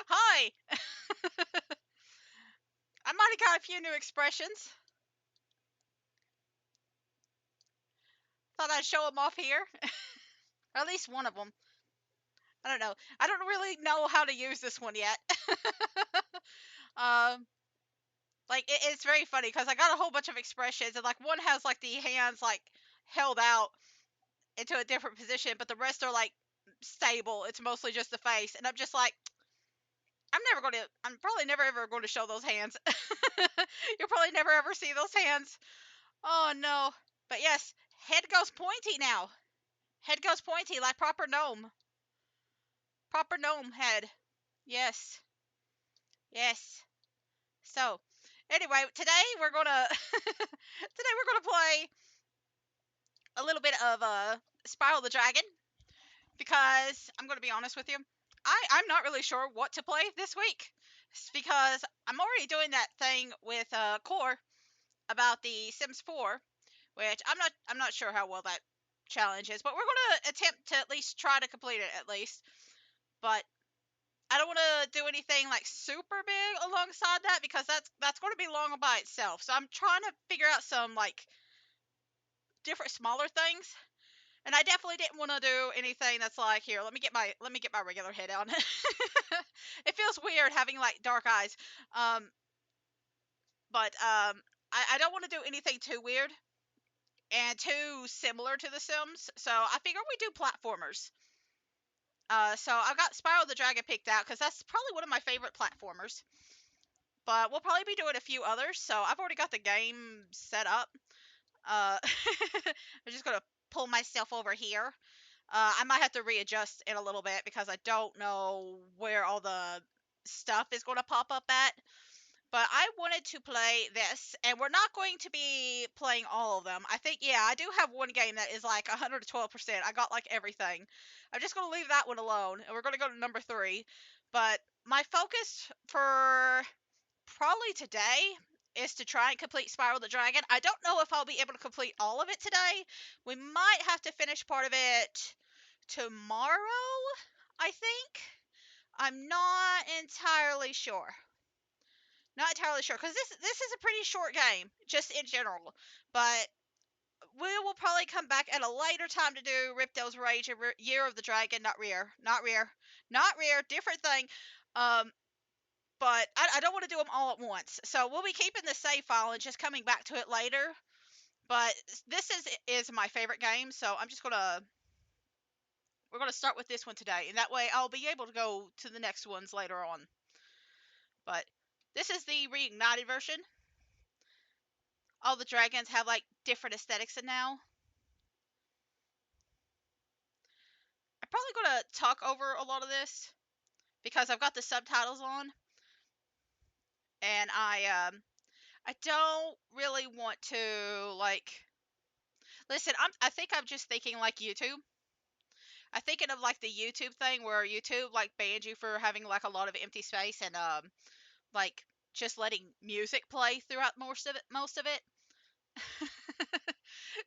Hi! I might have got a few new expressions. Thought I'd show them off here. Or at least one of them. I don't know. I don't really know how to use this one yet. um, it's very funny because I got a whole bunch of expressions, and like one has like the hands like held out into a different position, but the rest are like stable. It's mostly just the face, and I'm just like, I'm probably never ever going to show those hands. You'll probably never ever see those hands. Oh no. But yes, head goes pointy now. Head goes pointy like proper gnome. Proper gnome head. Yes. Yes. So, anyway, today we're gonna play a little bit of Spyro the Dragon because I'm gonna be honest with you. I'm not really sure what to play this week. It's because I'm already doing that thing with Core about the Sims 4, which I'm not sure how well that challenge is, but we're gonna attempt to at least try to complete it at least. But I don't want to do anything like super big alongside that because that's going to be long by itself. So I'm trying to figure out some like different smaller things. And I definitely didn't want to do anything that's like here. Let me get my regular head on. It feels weird having like dark eyes. Um, but I don't want to do anything too weird and too similar to The Sims. So I figure we do platformers. So I've got Spyro the Dragon picked out because that's probably one of my favorite platformers. But we'll probably be doing a few others. So I've already got the game set up. I'm just gonna pull myself over here. I might have to readjust in a little bit because I don't know where all the stuff is going to pop up at. But I wanted to play this, and we're not going to be playing all of them. I think, yeah, I do have one game that is like 112%. I got like everything. I'm just going to leave that one alone, and we're going to go to number 3. But my focus for probably today is to try and complete Spyro the Dragon. I don't know if I'll be able to complete all of it today. We might have to finish part of it tomorrow, I think. I'm not entirely sure. Not entirely sure because this is a pretty short game, just in general. But we will probably come back at a later time to do Ripto's Rage and Year of the Dragon. Not Rear, different thing. Um, but I don't want to do them all at once. So we'll be keeping the save file and just coming back to it later. But this is my favorite game, so we're gonna start with this one today, and that way I'll be able to go to the next ones later on. But this is the Reignited version. All the dragons have like different aesthetics now. I'm probably gonna talk over a lot of this because I've got the subtitles on, and I don't really want to like listen. I think I'm just thinking like YouTube. I'm thinking of like the YouTube thing where YouTube like bans you for having like a lot of empty space and like just letting music play throughout most of it.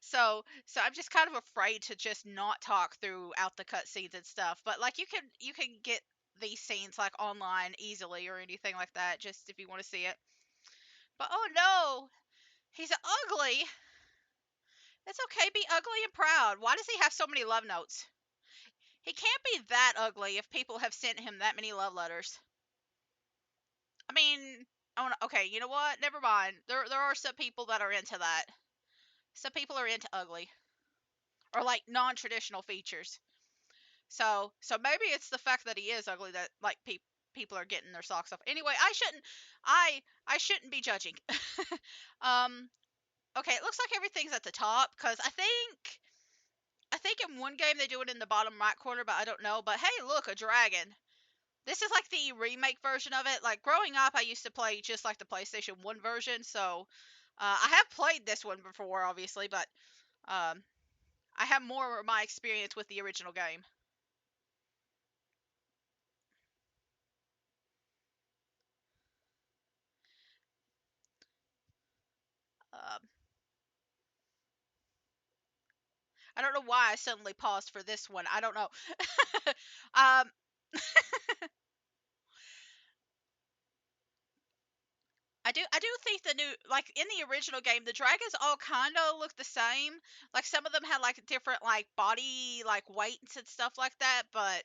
So I'm just kind of afraid to just not talk throughout the cutscenes and stuff. But like you can get these scenes like online easily or anything like that, just if you want to see it. But oh no, he's ugly. It's okay, be ugly and proud. Why does he have so many love notes? He can't be that ugly if people have sent him that many love letters. I mean, oh no, okay, you know what? Never mind. There are some people that are into that. Some people are into ugly or like non-traditional features. So maybe it's the fact that he is ugly that like people are getting their socks off. Anyway, I shouldn't be judging. um okay, it looks like everything's at the top cuz I think in one game they do it in the bottom right corner, but I don't know. But hey, look, a dragon. This is like the remake version of it. Like growing up I used to play just like the PlayStation 1 version, so I have played this one before obviously, but um I have more of my experience with the original game. Um I don't know why I suddenly paused for this one. I don't know. um, I do think the new, like in the original game, the dragons all kind of look the same. Like some of them had like different like body like weights and stuff like that, but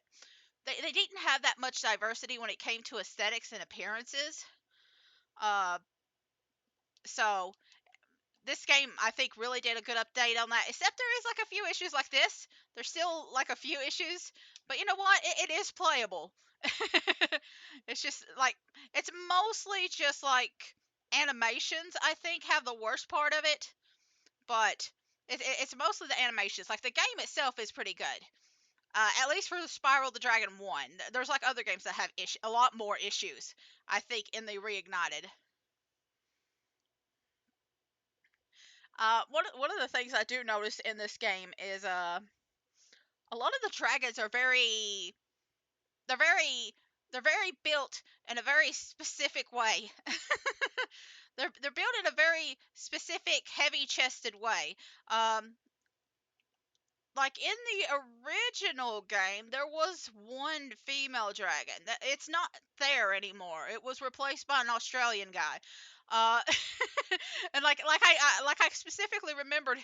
they didn't have that much diversity when it came to aesthetics and appearances. Uh, so this game I think really did a good update on that. Except there is like a few issues like this. There's still like a few issues, but you know what? It is playable. It's just like it's mostly just like animations. I think have the worst part of it, but it's mostly the animations. Like the game itself is pretty good. At least for the Spyro the Dragon one. There's like other games that have a lot more issues. I think in the Reignited. One of the things I do notice in this game is a lot of the dragons are they're very they're very built in a very specific way. They're built in a very specific, heavy chested way. Um, like in the original game, there was one female dragon. It's not there anymore. It was replaced by an Australian guy. Uh, and like I specifically remembered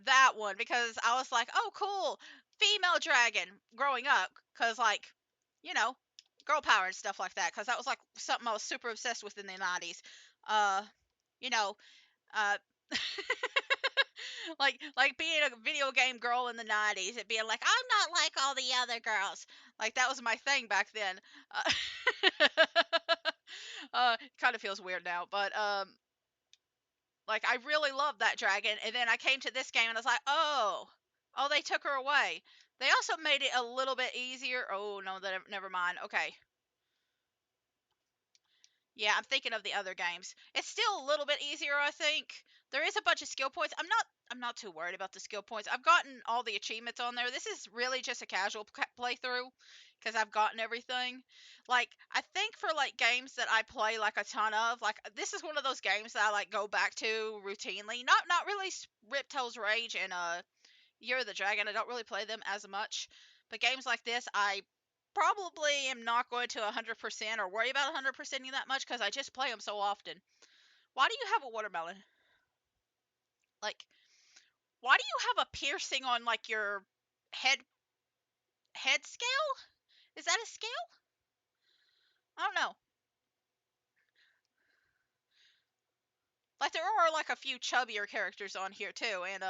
that one because I was like, oh cool, female dragon growing up because like, you know, girl power and stuff like that because that was like something I was super obsessed with in the 90s. Uh, you know, uh, like being a video game girl in the 90s and being like I'm not like all the other girls. Like that was my thing back then. Kind of feels weird now, but like I really loved that dragon and then I came to this game and I was like, "Oh, they took her away." They also made it a little bit easier. Oh, no, that never mind. Okay. Yeah, I'm thinking of the other games. It's still a little bit easier, I think. There is a bunch of skill points. I'm not too worried about the skill points. I've gotten all the achievements on there. This is really just a casual playthrough because I've gotten everything. Like I think for like games that I play like a ton of, like this is one of those games that I like go back to routinely. Not really Riptail's Rage and Year of the Dragon. I don't really play them as much. But games like this, I probably am not going to 100% or worry about 100%ing that much because I just play them so often. Why do you have a watermelon? Like, why do you have a piercing on like your head head scale? Is that a scale? I don't know. Like there are like a few chubbier characters on here too, and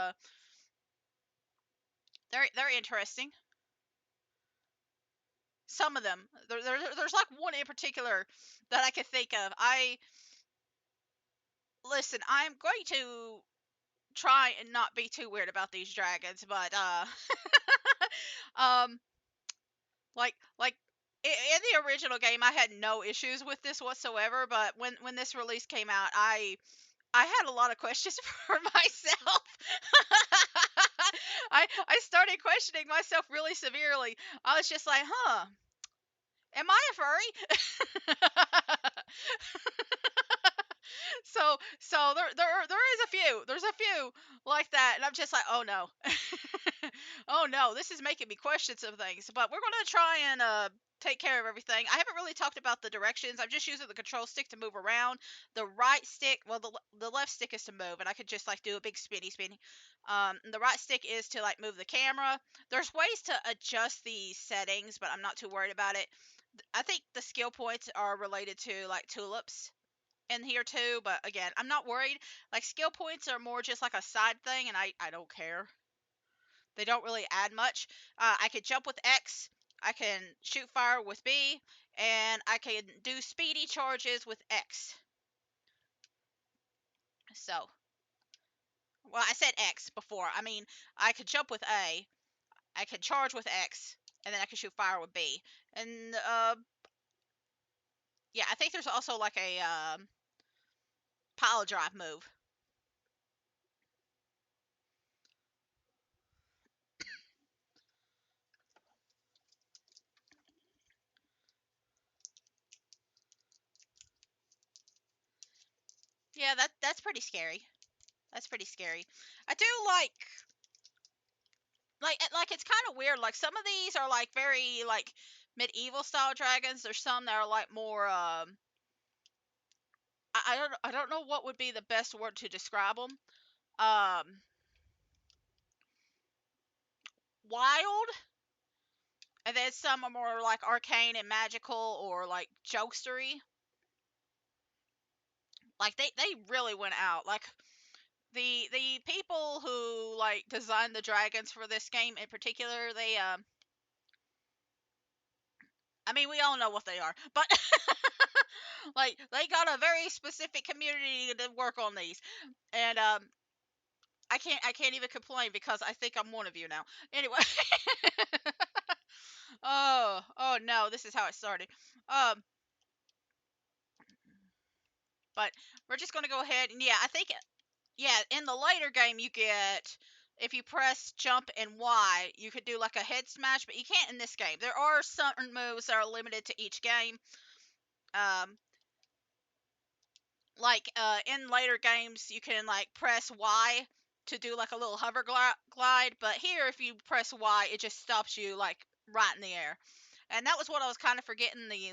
they're interesting. Some of them. There's like one in particular that I could think of. I listen. I'm going to try and not be too weird about these dragons, but um, like in the original game, I had no issues with this whatsoever. But when this release came out, I had a lot of questions for myself. I started questioning myself really severely. I was just like, huh, am I a furry? So there is a few. There's a few like that, and I'm just like, oh no, oh no, this is making me question some things. But we're gonna try and take care of everything. I haven't really talked about the directions. I'm just using the control stick to move around. The right stick, well, the left stick is to move, and I could just like do a big spinny. The right stick is to like move the camera. There's ways to adjust the settings, but I'm not too worried about it. I think the skill points are related to like tulips in here too, but again, I'm not worried. Like skill points are more just like a side thing, and I don't care. They don't really add much. I can jump with X, I can shoot fire with B, and I can do speedy charges with X. So, well, I said X before. I mean, I could jump with A, I can charge with X, and then I can shoot fire with B. And yeah, I think there's also like a pile drive move. Yeah, that's pretty scary. That's pretty scary. I do like it's kind of weird. Like some of these are like very like medieval style dragons. There's some that are like more I don't know what would be the best word to describe them. Um, Wild, and then some are more like arcane and magical or like jokestery. Like they really went out. Like the people who like designed the dragons for this game in particular, they I mean we all know what they are, but like they got a very specific community to work on these, and I can't even complain because I think I'm one of you now. Anyway, oh no, this is how it started. Um, but we're just gonna go ahead and yeah, I think yeah, in the later game you get if you press jump and Y, you could do like a head smash, but you can't in this game. There are certain moves that are limited to each game. Um, like in later games you can like press Y to do like a little hover glide, but here if you press Y, it just stops you like right in the air. And that was what I was kind of forgetting the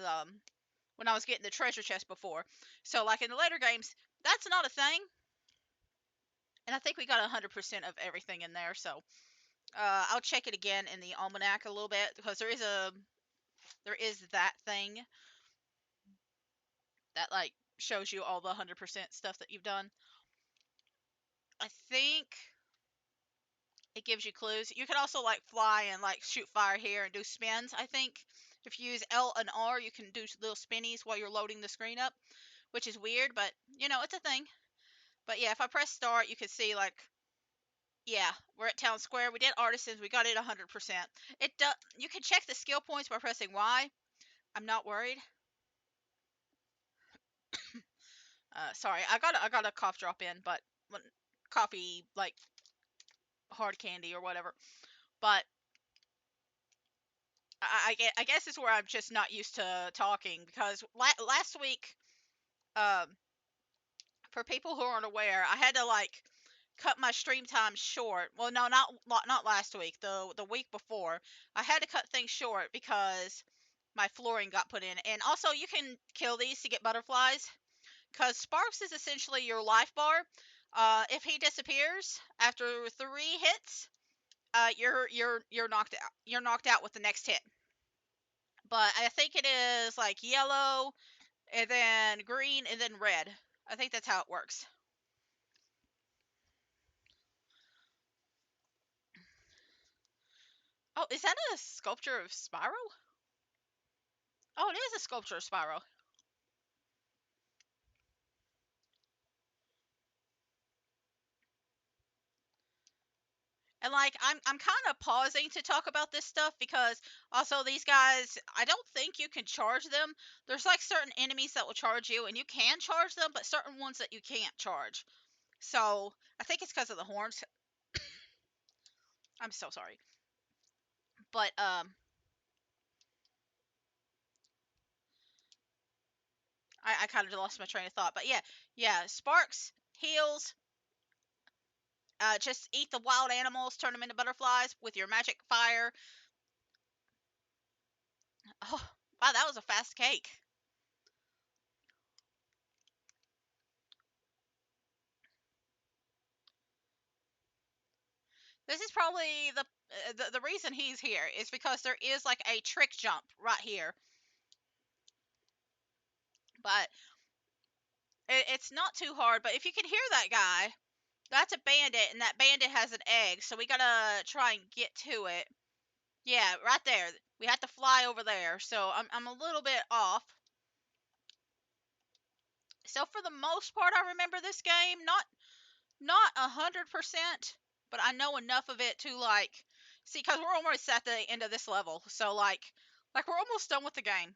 when I was getting the treasure chest before. So like in the later games, that's not a thing. And I think we got 100% of everything in there. So I'll check it again in the almanac a little bit because there is that thing that like shows you all the 100% stuff that you've done. I think it gives you clues. You can also like fly and like shoot fire here and do spins. I think if you use L and R, you can do little spinnies while you're loading the screen up, which is weird, but you know it's a thing. But yeah, if I press start, you can see like yeah, we're at town square. We did artisans. We got it 100%. It does. You can check the skill points by pressing Y. I'm not worried. Sorry, I got a cough drop in, but coffee like hard candy or whatever. But I guess it's where I'm just not used to talking because last week, um, for people who aren't aware, I had to like cut my stream time short. Well, no, not last week. The week before, I had to cut things short because my flooring got put in. And also, you can kill these to get butterflies because Sparks is essentially your life bar. If he disappears after 3 hits, you're knocked out. You're knocked out with the next hit. But I think it is like yellow and then green and then red. I think that's how it works. Oh, is that a sculpture of Spyro? Oh, it is a sculpture of Spyro. And like I'm kind of pausing to talk about this stuff because also these guys, I don't think you can charge them. There's like certain enemies that will charge you and you can charge them, but certain ones that you can't charge. So, I think it's because of the horns. I'm so sorry. But I kind of lost my train of thought. But yeah, yeah, Sparks heals. Just eat the wild animals, turn them into butterflies with your magic fire. Oh, wow, that was a fast cake. This is probably the reason he's here is because there is like a trick jump right here, but it's not too hard. But if you can hear that guy, that's a bandit, and that bandit has an egg, so we gotta try and get to it. Yeah, right there. We have to fly over there, so I'm a little bit off. So for the most part, I remember this game. Not 100%, but I know enough of it to like see because we're almost at the end of this level. So like we're almost done with the game.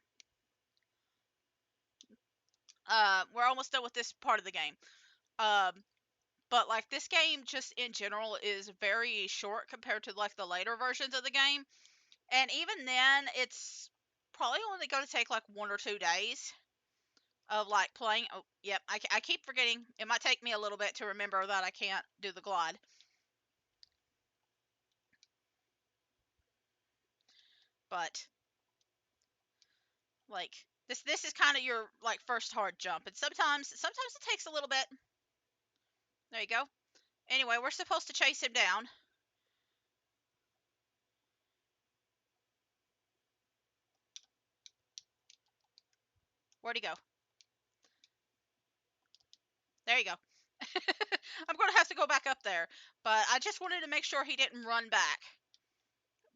We're almost done with this part of the game. Um, but like this game just in general is very short compared to like the later versions of the game. And even then, it's probably only going to take like 1 or 2 days of like playing. Oh, yep, I keep forgetting. It might take me a little bit to remember that I can't do the glide. But like This is kind of your like first hard jump, and sometimes it takes a little bit. There you go. Anyway, we're supposed to chase him down. Where'd he go? There you go. I'm going to have to go back up there, but I just wanted to make sure he didn't run back.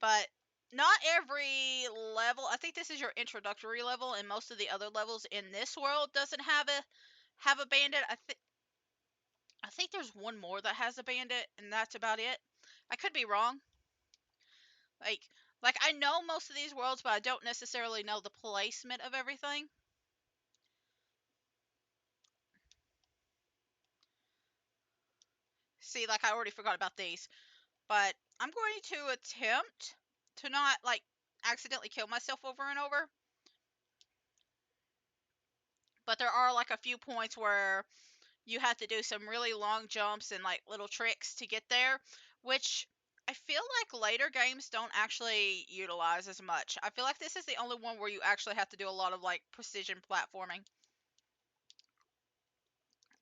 But not every level. I think this is your introductory level, and most of the other levels in this world doesn't have a bandit. I think there's one more that has a bandit, and that's about it. I could be wrong. Like like I know most of these worlds, but I don't necessarily know the placement of everything. See, like I already forgot about these. But I'm going to attempt to not like accidentally kill myself over and over. But there are like a few points where you have to do some really long jumps and like little tricks to get there, which I feel like later games don't actually utilize as much. I feel like this is the only one where you actually have to do a lot of like precision platforming.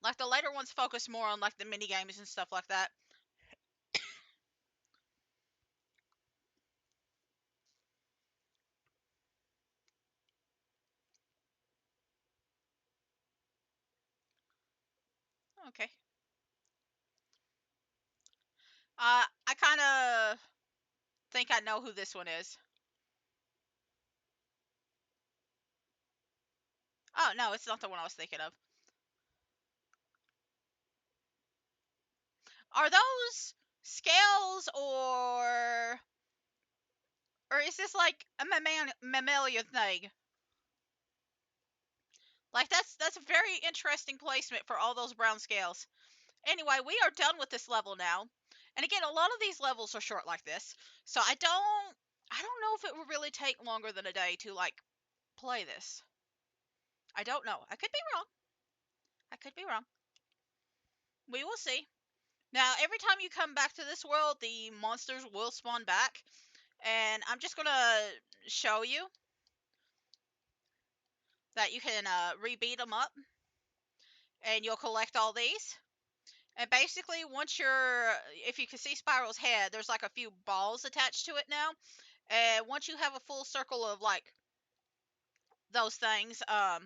Like the later ones focus more on like the mini games and stuff like that. Okay. I kind of think I know who this one is. Oh no, it's not the one I was thinking of. Are those scales or is this like a mammalian thing? Like that's a very interesting placement for all those brown scales. Anyway, we are done with this level now. And again, a lot of these levels are short like this. So I don't know if it will really take longer than a day to like play this. I don't know. I could be wrong. I could be wrong. We will see. Now, every time you come back to this world, the monsters will spawn back. And I'm just going to show you that you can rebeat them up, and you'll collect all these. And basically, if you can see Spyro's head, there's like a few balls attached to it now. And once you have a full circle of like those things, I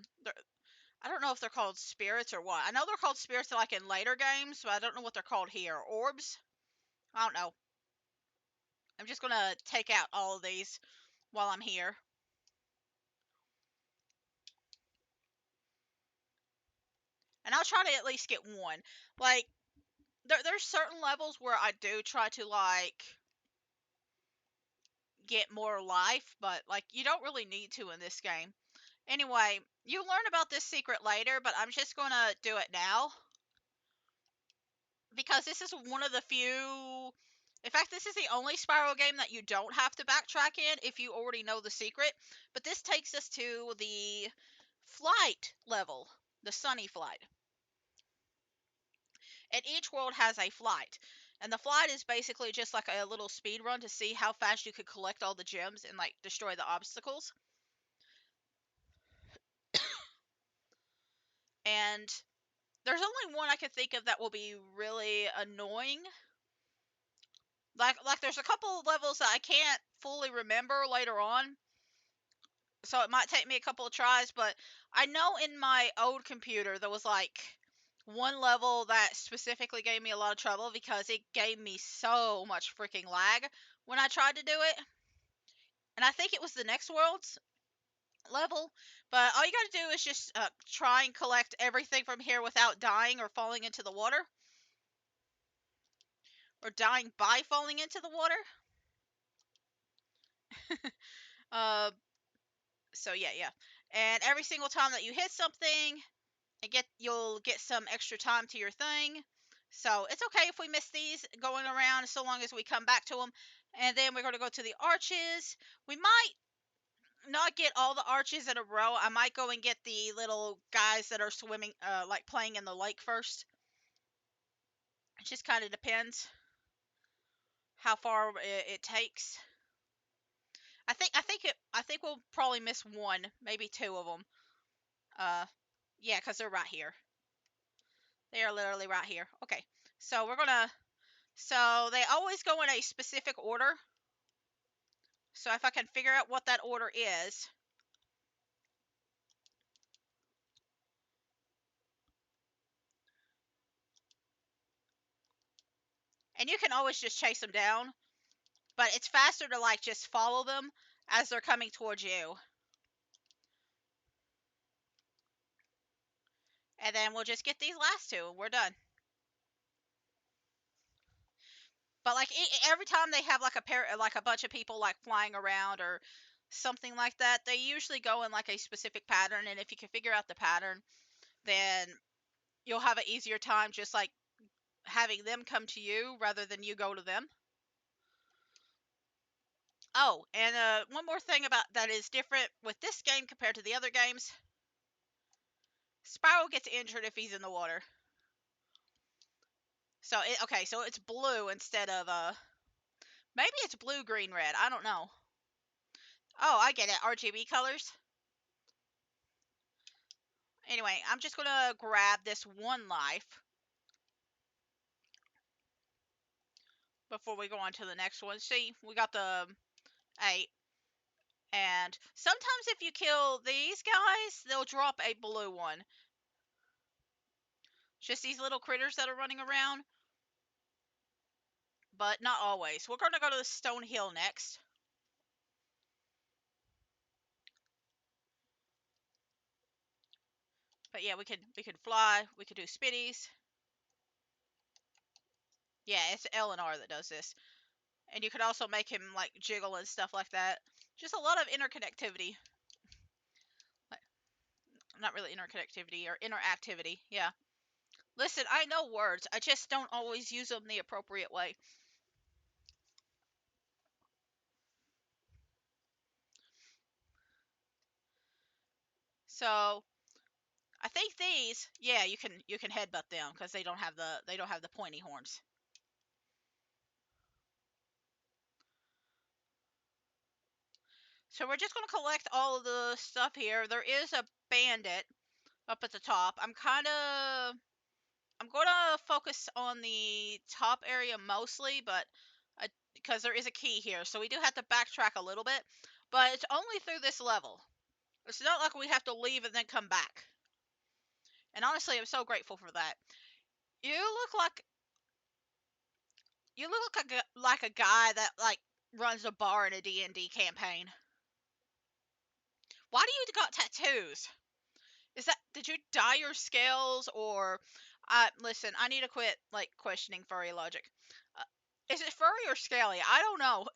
don't know if they're called spirits or what. I know they're called spirits like in later games, but I don't know what they're called here. Orbs? I don't know. I'm just gonna take out all of these while I'm here. And I'll try to at least get one. Like, there's certain levels where I do try to like get more life, but like you don't really need to in this game. Anyway, you learn about this secret later, but I'm just gonna do it now because this is one of the few. In fact, this is the only Spyro game that you don't have to backtrack in if you already know the secret. But this takes us to the flight level, the Sunny flight. And each world has a flight. And the flight is basically just like a little speed run to see how fast you could collect all the gems and like destroy the obstacles. And there's only one I can think of that will be really annoying. Like there's a couple of levels that I can't fully remember later on. So it might take me a couple of tries, but I know in my old computer there was like one level that specifically gave me a lot of trouble because it gave me so much freaking lag when I tried to do it. And I think it was the next world's level. But all you gotta do is just try and collect everything from here without dying or falling into the water. Or dying by falling into the water. uh, so yeah. And every single time that you hit something, you'll get some extra time to your thing. So it's okay if we miss these going around, so long as we come back to them. And then we're going to go to the arches. We might not get all the arches in a row. I might go and get the little guys that are swimming, like playing in the lake first. It just kind of depends how far it takes. I think we'll probably miss one, maybe two of them. Uh, yeah, because they're right here. They are literally right here. Okay, so we're gonna. So they always go in a specific order. So if I can figure out what that order is, and you can always just chase them down, but it's faster to like just follow them as they're coming towards you. And then we'll just get these last two. We're done. But like every time they have like a pair, like a bunch of people like flying around or something like that, they usually go in like a specific pattern. And if you can figure out the pattern, then you'll have an easier time just like having them come to you rather than you go to them. Oh, and one more thing about that is different with this game compared to the other games. Spyro gets injured if he's in the water. So okay, so it's blue instead of maybe it's blue, green, red. I don't know. Oh, I get it. RGB colors. Anyway, I'm just gonna grab this one life before we go on to the next one. See, we got the 8. And sometimes if you kill these guys, they'll drop a blue one. Just these little critters that are running around. But not always. We're gonna go to the Stone Hill next. But yeah, we could fly. We could do spinnies. Yeah, it's L and R that does this. And you could also make him like jiggle and stuff like that. Just a lot of interconnectivity. Not really interconnectivity or interactivity. Yeah. Listen, I know words. I just don't always use them the appropriate way. So I think these, yeah, you can headbutt them because they don't have the pointy horns. So we're just gonna collect all of the stuff here. There is a bandit up at the top. I'm gonna focus on the top area mostly, but because there is a key here, so we do have to backtrack a little bit. But it's only through this level. It's not like we have to leave and then come back. And honestly, I'm so grateful for that. You look like you look like a guy that like runs a bar in a D&D campaign. Why do you got tattoos? Is that did you dye your scales or listen, I need to quit like questioning furry logic. Uh, is it furry or scaly? I don't know.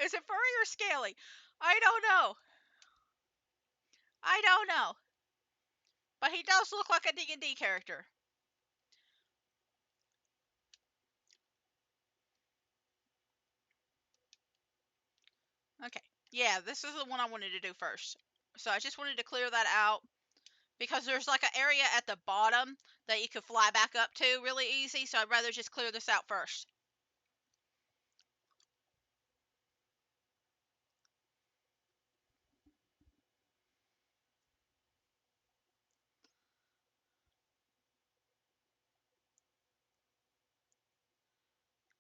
Is it furry or scaly? I don't know. I don't know. But he does look like a D&D character. Okay. Yeah, this is the one I wanted to do first. So I just wanted to clear that out because there's like an area at the bottom that you could fly back up to really easy. So I'd rather just clear this out first.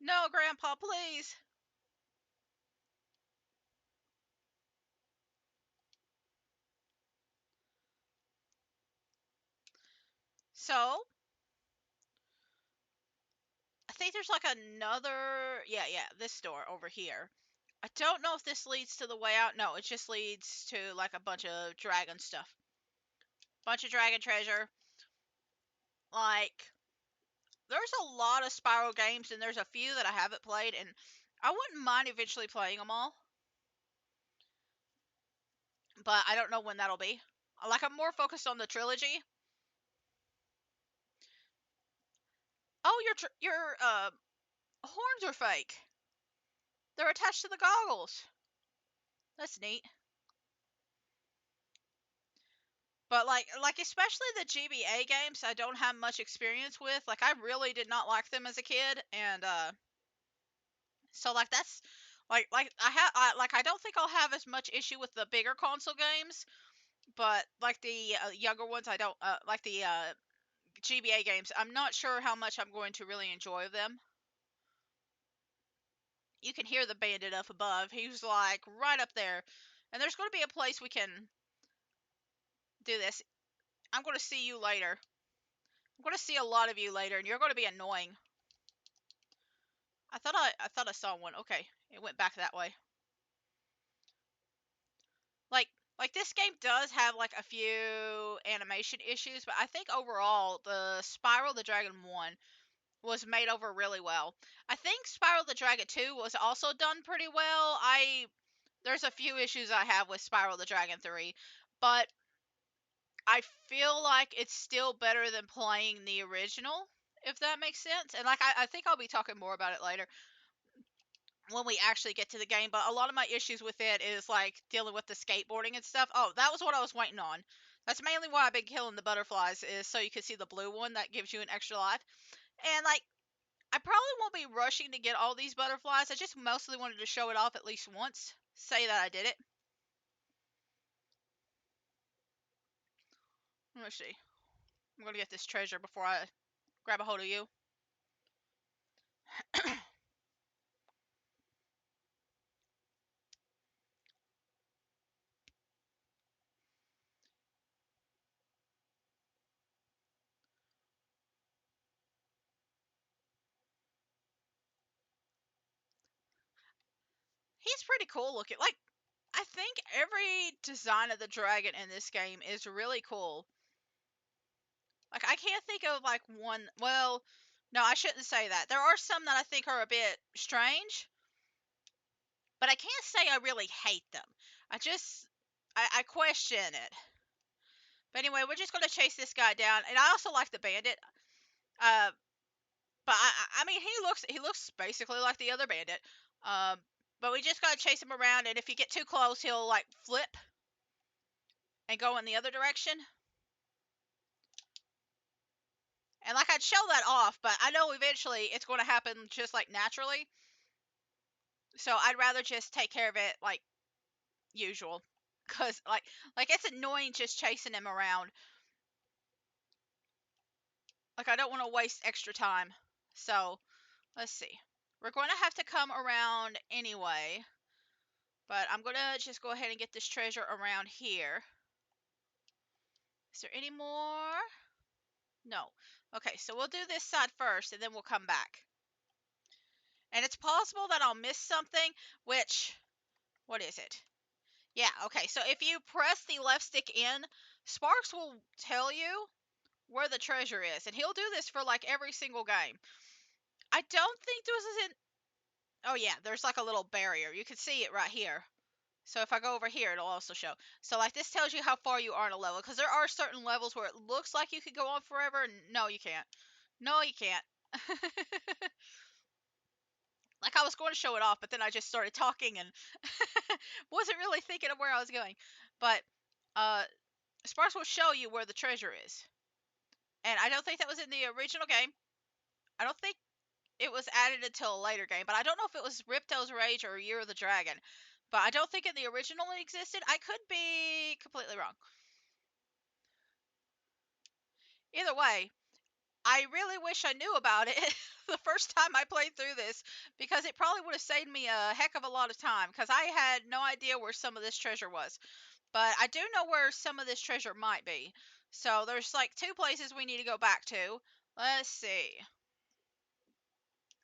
No, Grandpa, please. So I think there's like another. Yeah, yeah, this door over here. I don't know if this leads to the way out. No, it just leads to like a bunch of dragon stuff. Bunch of dragon treasure. Like, there's a lot of Spyro games, and there's a few that I haven't played, and I wouldn't mind eventually playing them all, but I don't know when that'll be. Like, I'm more focused on the trilogy. Oh, your horns are fake. They're attached to the goggles. That's neat. But like especially the GBA games, I don't have much experience with. Like I really did not like them as a kid, and so like that's Like I don't think I'll have as much issue with the bigger console games, but like the younger ones, I don't like the GBA games. I'm not sure how much I'm going to really enjoy them. You can hear the bandit up above. He's like right up there, and there's going to be a place we can do this. I'm going to see you later. I'm going to see a lot of you later, and you're going to be annoying. I thought I saw one. Okay, it went back that way. Like like this game does have like a few animation issues, but I think overall the Spyro the Dragon 1 was made over really well. I think Spyro the Dragon 2 was also done pretty well. There's a few issues I have with Spyro the Dragon 3, but I feel like it's still better than playing the original, if that makes sense. And like I think I'll be talking more about it later when we actually get to the game, but a lot of my issues with it is like dealing with the skateboarding and stuff. Oh, that was what I was waiting on. That's mainly why I've been killing the butterflies, is so you can see the blue one that gives you an extra life. And like I probably won't be rushing to get all these butterflies. I just mostly wanted to show it off at least once. Say that I did it. Let me see. I'm gonna get this treasure before I grab a hold of you. He's pretty cool looking. Like I think every design of the dragon in this game is really cool. Like I can't think of like one. Well, no, I shouldn't say that. There are some that I think are a bit strange, but I can't say I really hate them. I just I question it. But anyway, we're just gonna chase this guy down, and I also like the bandit. Uh, but I mean he looks basically like the other bandit. Um, but we just gotta chase him around, and if you get too close, he'll like flip and go in the other direction. And like I'd show that off, but I know eventually it's going to happen just like naturally. So I'd rather just take care of it like usual, cause like it's annoying just chasing him around. Like I don't want to waste extra time. So let's see. We're going to have to come around anyway, but I'm going to just go ahead and get this treasure around here. Is there any more? No. Okay, so we'll do this side first, and then we'll come back. And it's possible that I'll miss something, which, what is it? Yeah, okay. So if you press the left stick in, Sparks will tell you where the treasure is. And he'll do this for like every single game. I don't think this is in. Oh, yeah, there's like a little barrier. You can see it right here. So if I go over here, it'll also show. So like this tells you how far you are in a level. Because there are certain levels where it looks like you could go on forever. No, you can't. No, you can't. Like I was going to show it off, but then I just started talking and wasn't really thinking of where I was going. But uh, Sparks will show you where the treasure is. And I don't think that was in the original game. I don't think it was added until a later game, but I don't know if it was Ripto's Rage or Year of the Dragon. But I don't think in the original it existed. I could be completely wrong. Either way, I really wish I knew about it the first time I played through this, because it probably would have saved me a heck of a lot of time, because I had no idea where some of this treasure was. But I do know where some of this treasure might be. So there's like two places we need to go back to. Let's see.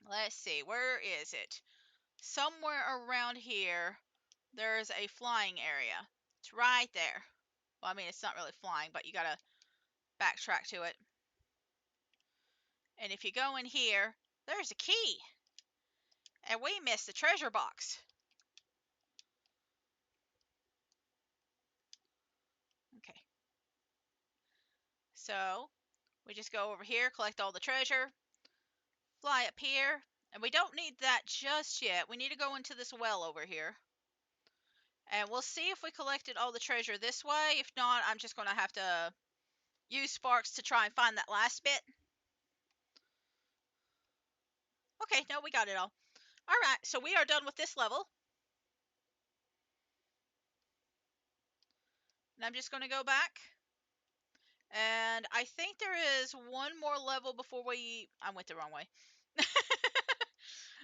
Let's see. Where is it? Somewhere around here, there's a flying area. It's right there. Well, I mean, it's not really flying, but you gotta backtrack to it. And if you go in here, there's a key. And we missed the treasure box. Okay. So, we just go over here, collect all the treasure, fly up here. And we don't need that just yet. We need to go into this well over here. And we'll see if we collected all the treasure this way. If not, I'm just going to have to use Sparks to try and find that last bit. Okay, no, we got it all. Alright, so we are done with this level. And I'm just going to go back. And I think there is one more level before we... I went the wrong way.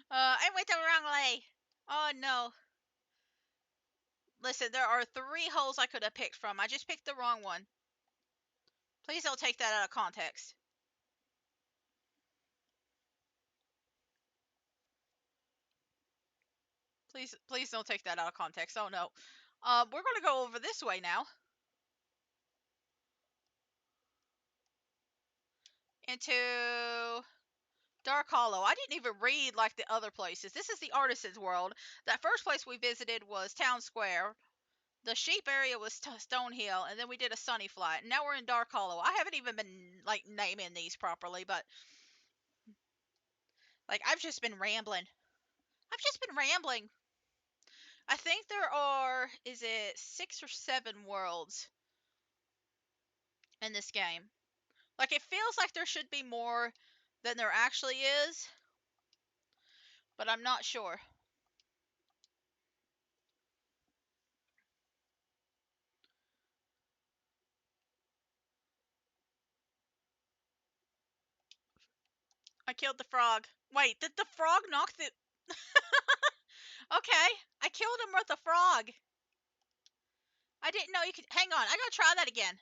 I went the wrong way. Oh, no. Listen, there are 3 holes I could have picked from. I just picked the wrong one. Please don't take that out of context. Please don't take that out of context. Oh, no. We're going to go over this way now. Into Dark Hollow. I didn't even read like the other places. This is the Artisan's World. That first place we visited was Town Square. The sheep area was Stone Hill, and then we did a Sunny Flat. And now we're in Dark Hollow. I haven't even been like naming these properly, but like I've just been rambling. I've just been rambling. I think there are, is it 6 or 7 worlds in this game? Like it feels like there should be more than there actually is, but I'm not sure. I killed the frog. Wait, did the frog knock the... Okay, I killed him with a frog. I didn't know you could... Hang on, I gotta try that again.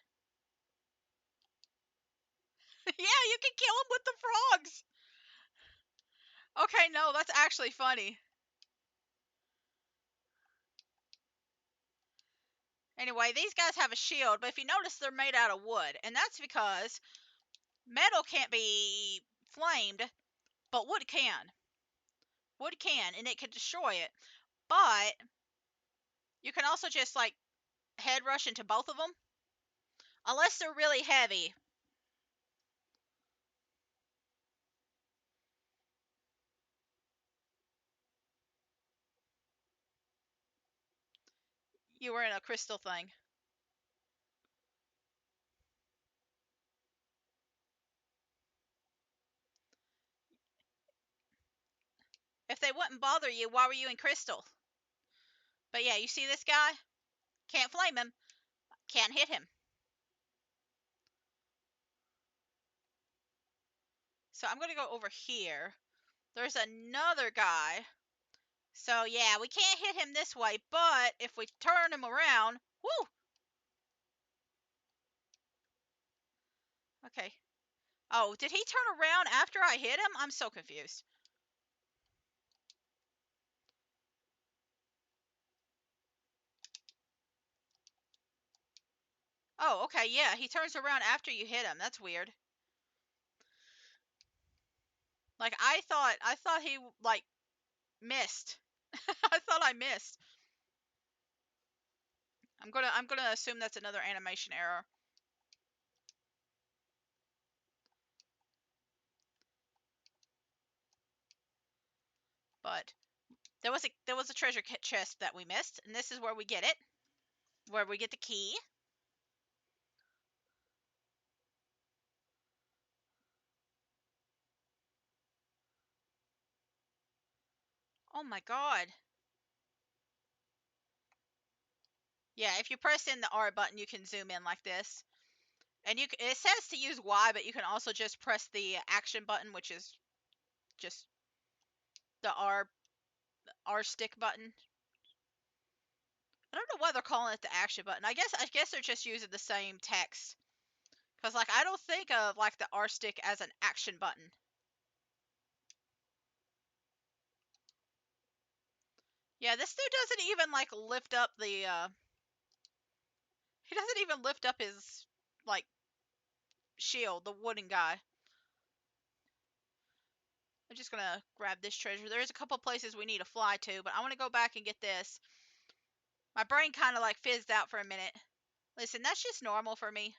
Yeah, you can kill him with the frogs. Okay, no, that's actually funny. Anyway, these guys have a shield, but if you notice, they're made out of wood. And that's because metal can't be flamed, but wood can. Wood can, and it can destroy it. But you can also just, like, head rush into both of them. Unless they're really heavy. You were in a crystal thing. If they wouldn't bother you, why were you in crystal? But yeah, you see this guy? Can't flame him. Can't hit him. So I'm going to go over here. There's another guy. So yeah, we can't hit him this way, but if we turn him around... Woo! Okay. Oh, did he turn around after I hit him? I'm so confused. Oh, okay, yeah, he turns around after you hit him. That's weird. Like I thought he like missed. I thought I missed. I'm gonna assume that's another animation error. But there was a treasure chest that we missed, and this is where we get it. Where we get the key. Oh my god. Yeah, if you press in the R button, you can zoom in like this. And it says to use Y, but you can also just press the action button, which is just the R stick button. I don't know why they're calling it the action button. I guess they're just using the same text. Cause like I don't think of like the R stick as an action button. Yeah, this dude doesn't even like lift up the he doesn't even lift up his like shield, the wooden guy. I'm just gonna grab this treasure. There's a couple places we need to fly to, but I want to go back and get this. My brain kind of like fizzed out for a minute. Listen, that's just normal for me.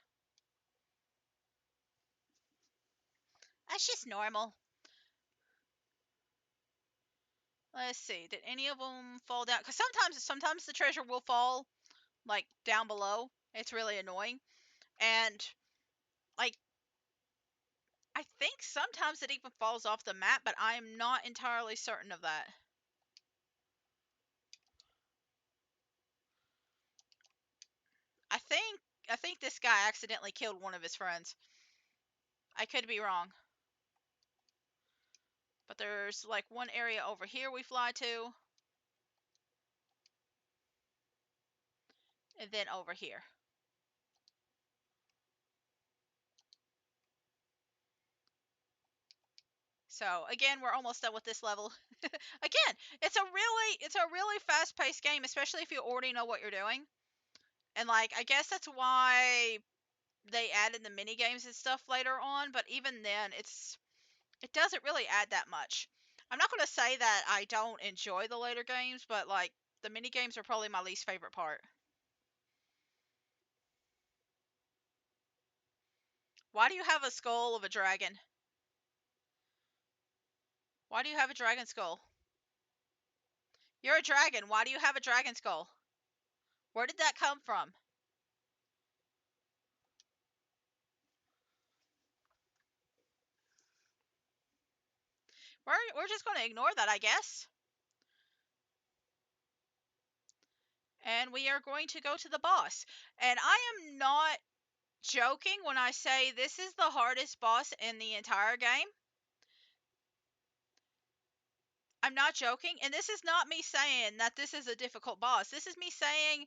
That's just normal. Let's see. Did any of them fall down? Because sometimes the treasure will fall like down below. It's really annoying. And like I think sometimes it even falls off the map, but I am not entirely certain of that. think this guy accidentally killed one of his friends. I could be wrong. But there's like one area over here we fly to. And then over here. So again, we're almost done with this level. Again, it's a really fast-paced game, especially if you already know what you're doing. And like I guess that's why they added the mini games and stuff later on, but even then it doesn't really add that much. I'm not going to say that I don't enjoy the later games, but like the mini games are probably my least favorite part. Why do you have a skull of a dragon? Why do you have a dragon skull? You're a dragon. Why do you have a dragon skull? Where did that come from? We're just going to ignore that, I guess. And we are going to go to the boss. And I am not joking when I say this is the hardest boss in the entire game. I'm not joking. And this is not me saying that this is a difficult boss. This is me saying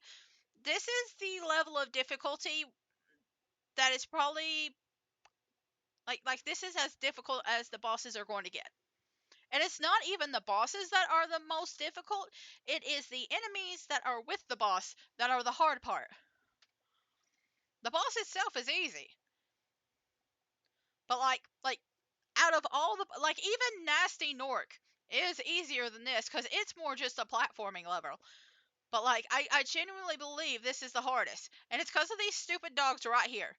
this is the level of difficulty that is probably like this is as difficult as the bosses are going to get. And it's not even the bosses that are the most difficult. It is the enemies that are with the boss that are the hard part. The boss itself is easy. But like out of all the like even Nasty Nork is easier than this cuz it's more just a platforming level. But like I genuinely believe this is the hardest. And it's cuz of these stupid dogs right here.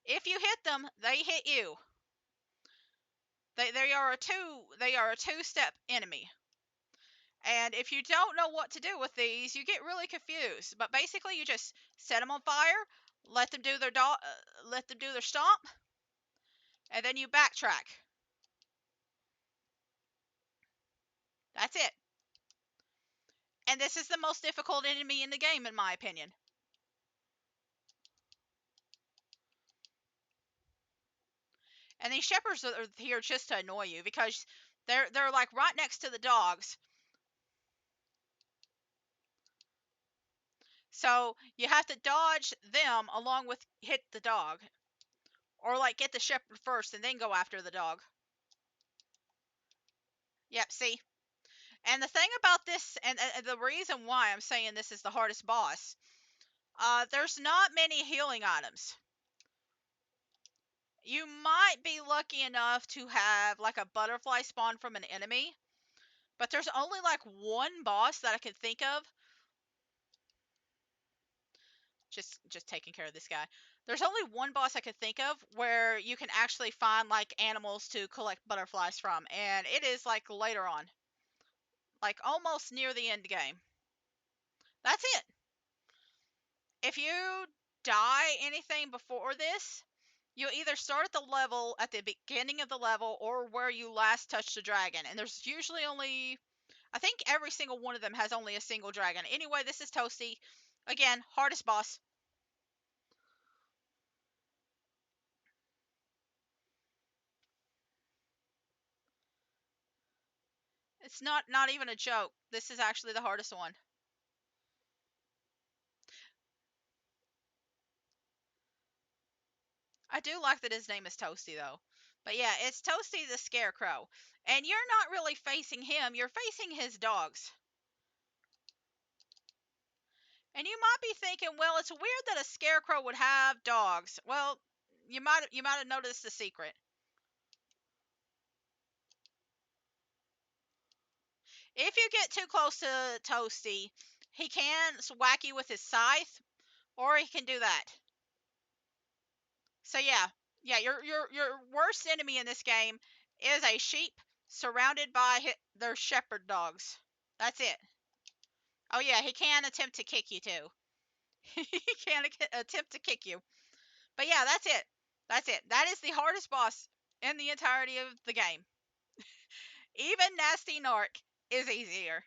If you hit them, they hit you. They are a two-step enemy. And if you don't know what to do with these, you get really confused. But basically, you just set them on fire, let them do their stomp, and then you backtrack. That's it. And this is the most difficult enemy in the game, in my opinion. And these shepherds are here just to annoy you because they're like right next to the dogs. So you have to dodge them along with hit the dog. Or like get the shepherd first and then go after the dog. Yep, see? And the thing about this, and the reason why I'm saying this is the hardest boss, there's not many healing items. You might be lucky enough to have like a butterfly spawn from an enemy, but there's only like one boss that I can think of. Just taking care of this guy. There's only one boss I could think of where you can actually find like animals to collect butterflies from, and it is like later on, like almost near the end game. That's it. If you die anything before this, you either start at the level at the beginning of the level or where you last touched the dragon. And there's usually only, I think every single one of them has only a single dragon. Anyway, this is Toasty. Again, hardest boss. It's not even a joke. This is actually the hardest one. I do like that his name is Toasty though. But yeah, it's Toasty the Scarecrow. And you're not really facing him, you're facing his dogs. And you might be thinking, well, it's weird that a scarecrow would have dogs. Well, you might have noticed the secret. If you get too close to Toasty, he can whack you with his scythe, or he can do that. So yeah, your worst enemy in this game is a sheep surrounded by their shepherd dogs. That's it. Oh yeah, he can attempt to kick you too. He can attempt to kick you. But yeah, that's it. That's it. That is the hardest boss in the entirety of the game. Even Nasty Narc is easier.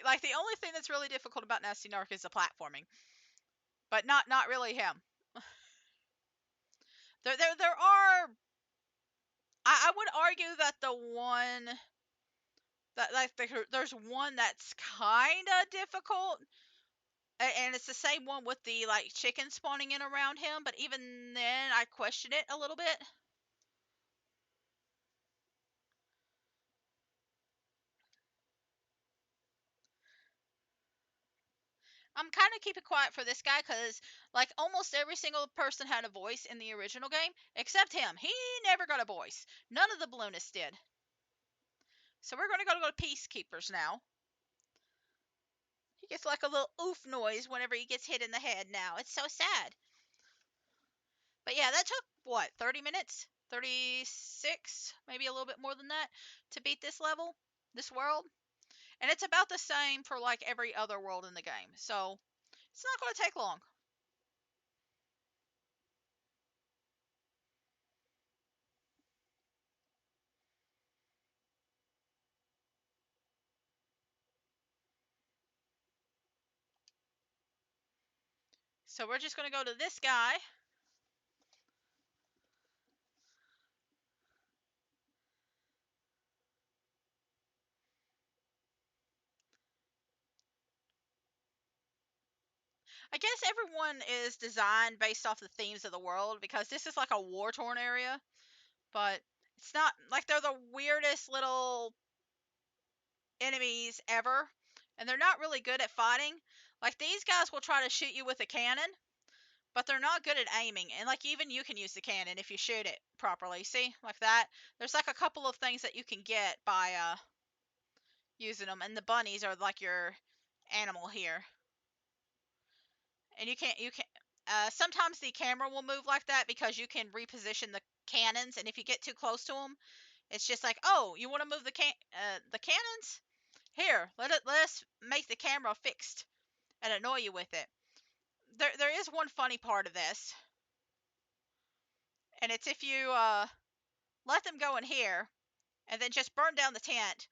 Like the only thing that's really difficult about Nasty Narc is the platforming, but not really him. There are. I would argue that the one that like there's one that's kind of difficult, and it's the same one with the like chicken spawning in around him. But even then, I question it a little bit. I'm kind of keeping quiet for this guy because, like, almost every single person had a voice in the original game except him. He never got a voice. None of the balloonists did. So we're going to go to Peacekeepers now. He gets like a little oof noise whenever he gets hit in the head now. It's so sad. But yeah, that took, what, 30 minutes? 36? Maybe a little bit more than that to beat this level, this world. And it's about the same for like every other world in the game. So it's not going to take long. So we're just going to go to this guy. I guess everyone is designed based off the themes of the world because this is like a war torn area, but it's not like they're the weirdest little enemies ever, and they're not really good at fighting. Like these guys will try to shoot you with a cannon, but they're not good at aiming. And like even you can use the cannon if you shoot it properly. See, like that. There's like a couple of things that you can get by using them, and the bunnies are like your animal here. And you can't sometimes the camera will move like that because you can reposition the cannons, and if you get too close to them, it's just like, oh, you want to move the cannons, here, let us make the camera fixed and annoy you with it. There is one funny part of this, and it's if you let them go in here and then just burn down the tent,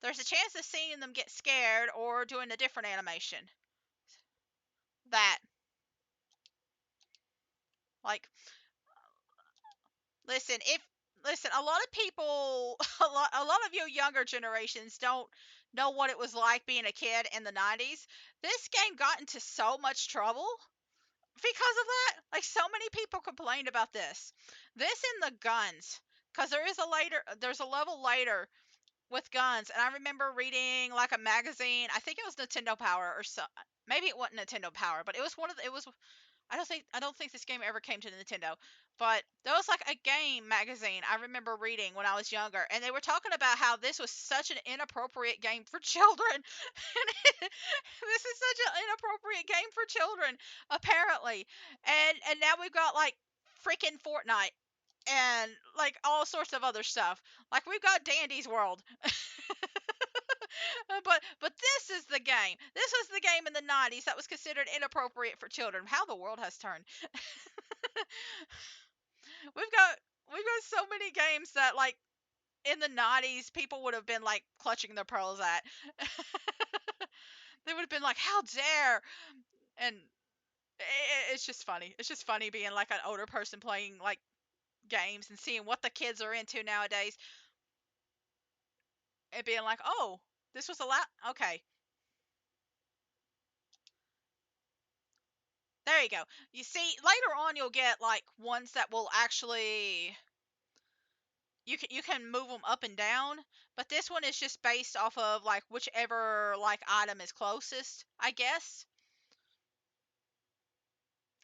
there's a chance of seeing them get scared or doing a different animation. That, like, Listen, if listen, a lot of people, a lot of you younger generations don't know what it was like being a kid in the 90s. This game got into so much trouble because of that. Like so many people complained about this. This and the guns, cuz there's a level later with guns, and I remember reading like a magazine. I think it was Nintendo Power or so. Maybe it wasn't Nintendo Power, but it was it was I don't think this game ever came to Nintendo, but there was like a game magazine I remember reading when I was younger, and they were talking about how this was such an inappropriate game for children. This is such an inappropriate game for children, apparently. And now we've got like freaking Fortnite and like all sorts of other stuff. Like we've got Dandy's World. But this is the game. This was the game in the 90s that was considered inappropriate for children. How the world has turned. we've got we've got so many games that like in the 90s people would have been like clutching their pearls at. They would have been like, "How dare!" And it's just funny. It's just funny being like an older person playing like games and seeing what the kids are into nowadays and being like, "Oh, this was a lot." Okay, there you go. You see, later on you'll get like ones that will actually you can move them up and down, but this one is just based off of like whichever like item is closest, I guess.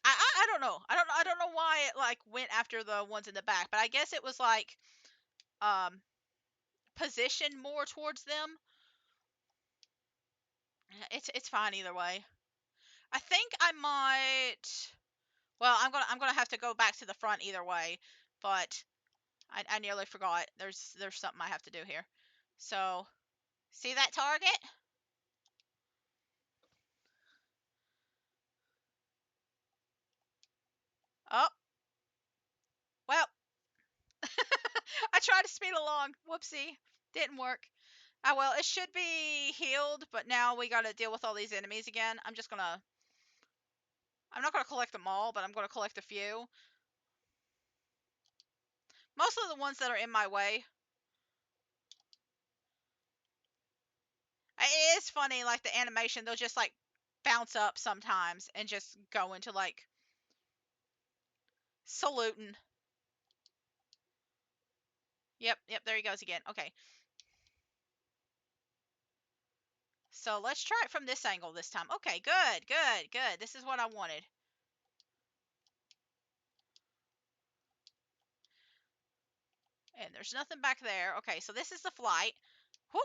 I don't know. I don't know why it like went after the ones in the back, but I guess it was like um positioned more towards them. It's fine either way. I think I might. Well, I'm gonna have to go back to the front either way, but I nearly forgot. There's something I have to do here. So see that target? Oh, well, I tried to speed along. Whoopsie, didn't work. Ah, well, it should be healed, but now we gotta deal with all these enemies again. I'm not gonna collect them all, but I'm gonna collect a few. Most of the ones that are in my way. It is funny, like the animation, they'll just like bounce up sometimes and just go into like saluting. Yep, there he goes again. Okay. So let's try it from this angle this time. Okay, good. This is what I wanted. And there's nothing back there. Okay, so this is the flight. Whoop.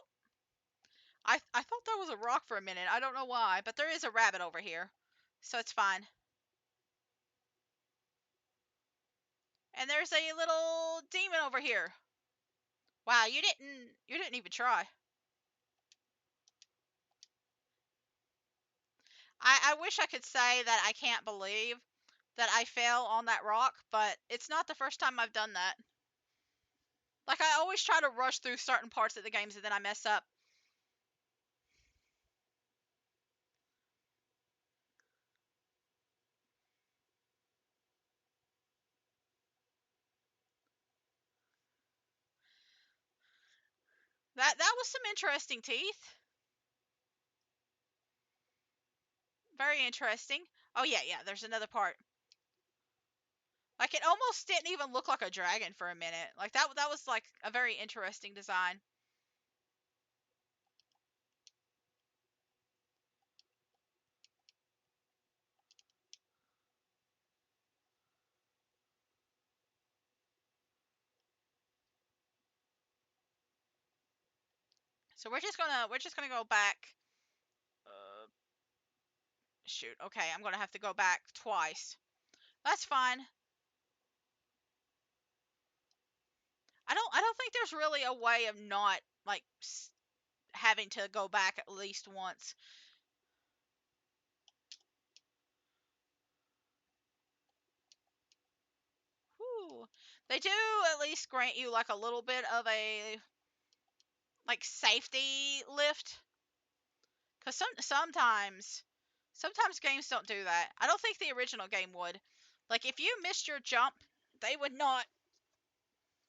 I thought that was a rock for a minute. I don't know why, but there is a rabbit over here. So it's fine. And there's a little demon over here. Wow, you didn't even try. I wish I could say that I can't believe that I fell on that rock, but it's not the first time I've done that. Like, I always try to rush through certain parts of the games and then I mess up. That was some interesting teeth. Very interesting. Oh yeah, there's another part. Like, it almost didn't even look like a dragon for a minute. Like, that was like a very interesting design. So we're just gonna go back. Uh, shoot. Okay, I'm gonna have to go back twice. That's fine. I don't think there's really a way of not like having to go back at least once. Whew. They do at least grant you like a little bit of a like safety lift, because sometimes games don't do that. I don't think the original game would. Like, if you missed your jump, they would not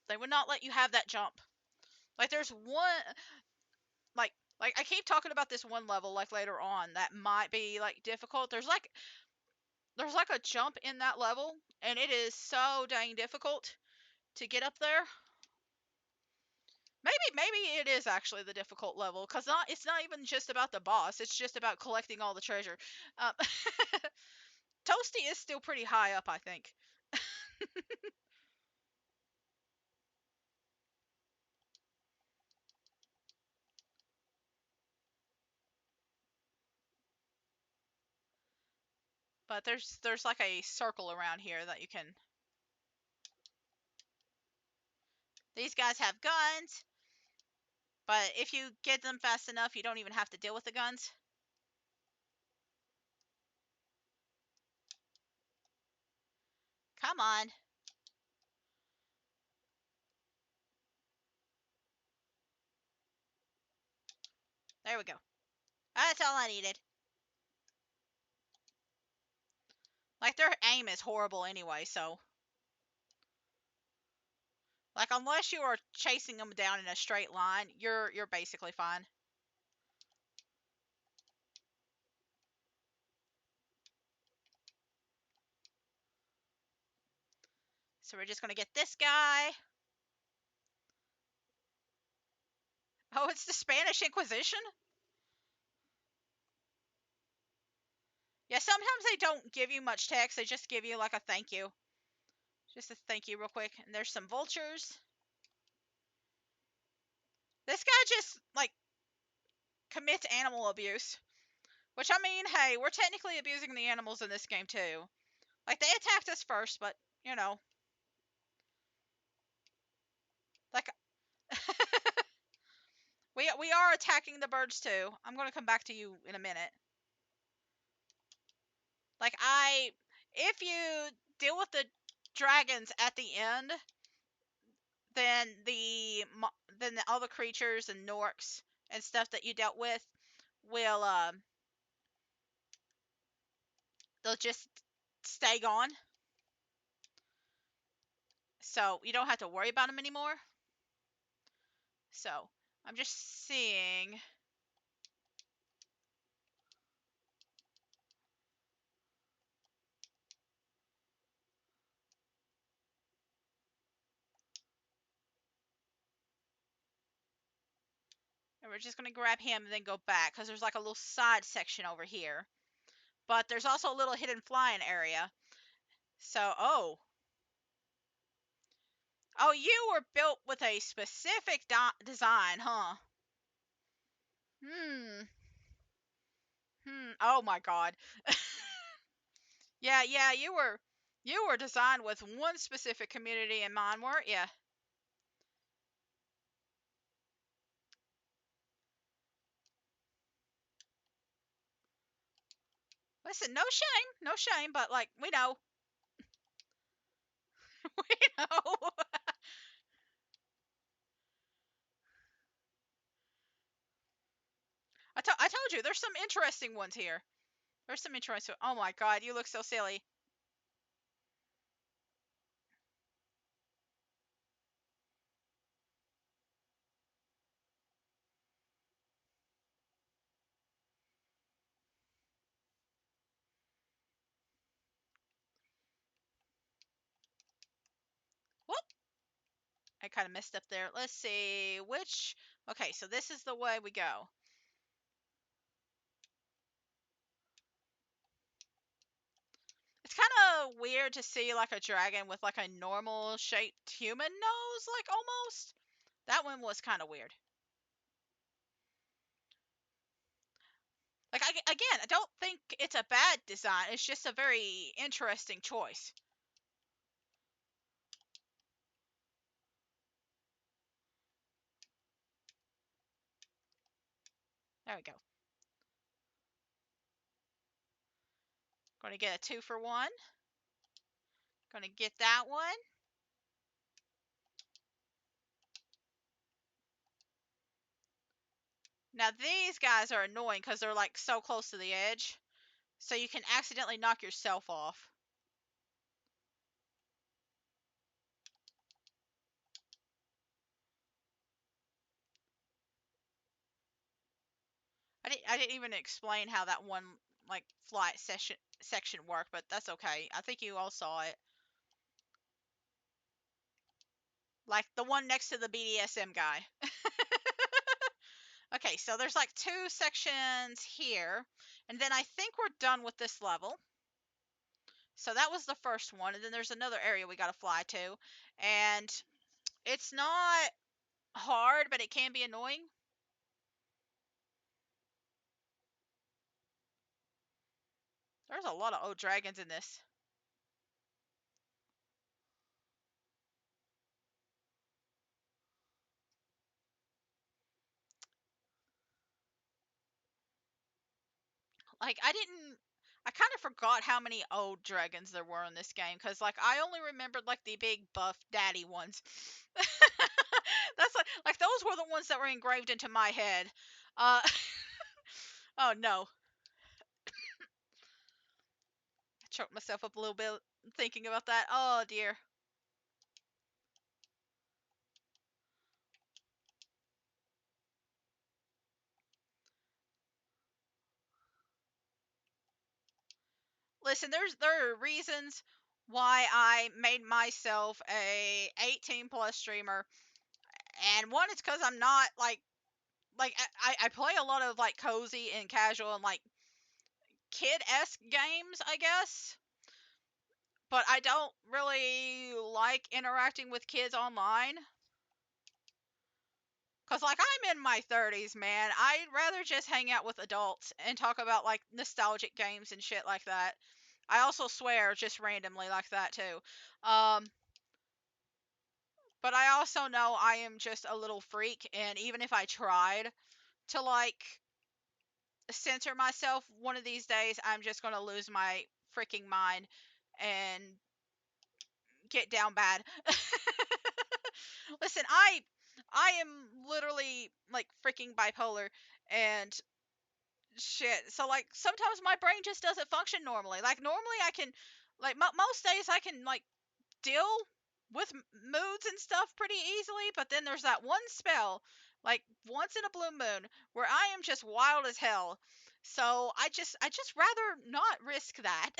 they would not let you have that jump. Like, there's one like like I keep talking about this one level like later on that might be like difficult. There's like a jump in that level and it is so dang difficult to get up there. Maybe it is actually the difficult level, because it's not even just about the boss. It's just about collecting all the treasure. Um, Toasty is still pretty high up, I think. But there's like a circle around here that you can. These guys have guns, but if you get them fast enough, you don't even have to deal with the guns. Come on. There we go. That's all I needed. Like, their aim is horrible anyway, so like, unless you are chasing them down in a straight line, you're basically fine. So we're just gonna get this guy. Oh, it's the Spanish Inquisition? Yeah, sometimes they don't give you much text. They just give you like a thank you. Just a thank you real quick. And there's some vultures. This guy just like commits animal abuse. Which, I mean, hey, we're technically abusing the animals in this game too. Like, they attacked us first, but you know, like we are attacking the birds too. I'm gonna come back to you in a minute. Like, if you deal with the dragons at the end, then the then all the creatures and Norks and stuff that you dealt with will they'll just stay gone. So you don't have to worry about them anymore. So I'm just seeing. And we're just going to grab him and then go back because there's like a little side section over here. But there's also a little hidden flying area. So, oh. Oh, you were built with a specific design, huh? Hmm. Oh my god. Yeah, you were designed with one specific community in mind, weren't you? Listen, no shame, but like we know, we know. I told you, there's some interesting ones here. There's some interesting. Oh my god, you look so silly. Whoop! I kind of messed up there. Let's see which. Okay, so this is the way we go. It's kind of weird to see like a dragon with like a normal shaped human nose, like almost. That one was kind of weird. Like again, I don't think it's a bad design. It's just a very interesting choice. There we go. Going to get a 2-for-1. Going to get that one. Now these guys are annoying because they're like so close to the edge. So you can accidentally knock yourself off. I didn't even explain how that one like flight section worked, but that's okay. I think you all saw it. Like the one next to the BDSM guy. Okay, so there's like 2 sections here, and then I think we're done with this level. So that was the first one, and then there's another area we got to fly to, and it's not hard, but it can be annoying. There's a lot of old dragons in this. Like I kind of forgot how many old dragons there were in this game because like I only remembered like the big buff daddy ones. That's like those were the ones that were engraved into my head. Uh oh no. I choked myself up a little bit thinking about that. Oh dear. Listen, there are reasons why I made myself a 18 plus streamer, and one is because I'm not like I play a lot of like cozy and casual and like kid-esque games, I guess. But I don't really like interacting with kids online. Cause like I'm in my 30s, man. I'd rather just hang out with adults and talk about like nostalgic games and shit like that. I also swear just randomly like that too. Um, but I also know I am just a little freak, and even if I tried to like censor myself, one of these days I'm just gonna lose my freaking mind and get down bad. Listen, I am literally like freaking bipolar and shit. So like sometimes my brain just doesn't function normally. Like normally I can, like most days I can like deal with moods and stuff pretty easily, but then there's that one spell, like once in a blue moon, where I am just wild as hell. So I just rather not risk that.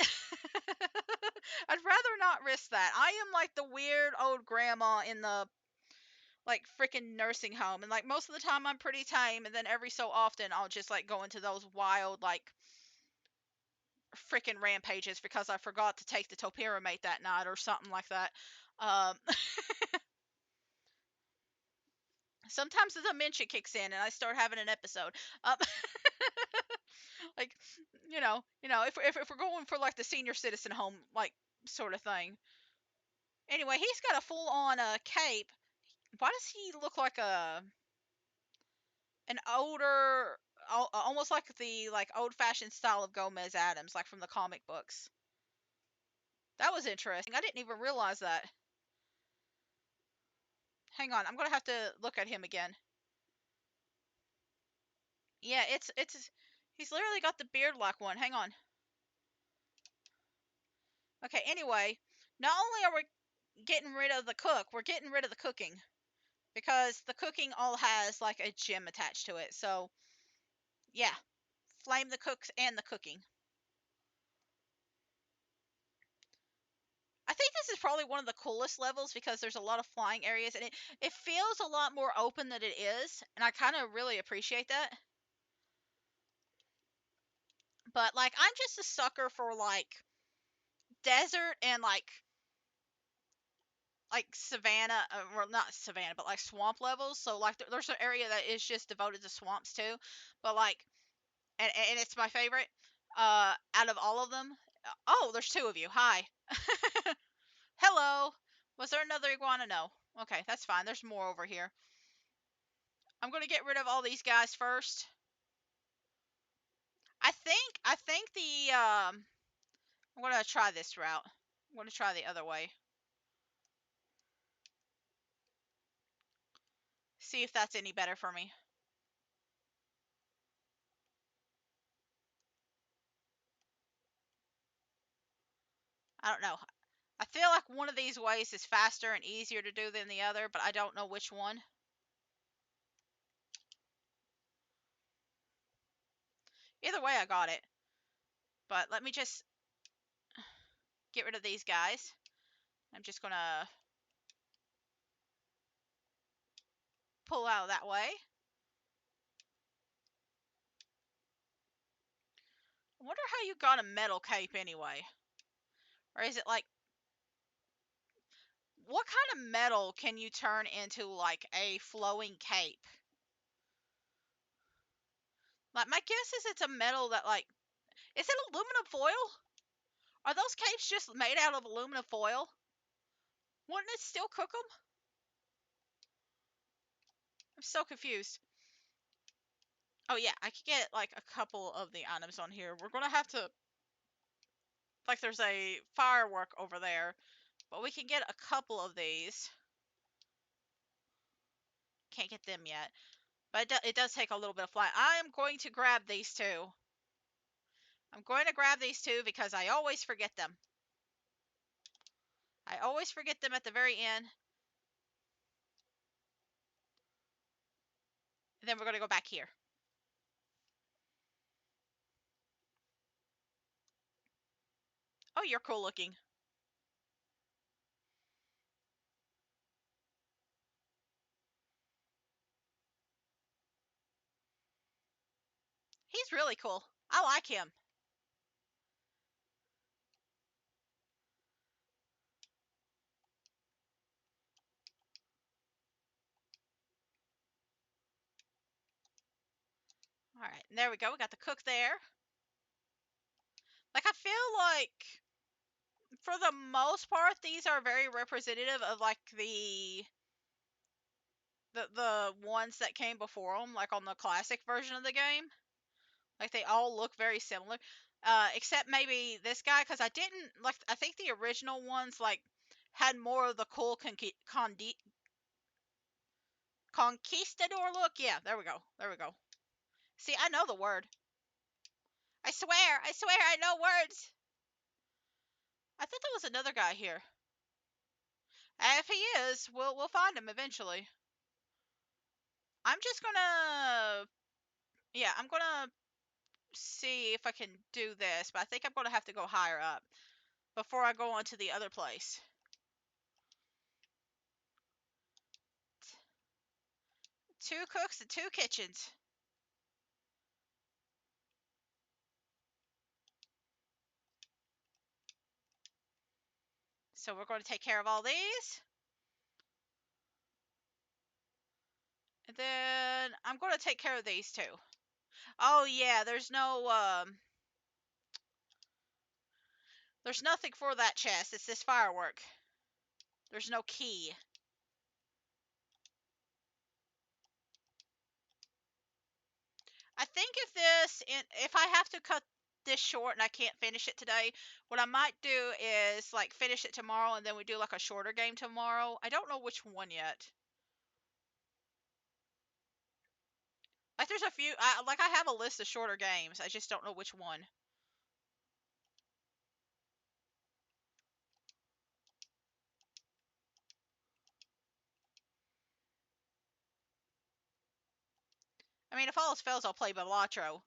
I'd rather not risk that. I am like the weird old grandma in the like freaking nursing home, and like most of the time I'm pretty tame, and then every so often I'll just like go into those wild like freaking rampages because I forgot to take the topiramate that night or something like that. Um, Sometimes the dementia kicks in and I start having an episode. Um, like, if we're going for like the senior citizen home like sort of thing. Anyway, he's got a full on cape. Why does he look like an older, almost like the like old fashioned style of Gomez Adams, like from the comic books? That was interesting. I didn't even realize that. Hang on, I'm gonna have to look at him again. Yeah, it's he's literally got the beard like one. Hang on. Okay, anyway, not only are we getting rid of the cook, we're getting rid of the cooking because the cooking all has like a gem attached to it. So, yeah, flame the cooks and the cooking. I think this is probably one of the coolest levels because there's a lot of flying areas and it feels a lot more open than it is, and I kind of really appreciate that. But like I'm just a sucker for like desert and like savanna, well not savanna, but like swamp levels. So like there's an area that is just devoted to swamps too, but like and it's my favorite out of all of them. Oh, there's two of you. Hi. Hello. Was there another iguana? No. Okay, that's fine. There's more over here. I'm gonna get rid of all these guys first. I think the I'm gonna try this route. I'm gonna try the other way. See if that's any better for me. I don't know. I feel like one of these ways is faster and easier to do than the other, but I don't know which one. Either way, I got it. But let me just get rid of these guys. I'm just gonna pull out that way. I wonder how you got a metal cape anyway. Or is it like, what kind of metal can you turn into like a flowing cape? Like my guess is it's a metal that like, is it aluminum foil? Are those capes just made out of aluminum foil? Wouldn't it still cook them? I'm so confused. Oh yeah, I could get like a couple of the items on here. We're gonna have to, like there's a firework over there, but we can get a couple of these. Can't get them yet. But it does take a little bit of flight. I am going to grab these two. I'm going to grab these two because I always forget them. I always forget them at the very end. And then we're going to go back here. Oh, you're cool looking. He's really cool. I like him. All right, there we go. We got the cook there. Like I feel like for the most part these are very representative of like the ones that came before them, like on the classic version of the game. Like they all look very similar, except maybe this guy because I didn't like. I think the original ones like had more of the cool Conquistador look? Yeah, there we go. There we go. See, I know the word. I swear I know words. I thought there was another guy here. If he is, we'll find him eventually. I'm just gonna, yeah, I'm gonna see if I can do this, but I think I'm gonna have to go higher up before I go on to the other place. Two cooks and two kitchens. So we're going to take care of all these. And then I'm going to take care of these two. Oh yeah, there's nothing for that chest. It's this firework. There's no key. I think if I have to cut this short and I can't finish it today, what I might do is like finish it tomorrow and then we do like a shorter game tomorrow. I don't know which one yet. Like there's a few, I have a list of shorter games. I just don't know which one. I mean, if all else fails, I'll play Balatro.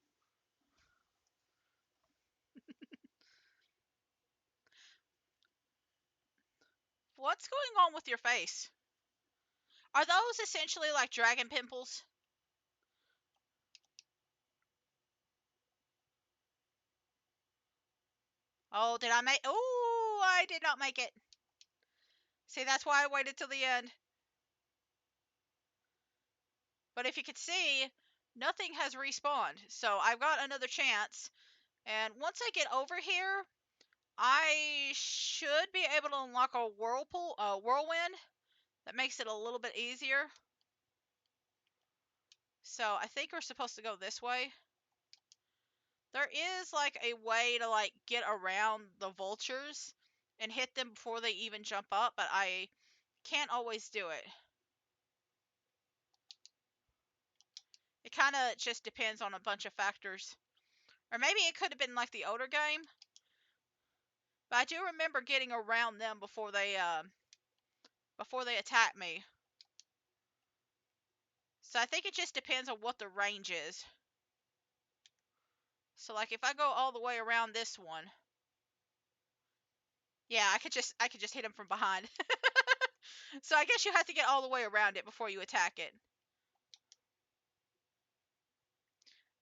What's going on with your face? Are those essentially like dragon pimples? Oh, did I make? Oh, I did not make it. See, that's why I waited till the end. But if you could see, nothing has respawned. So I've got another chance. And once I get over here, I should be able to unlock a whirlwind. That makes it a little bit easier. So I think we're supposed to go this way. There is like a way to like get around the vultures and hit them before they even jump up, but I can't always do it. It kind of just depends on a bunch of factors. Or maybe it could have been like the older game. But I do remember getting around them before they attack me. So I think it just depends on what the range is. So like if I go all the way around this one, yeah, I could just hit him from behind. So I guess you have to get all the way around it before you attack it.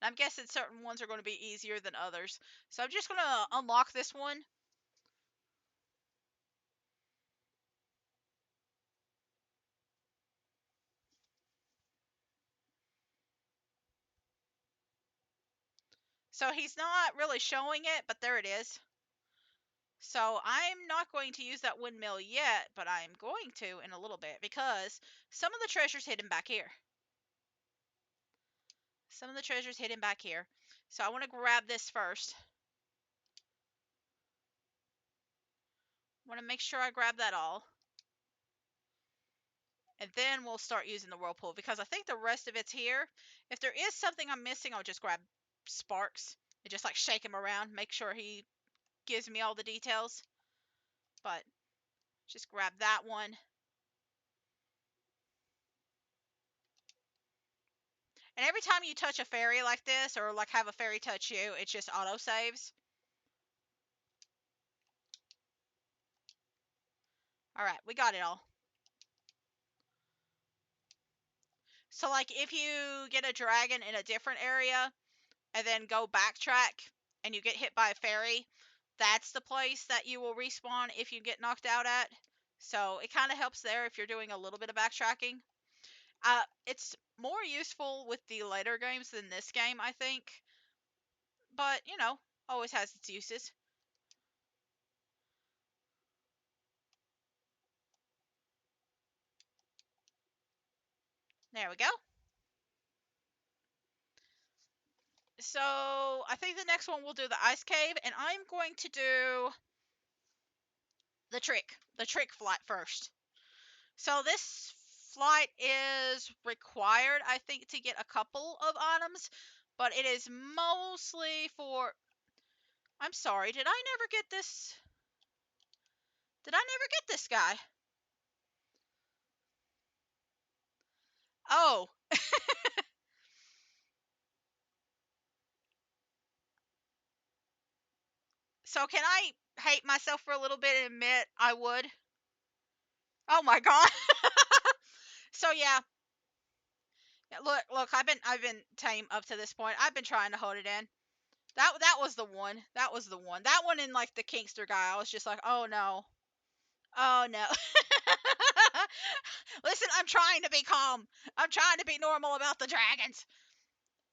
I'm guessing certain ones are going to be easier than others. So I'm just going to unlock this one. So he's not really showing it, but there it is. So I'm not going to use that windmill yet, but I'm going to in a little bit because some of the treasure's hidden back here. Some of the treasure's hidden back here. So I want to grab this first. I want to make sure I grab that all. And then we'll start using the whirlpool because I think the rest of it's here. If there is something I'm missing, I'll just grab Sparks and just like shake him around, make sure he gives me all the details. But just grab that one. And every time you touch a fairy like this, or like have a fairy touch you, it just auto saves. Alright, we got it all. So like if you get a dragon in a different area, and then go backtrack, and you get hit by a fairy, that's the place that you will respawn if you get knocked out at. So it kind of helps there if you're doing a little bit of backtracking. It's more useful with the later games than this game, I think. But, you know, always has its uses. There we go. So, I think the next one we'll do the ice cave, and I'm going to do the trick flight first. So this flight is required, I think, to get a couple of items, but it is mostly for. I'm sorry, did I never get this? Did I never get this guy? Oh, so can I hate myself for a little bit and admit I would? Oh my god. So yeah, look, I've been tame up to this point. I've been trying to hold it in. That was the one. That was the one. That one in like the Kingster guy. I was just like, oh no, oh no. Listen, I'm trying to be calm. I'm trying to be normal about the dragons.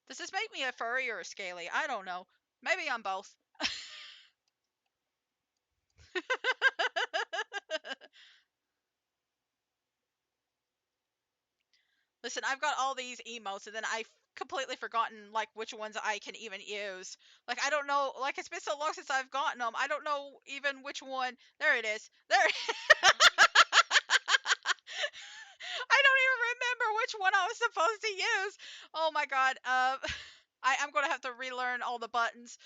Does this make me a furry or a scaly? I don't know. Maybe I'm both. Listen, I've got all these emotes, and then I've completely forgotten like which ones I can even use. Like I don't know. Like it's been so long since I've gotten them. I don't know even which one. There it is. There. I don't even remember which one I was supposed to use. Oh my god. I'm gonna have to relearn all the buttons,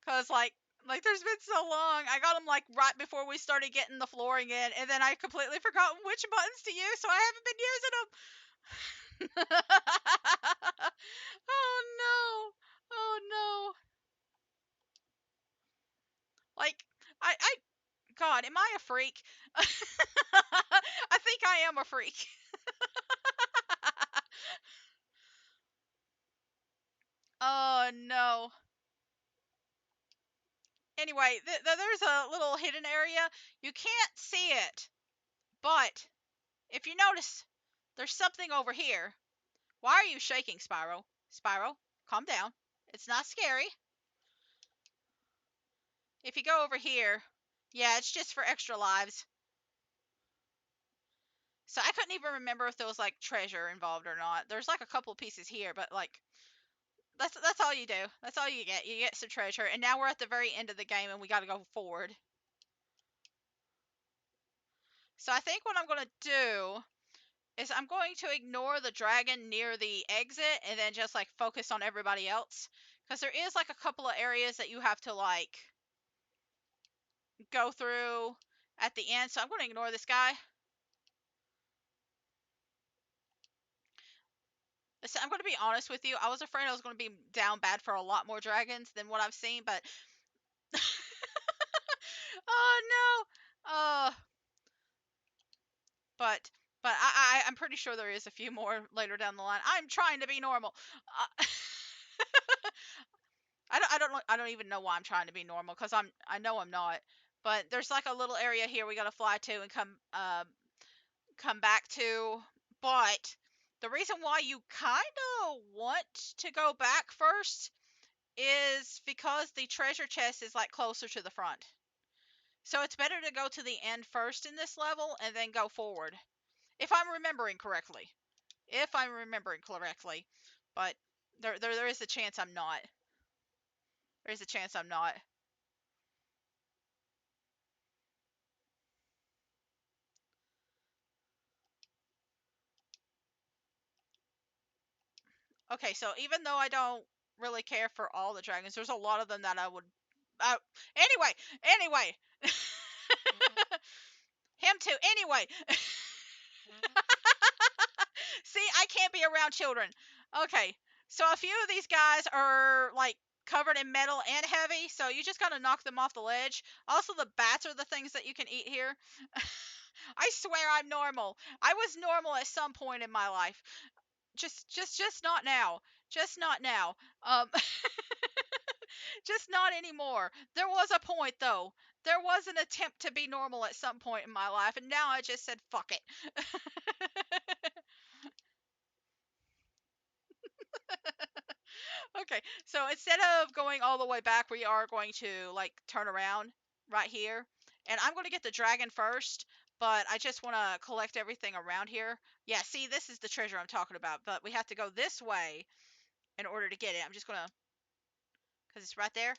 cause like there's been so long. I got them like right before we started getting the flooring in, and then I completely forgot which buttons to use, so I haven't been using them. Oh no. Oh no. Like I God, am I a freak? I think I am a freak. Oh no. Anyway, there's a little hidden area. You can't see it, but if you notice, there's something over here. Why are you shaking, Spyro? Spyro, calm down. It's not scary. If you go over here, yeah, it's just for extra lives. So I couldn't even remember if there was like treasure involved or not. There's like a couple pieces here, but like that's all you do. That's all you get. You get some treasure, and now we're at the very end of the game, and we got to go forward. So I think what I'm gonna do is I'm going to ignore the dragon near the exit, and then just like focus on everybody else, because there is like a couple of areas that you have to like go through at the end. So I'm going to ignore this guy. Listen, I'm going to be honest with you. I was afraid I was going to be down bad for a lot more dragons than what I've seen, but oh no. But I'm pretty sure there is a few more later down the line. I'm trying to be normal. I don't even know why I'm trying to be normal, because I know I'm not. But there's like a little area here we got to fly to and come back to. But the reason why you kind of want to go back first is because the treasure chest is like closer to the front. So it's better to go to the end first in this level and then go forward. If I'm remembering correctly. If I'm remembering correctly. But there is a chance I'm not. There's a chance I'm not. Okay, so even though I don't really care for all the dragons, there's a lot of them that I would. Uh, anyway. Him too. Anyway. See, I can't be around children. Okay, so a few of these guys are like covered in metal and heavy, so you just gotta knock them off the ledge. Also, the bats are the things that you can eat here. I swear I'm normal. I was normal at some point in my life. Just not now. Just not now. Just not anymore. There was a point though. There was an attempt to be normal at some point in my life, and now I just said fuck it. Okay, so instead of going all the way back, we are going to like turn around right here. And I'm going to get the dragon first, but I just want to collect everything around here. Yeah, see, this is the treasure I'm talking about, but we have to go this way in order to get it. I'm just going to, because it's right there.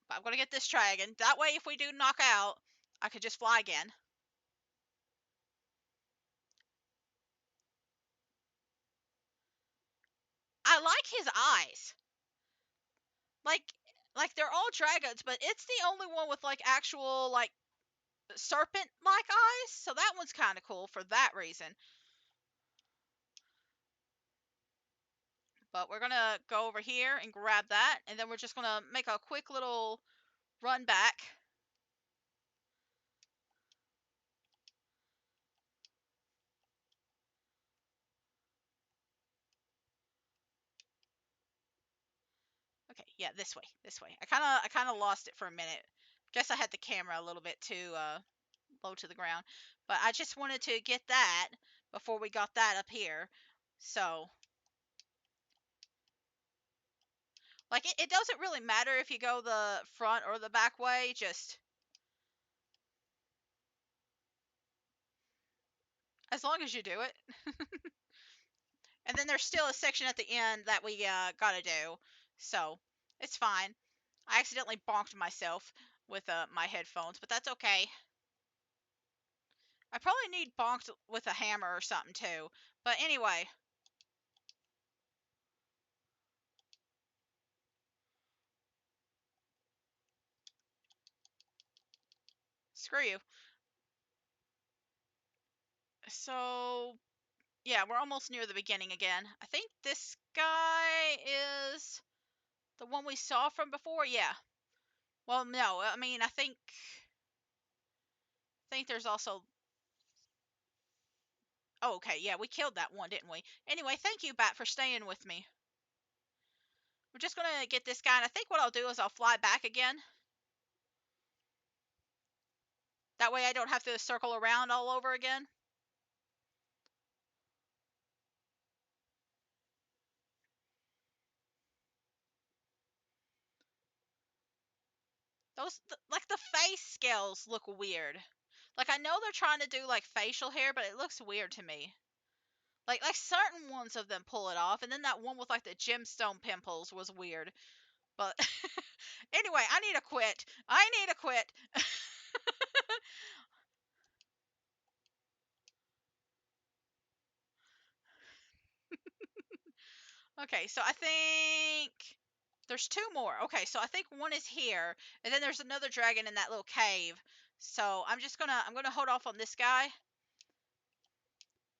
But I'm going to get this dragon. That way, if we do knock out, I could just fly again. like his eyes. Like like they're all dragons, but it's the only one with like actual like serpent like eyes. So that one's kind of cool for that reason. But we're gonna go over here and grab that, and then we're just gonna make a quick little run back. Okay, yeah, this way, this way. I kind of lost it for a minute. Guess I had the camera a little bit too low to the ground, but I just wanted to get that before we got that up here. So, like, it doesn't really matter if you go the front or the back way. Just as long as you do it. And then there's still a section at the end that we gotta do. So it's fine. I accidentally bonked myself with my headphones, but that's okay. I probably need bonked with a hammer or something too. But anyway, screw you. So yeah, we're almost near the beginning again. I think this guy is the one we saw from before. Yeah. Well, no, I mean I think there's also. Oh, okay, yeah, we killed that one, didn't we? Anyway, thank you, Bat, for staying with me. We're just gonna get this guy, and I think what I'll do is I'll fly back again. That way I don't have to circle around all over again. Like the face scales look weird. Like I know they're trying to do like facial hair, but it looks weird to me. Like certain ones of them pull it off, and then that one with like the gemstone pimples was weird. But anyway, I need to quit. I need to quit. Okay, so I think there's two more. Okay, so I think one is here, and then there's another dragon in that little cave. So I'm gonna hold off on this guy,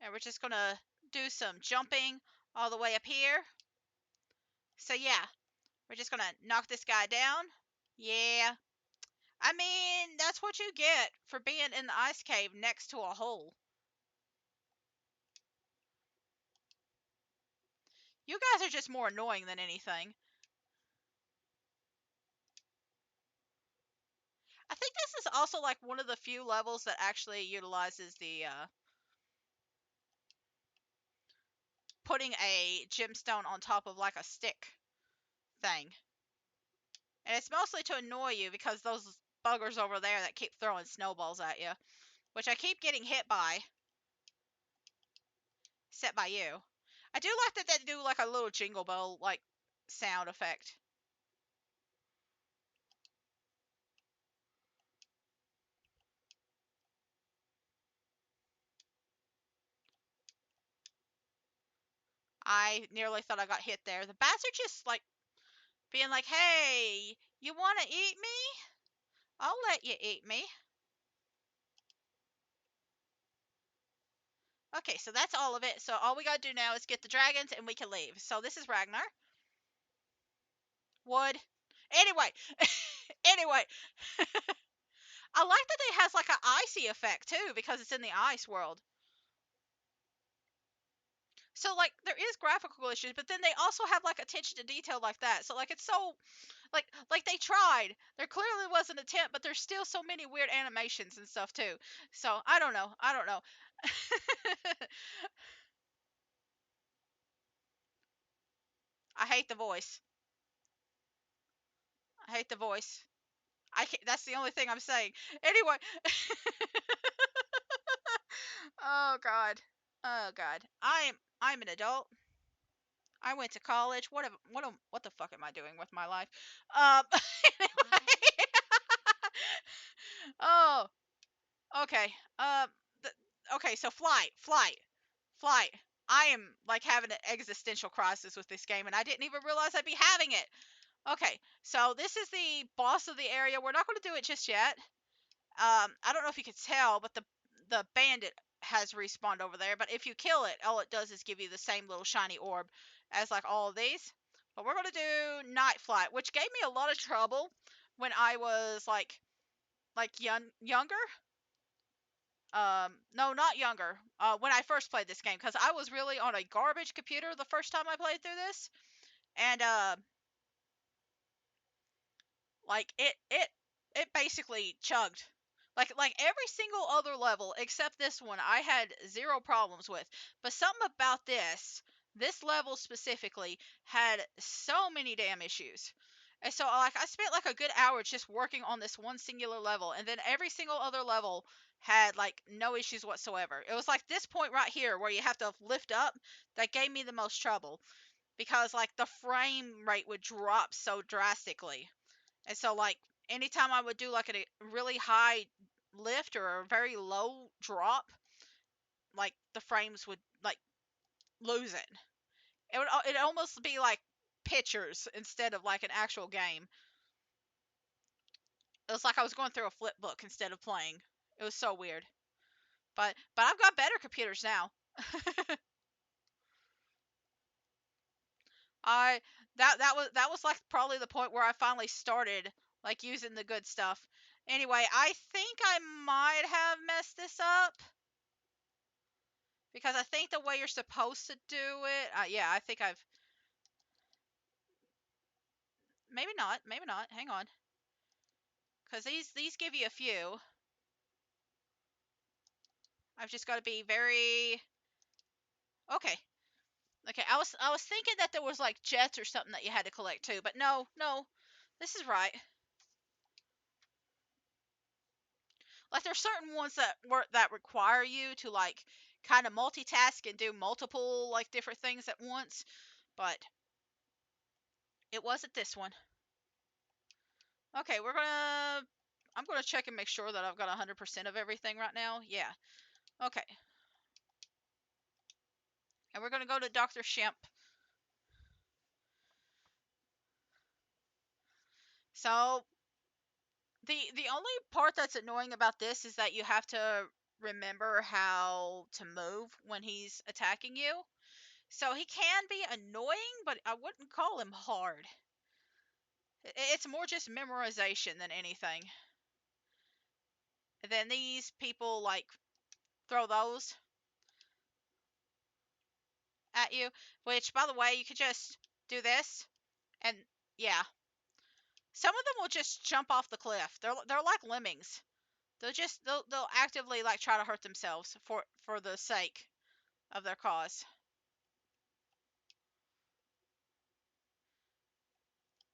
and we're just gonna do some jumping all the way up here. So yeah, we're just gonna knock this guy down. Yeah. I mean, that's what you get for being in the ice cave next to a hole. You guys are just more annoying than anything. I think this is also like one of the few levels that actually utilizes the putting a gemstone on top of like a stick thing. And it's mostly to annoy you because those buggers over there that keep throwing snowballs at you, which I keep getting hit by, except by you. I do like that they do like a little jingle bell like sound effect. I nearly thought I got hit there. The bats are just like being like, "Hey, you want to eat me? I'll let you eat me." Okay, so that's all of it. So all we gotta do now is get the dragons and we can leave. So this is Ragnar. Wood. Anyway, anyway, I like that it has like an icy effect too because it's in the ice world. So like there is graphical issues, but then they also have like attention to detail like that. So like it's so like they tried. There clearly was an attempt, but there's still so many weird animations and stuff too. So I don't know. I don't know. I hate the voice. I hate the voice. I can't, that's the only thing I'm saying. Anyway. Oh god. Oh god. I'm an adult. I went to college. What the fuck am I doing with my life? Anyway. Oh, okay. Okay. So flight. I am like having an existential crisis with this game, and I didn't even realize I'd be having it. Okay, so this is the boss of the area. We're not going to do it just yet. I don't know if you can tell, but the bandit has respawned over there. But if you kill it, all it does is give you the same little shiny orb as like all of these. But we're gonna do Night Flight, which gave me a lot of trouble when I was like younger. No, not younger. When I first played this game, because I was really on a garbage computer the first time I played through this, and like it basically chugged. Like every single other level except this one I had zero problems with. But something about this level specifically had so many damn issues. And so like I spent like a good hour just working on this one singular level, and then every single other level had like no issues whatsoever. It was like this point right here where you have to lift up that gave me the most trouble, because like the frame rate would drop so drastically. And so like anytime I would do like a really high lift or a very low drop, like the frames would like lose it. It'd almost be like pictures instead of like an actual game. It was like I was going through a flip book instead of playing. It was so weird. But I've got better computers now. I that was like probably the point where I finally started like using the good stuff. Anyway, I think I might have messed this up, because I think the way you're supposed to do it, yeah, I think I've, maybe not, maybe not. Hang on, because these give you a few. I've just got to be very okay. Okay, I was thinking that there was like jets or something that you had to collect too, but no, no, this is right. Like there's certain ones that require you to like kind of multitask and do multiple like different things at once, but it wasn't this one. Okay, I'm gonna check and make sure that I've got 100% of everything right now. Yeah. Okay. And we're gonna go to Dr. Shemp. So the only part that's annoying about this is that you have to remember how to move when he's attacking you. So he can be annoying, but I wouldn't call him hard. It's more just memorization than anything. And then these people like throw those at you, which by the way, you could just do this and yeah. Some of them will just jump off the cliff. They're like lemmings. They'll actively like try to hurt themselves for the sake of their cause.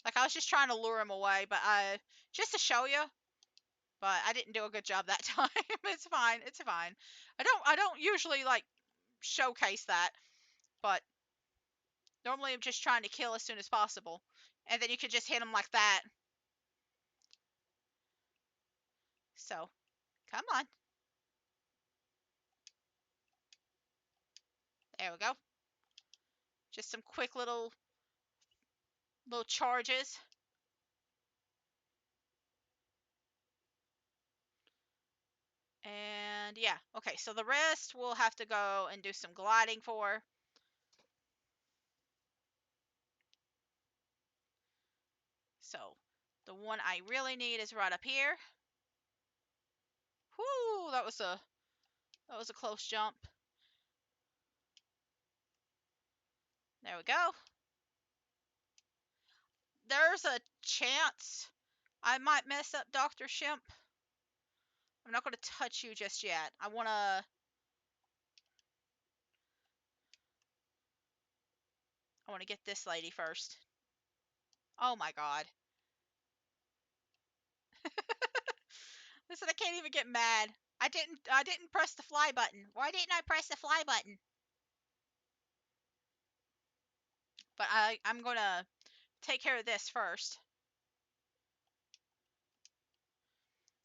Like I was just trying to lure him away, but I just to show you, but I didn't do a good job that time. It's fine. It's fine. I don't usually like showcase that, but normally I'm just trying to kill as soon as possible. And then you can just hit him like that. So, come on. There we go. Just some quick little charges. And yeah, okay, so the rest we'll have to go and do some gliding for. So the one I really need is right up here. Whoo, that was a close jump. There we go. There's a chance I might mess up Dr. Shemp. I'm not going to touch you just yet. I want to get this lady first. Oh my god. Listen, I can't even get mad. I didn't press the fly button. Why didn't I press the fly button? But I'm going to take care of this first.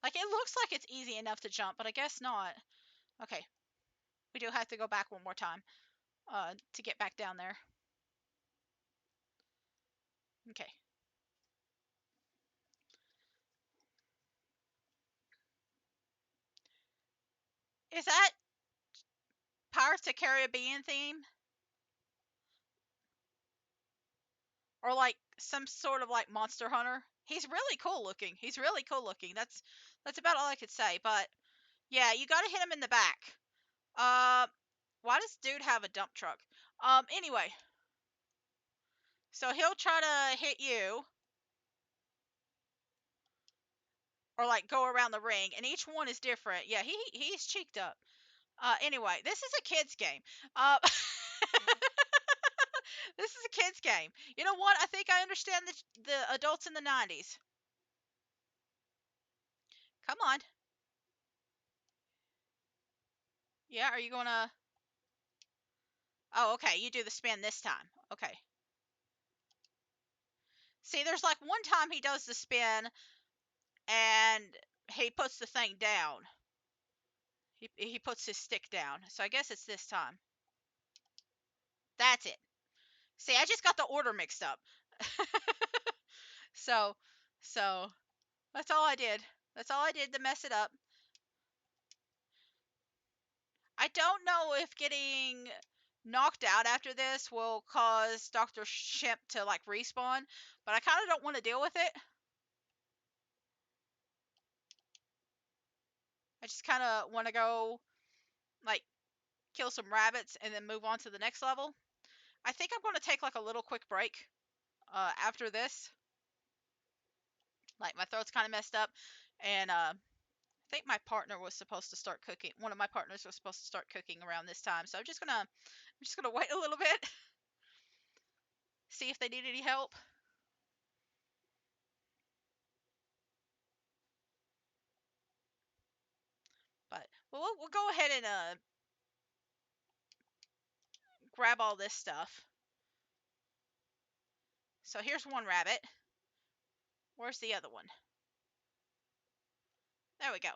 Like it looks like it's easy enough to jump, but I guess not. Okay. We do have to go back one more time. to get back down there. Okay. Is that Pirates of the Caribbean theme? Or like some sort of like Monster Hunter? He's really cool looking. He's really cool looking. That's about all I could say. But yeah, you gotta hit him in the back. Uh, why does dude have a dump truck? Anyway, so he'll try to hit you or like go around the ring, and each one is different. Yeah, he's cheeked up. Anyway, this is a kids game. Uh, this is a kids game. You know what? I think I understand the adults in the '90s. Come on. Yeah, are you gonna? Oh, okay. You do the spin this time. Okay. See, there's like one time he does the spin and he puts the thing down. He puts his stick down. So I guess it's this time. That's it. See, I just got the order mixed up. so, so that's all I did. That's all I did to mess it up. I don't know if getting knocked out after this will cause Dr. Shimp to like respawn, but I kind of don't want to deal with it. I just kind of want to go like kill some rabbits and then move on to the next level. I think I'm going to take like a little quick break after this. Like my throat's kind of messed up, and I think my partner was supposed to start cooking. One of my partners was supposed to start cooking around this time, so I'm just gonna wait a little bit, see if they need any help. But we'll go ahead and grab all this stuff. So here's one rabbit. Where's the other one? There we go.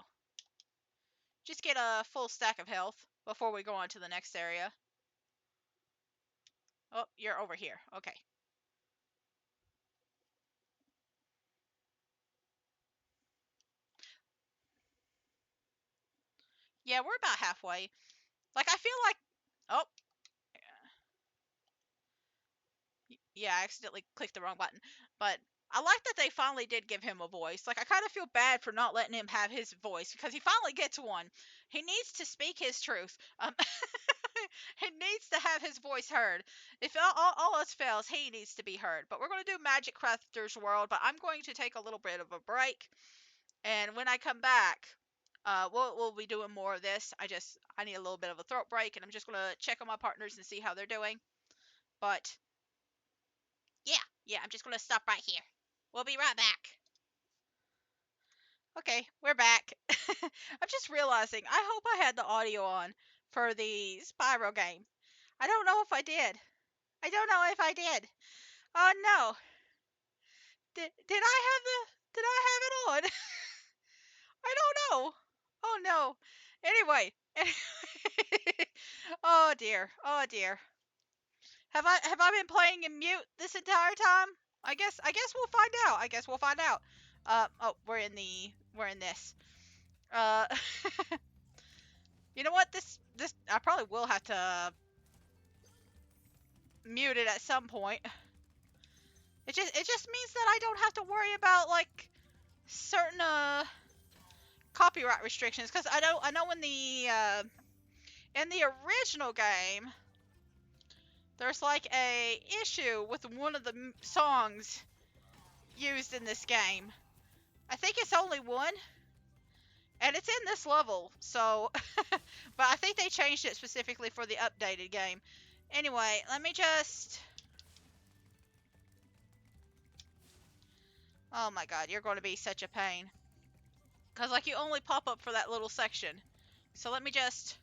Just get a full stack of health before we go on to the next area. Oh, you're over here. Okay. Yeah, we're about halfway. Like, I feel like... Oh, yeah, I accidentally clicked the wrong button. But I like that they finally did give him a voice. Like, I kind of feel bad for not letting him have his voice, because he finally gets one. He needs to speak his truth. He needs to have his voice heard. If all else fails, he needs to be heard. But we're going to do Magic Crafter's World, but I'm going to take a little bit of a break. And when I come back, we'll be doing more of this. I need a little bit of a throat break, and I'm just gonna check on my partners and see how they're doing. But yeah, I'm just gonna stop right here. We'll be right back. Okay, we're back. I'm just realizing. I hope I had the audio on for the Spyro game. I don't know if I did. I don't know if I did. Oh no. Did I have it on? I don't know. Oh no. Anyway. Oh dear. Oh dear. Have I been playing in mute this entire time? I guess we'll find out. I guess we'll find out. Oh, we're in this. Uh you know what? This I probably will have to mute it at some point. It just means that I don't have to worry about like certain copyright restrictions, cuz I know in the original game there's like a issue with one of the songs used in this game. I think it's only one, and it's in this level, so but I think they changed it specifically for the updated game. Anyway, let me just... Oh my god, you're going to be such a pain. Because, like, you only pop up for that little section. So let me just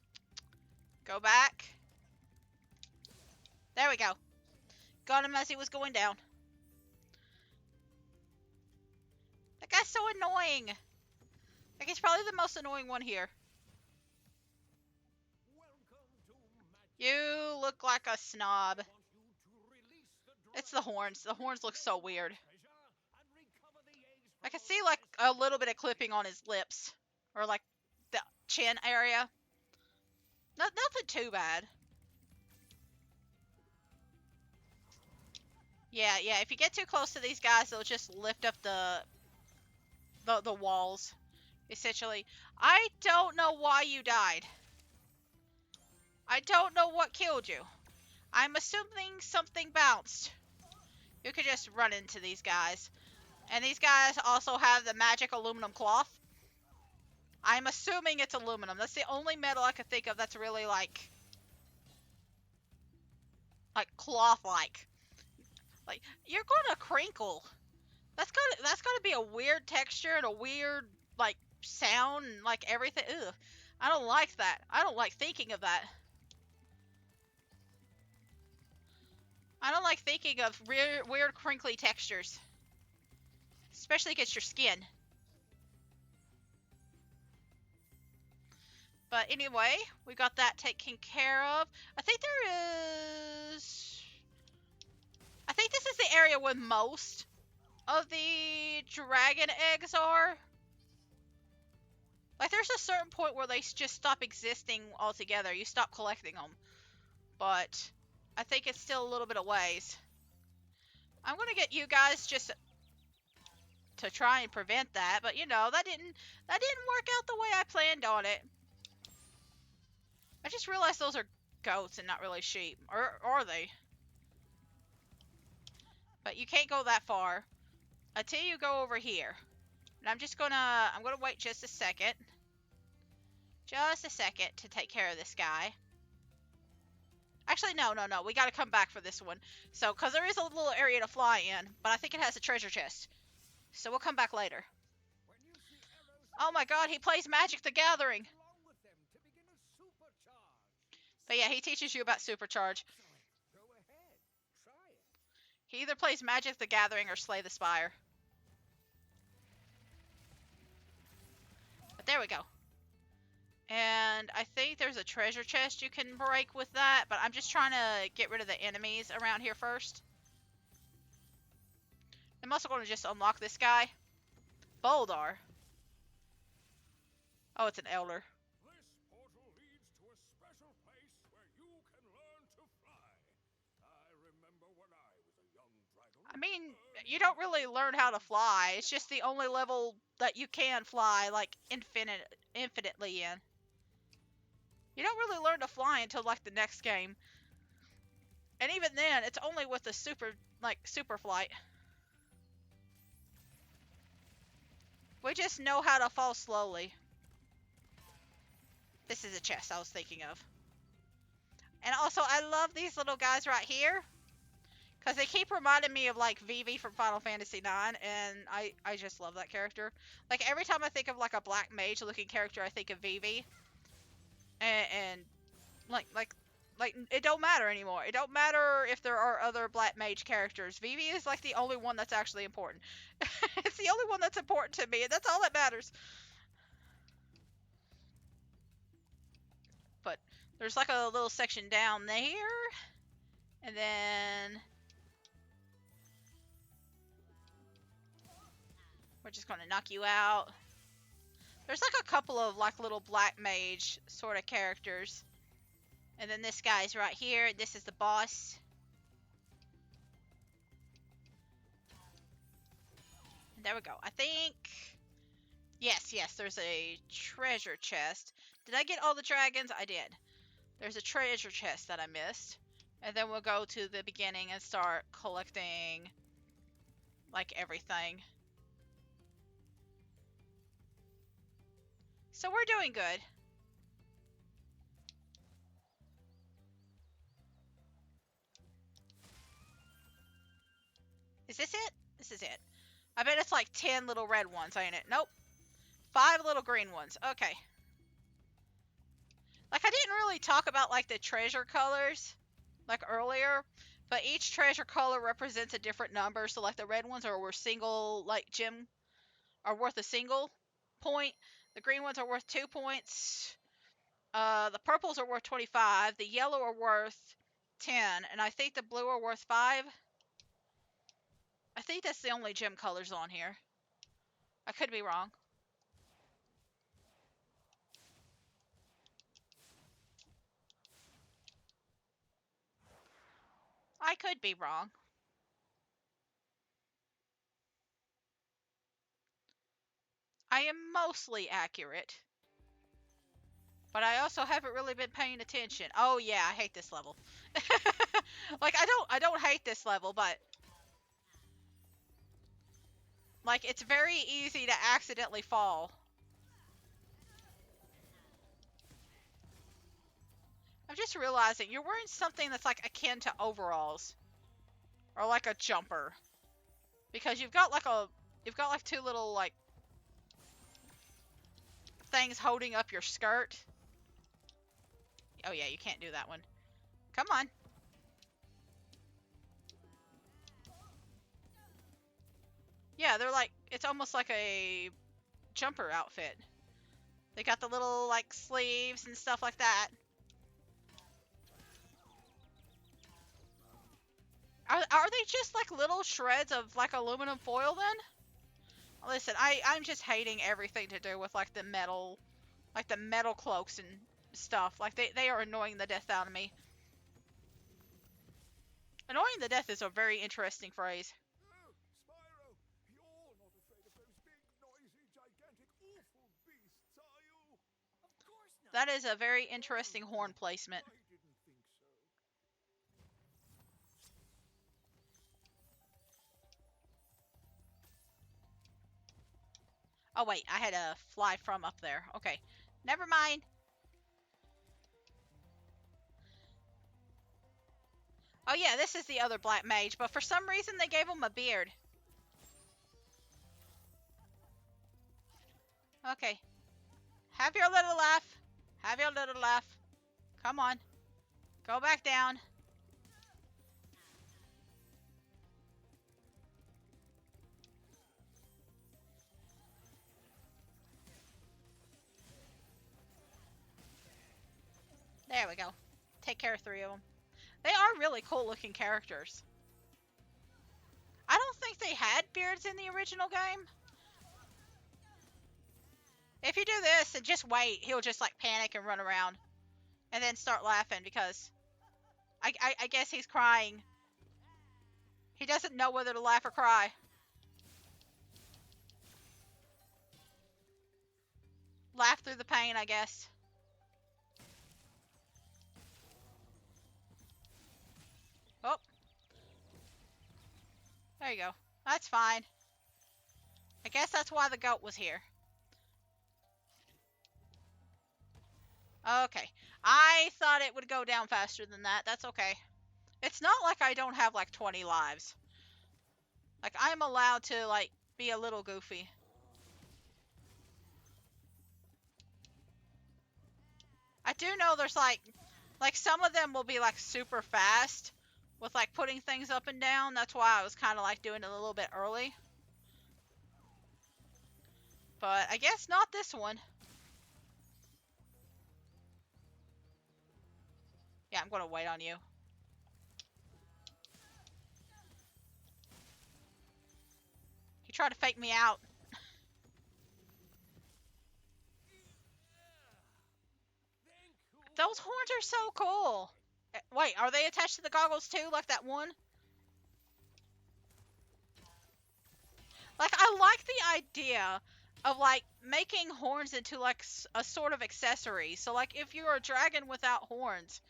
go back. There we go. Got him as he was going down. That guy's so annoying. Like, he's probably the most annoying one here. You look like a snob. It's the horns. The horns look so weird. I can see like a little bit of clipping on his lips. Or like the chin area. Nothing too bad. Yeah, yeah. If you get too close to these guys, they'll just lift up the walls. Essentially. I don't know why you died. I don't know what killed you. I'm assuming something bounced. You could just run into these guys. And these guys also have the magic aluminum cloth. I'm assuming it's aluminum. That's the only metal I could think of that's really like cloth-like. Like, you're gonna crinkle. That's gotta be a weird texture and a weird like sound and like everything. Ugh. I don't like that. I don't like thinking of that. I don't like thinking of weird crinkly textures. Especially against your skin. But anyway, we got that taken care of. I think this is the area where most of the dragon eggs are. Like, there's a certain point where they just stop existing altogether. You stop collecting them. But I think it's still a little bit of ways. I'm gonna get you guys just to try and prevent that, but you know, that didn't work out the way I planned on it. I just realized those are goats and not really sheep. Or are they? But you can't go that far until you go over here. And I'm gonna wait just a second. Just a second to take care of this guy. Actually, no. We gotta come back for this one. So, because there is a little area to fly in, but I think it has a treasure chest. So we'll come back later. Oh my god, he plays Magic the Gathering. But yeah, he teaches you about Supercharge. He either plays Magic the Gathering or Slay the Spire. But there we go. And I think there's a treasure chest you can break with that, but I'm just trying to get rid of the enemies around here first. I'm also going to just unlock this guy. Boldar. Oh, it's an elder. This portal leads to a special place where you can learn to fly. I remember when I was a young dragon. I mean, you don't really learn how to fly. It's just the only level that you can fly, like, infinitely in. You don't really learn to fly until, like, the next game. And even then, it's only with the super flight. We just know how to fall slowly. This is a chest I was thinking of. And also, I love these little guys right here. Because they keep reminding me of, like, Vivi from Final Fantasy IX. And I just love that character. Like, every time I think of, like, a black mage looking character, I think of Vivi. And like, it don't matter anymore. It don't matter if there are other black mage characters. Vivi is, like, the only one that's actually important. It's the only one that's important to me. And that's all that matters. But there's like a little section down there. And then we're just going to knock you out. There's like a couple of like little black mage sort of characters. And then this guy's right here. This is the boss. And there we go. I think... Yes, there's a treasure chest. Did I get all the dragons? I did. There's a treasure chest that I missed. And then we'll go to the beginning and start collecting, like, everything. So we're doing good. Is this it? This is it. I bet it's like 10 little red ones, ain't it? Nope. 5 little green ones. Okay. Like, I didn't really talk about, like, the treasure colors, like, earlier. But each treasure color represents a different number. So, like, the red ones are worth single, like, gem, are worth a single point. The green ones are worth 2 points. The purples are worth 25, the yellow are worth 10, and I think the blue are worth 5. I think that's the only gem colors on here. I could be wrong. I could be wrong. I am mostly accurate. But I also haven't really been paying attention. Oh yeah, I hate this level. Like I don't hate this level, but like it's very easy to accidentally fall. I'm just realizing you're wearing something that's like akin to overalls or like a jumper because you've got like two little like things holding up your skirt. Oh yeah, you can't do that one. Come on. Yeah, they're like it's almost like a jumper outfit. They got the little like sleeves and stuff like that. Are they just like little shreds of like aluminum foil then? Listen, I'm just hating everything to do with like the metal cloaks and stuff. Like they are annoying the death out of me. Annoying the death is a very interesting phrase. Oh, Spyro, you're not afraid of those big, noisy, gigantic, awful beasts, are you? Of course not. That is a very interesting horn placement. I didn't think so. Oh wait, I had to fly from up there. Okay, never mind. Oh yeah, this is the other black mage, but for some reason they gave him a beard. Okay, have your little laugh. Have your little laugh. Come on, go back down. There we go. Take care of 3 of them. They are really cool looking characters. I don't think they had beards in the original game. If you do this and just wait, he'll just like panic and run around. And then start laughing because I guess he's crying. He doesn't know whether to laugh or cry. Laugh through the pain, I guess. Oh, there you go. That's fine. I guess that's why the goat was here. Okay. I thought it would go down faster than that. That's okay. It's not like I don't have like 20 lives. Like I'm allowed to like be a little goofy. I do know there's like some of them will be like super fast with like putting things up and down. That's why I was kind of like doing it a little bit early. But I guess not this one. Yeah, I'm gonna wait on you. He tried to fake me out. Those horns are so cool. Wait, are they attached to the goggles too, like that one? Like, I like the idea of like making horns into like a sort of accessory. So like if you're a dragon without horns,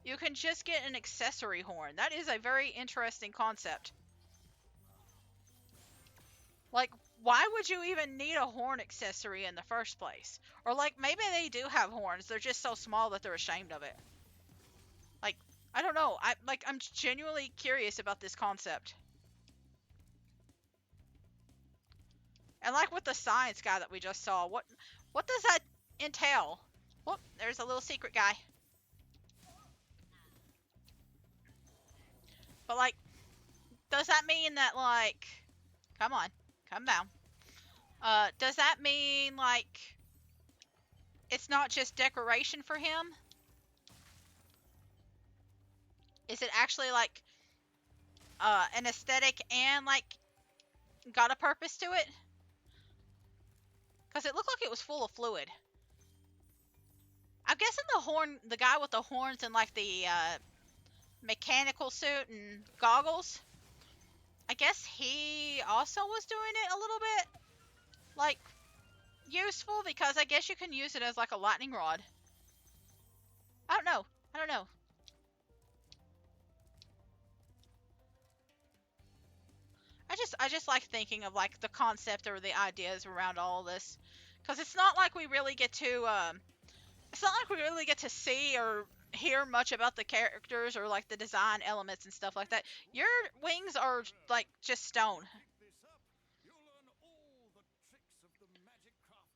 you can just get an accessory horn. That is a very interesting concept. Like, why would you even need a horn accessory in the first place? Or like maybe they do have horns, they're just so small that they're ashamed of it. Like, I don't know. I'm genuinely curious about this concept. And like with the science guy that we just saw, what does that entail? Whoop, there's a little secret guy. But like, does that mean that like, come on, come down. Does that mean like it's not just decoration for him? Is it actually like an aesthetic and like got a purpose to it? Because it looked like it was full of fluid. I'm guessing the guy with the horns and like the mechanical suit and goggles, I guess he also was doing it a little bit like useful, because I guess you can use it as like a lightning rod. I don't know. I don't know. I just like thinking of like the concept or the ideas around all this, because it's not like we really get to see or hear much about the characters or like the design elements and stuff like that. Your wings are like just stone.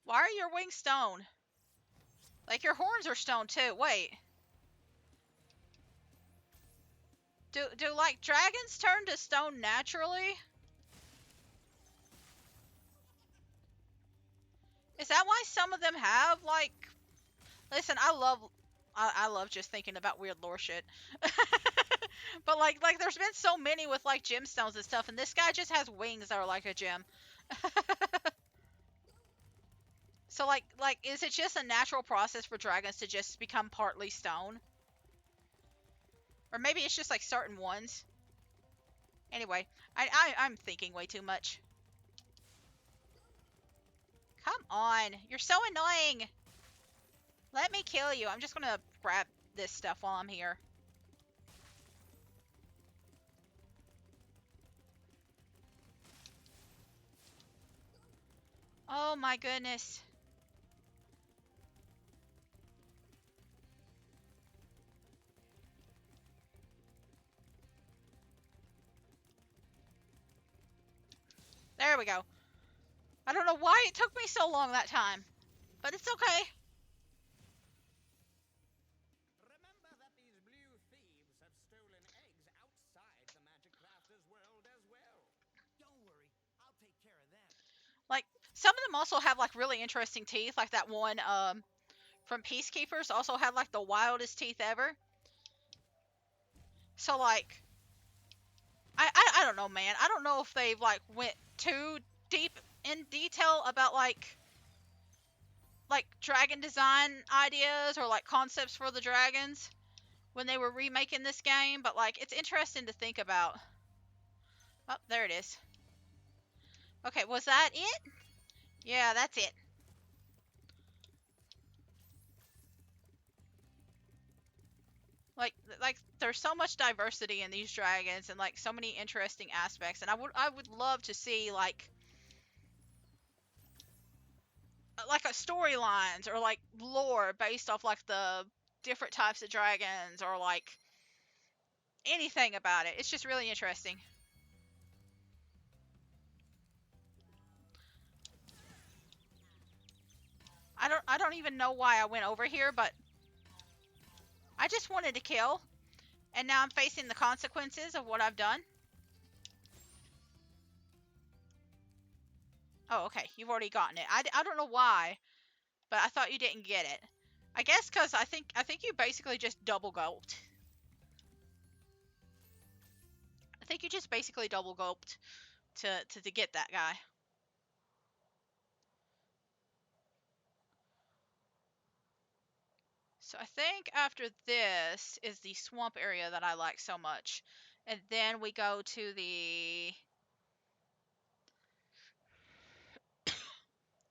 Why are your wings stone? Like your horns are stone too. Wait. Do like dragons turn to stone naturally? Is that why some of them have like? Listen, I love just thinking about weird lore shit. But like there's been so many with like gemstones and stuff, and this guy just has wings that are like a gem. So like is it just a natural process for dragons to just become partly stone? Or maybe it's just like certain ones. Anyway, I'm thinking way too much. Come on, you're so annoying. Let me kill you. I'm just gonna grab this stuff while I'm here. Oh my goodness. There we go. I don't know why it took me so long that time, but it's okay. Remember that these blue thieves have stolen eggs outside the Magic Crafters world as well. Don't worry, I'll take care of them. Like some of them also have like really interesting teeth, like that one from Peacekeepers also had like the wildest teeth ever. So like I don't know, man. I don't know if they've like went too deep in detail about like dragon design ideas or like concepts for the dragons when they were remaking this game, but like it's interesting to think about. Oh, there it is. Okay, was that it? Yeah, that's it. Like there's so much diversity in these dragons and like so many interesting aspects, and I would love to see like a storylines or like lore based off like the different types of dragons or like anything about it. It's just really interesting. I don't even know why I went over here, but I just wanted to kill, and now I'm facing the consequences of what I've done. Oh, okay. You've already gotten it. I don't know why, but I thought you didn't get it. I guess because I think you basically just double gulped. I think you just basically double gulped to get that guy. So I think after this is the swamp area that I like so much. And then we go to the...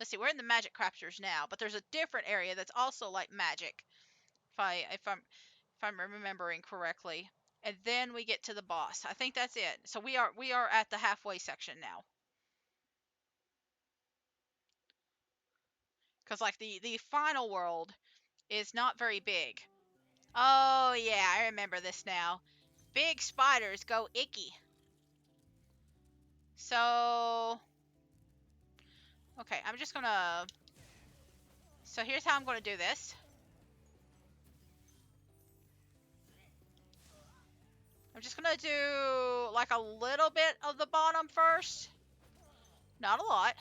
Let's see, we're in the magic crafters now, but there's a different area that's also like magic. If I'm remembering correctly. And then we get to the boss. I think that's it. So we are at the halfway section now. Cuz like the final world is not very big. Oh yeah, I remember this now. Big spiders go icky. So okay, I'm just gonna... So here's how I'm gonna do this. I'm just gonna do like a little bit of the bottom first. Not a lot.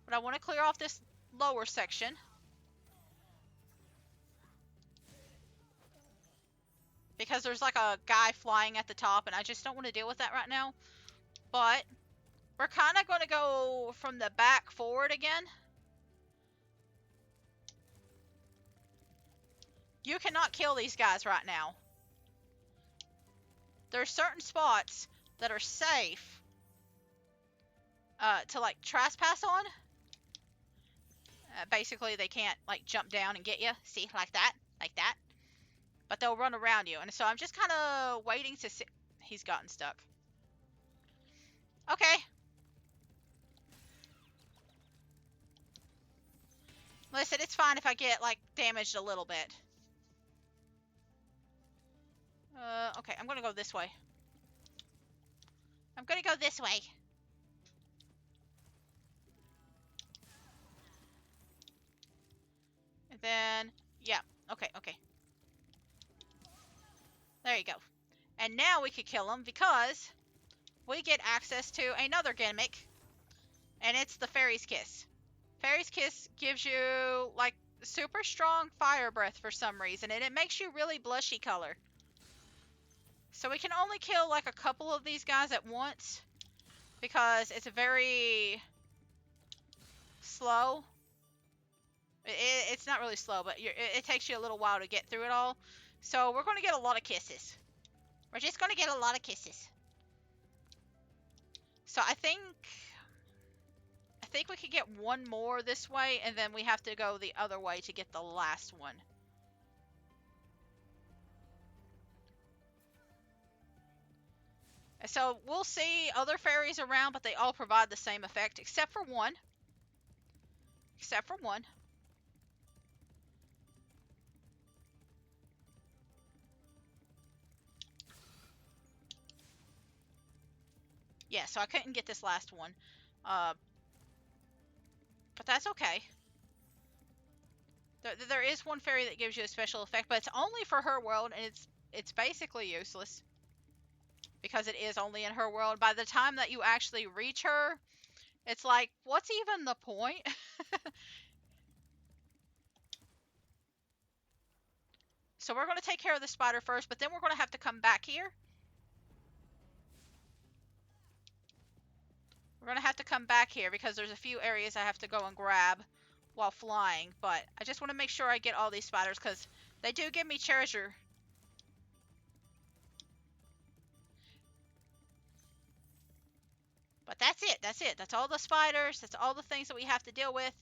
But I want to clear off this lower section. because there's like a guy flying at the top, and I just don't want to deal with that right now. But we're kind of going to go from the back forward again. You cannot kill these guys right now. There are certain spots that are safe to like trespass on. Basically, they can't like jump down and get you. See, like that, like that. But they'll run around you, and so I'm just kind of waiting to see. He's gotten stuck. Okay. Listen, it's fine if I get like damaged a little bit. Okay, I'm gonna go this way. I'm gonna go this way. And then, yeah, okay, okay. There you go. And now we could kill him because we get access to another gimmick, and it's the Fairy's Kiss. Fairy's Kiss gives you, like, super strong fire breath for some reason, and it makes you really blushy color. So we can only kill, like, a couple of these guys at once because it's very slow. It's not really slow, but it takes you a little while to get through it all. So we're going to get a lot of kisses. We're just going to get a lot of kisses. So I think we could get one more this way, and then we have to go the other way to get the last one. So we'll see other fairies around, but they all provide the same effect, except for one. Except for one. Yeah, so I couldn't get this last one. But that's okay. There is one fairy that gives you a special effect, but it's only for her world, and it's basically useless. Because it is only in her world. By the time that you actually reach her, it's like, what's even the point? So we're going to take care of the spider first, but then we're going to have to come back here. We're going to have to come back here because there's a few areas I have to go and grab while flying. But I just want to make sure I get all these spiders because they do give me treasure. But that's it. That's it. That's all the spiders. That's all the things that we have to deal with.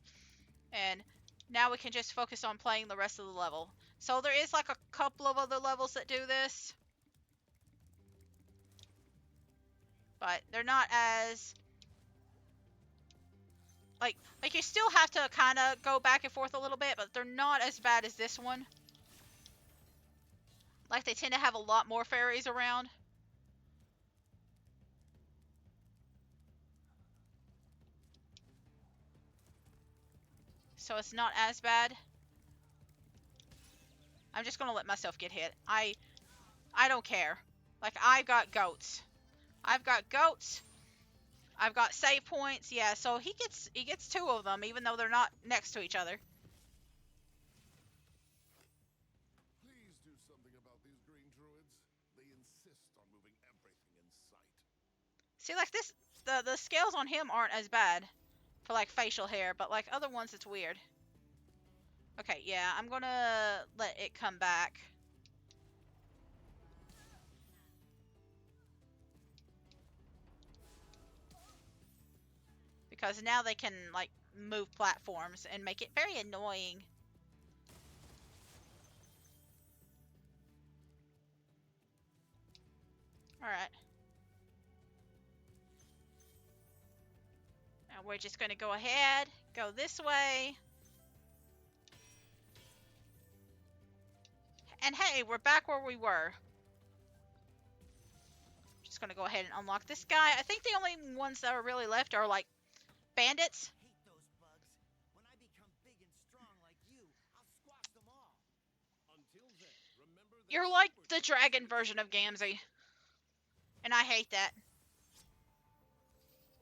And now we can just focus on playing the rest of the level. So there is like a couple of other levels that do this. But they're not as... Like you still have to kind of go back and forth a little bit, but they're not as bad as this one. Like, they tend to have a lot more fairies around. So it's not as bad. I'm just gonna let myself get hit. I don't care. Like, I got goats. I've got goats. I've got save points. Yeah, so he gets two of them, even though they're not next to each other. Please do something about these green druids. They insist on moving everything in sight. See, like this, the scales on him aren't as bad for like facial hair, but like other ones, it's weird. Okay, yeah, I'm gonna let it come back. Because now they can, like, move platforms and make it very annoying. Alright. Now we're just gonna go ahead, go this way. And hey, we're back where we were. Just gonna go ahead and unlock this guy. I think the only ones that are really left are, like, bandits. I hate those bugs. When I become big and strong like you, I'll squash them all. Until then, remember that You're like the dragon version of Gamzee. And I hate that.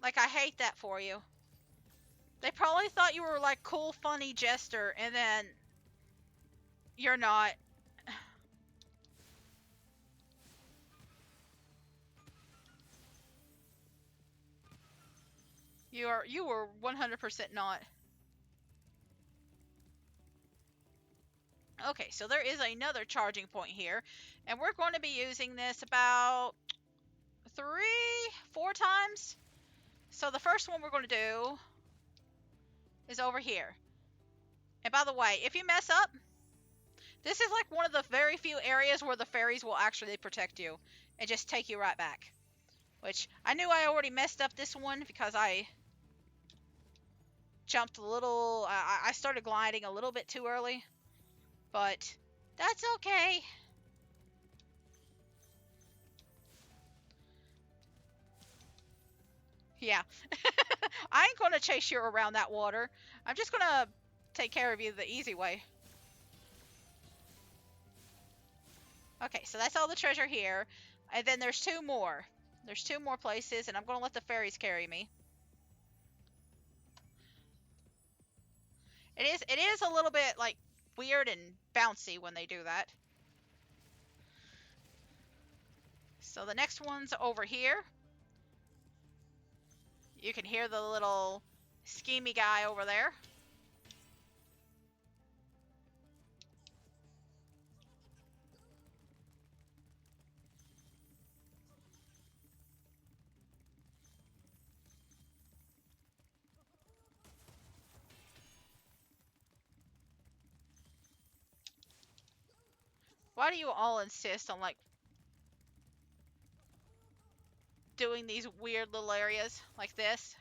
Like, I hate that for you. They probably thought you were, like, cool, funny jester, and then you're not. You were 100% not. Okay, so there is another charging point here, and we're going to be using this about 3, 4 times. So the first one we're going to do is over here. And by the way, if you mess up, this is like one of the very few areas where the fairies will actually protect you and just take you right back. Which, I knew I already messed up this one because I jumped a little, I started gliding a little bit too early. But, that's okay. Yeah. I ain't gonna chase you around that water. I'm just gonna take care of you the easy way. Okay, so that's all the treasure here. And then there's two more. There's two more places, and I'm gonna let the fairies carry me. It is a little bit like weird and bouncy when they do that. So the next one's over here. You can hear the little schemy guy over there. Why do you all insist on like doing these weird little areas like this?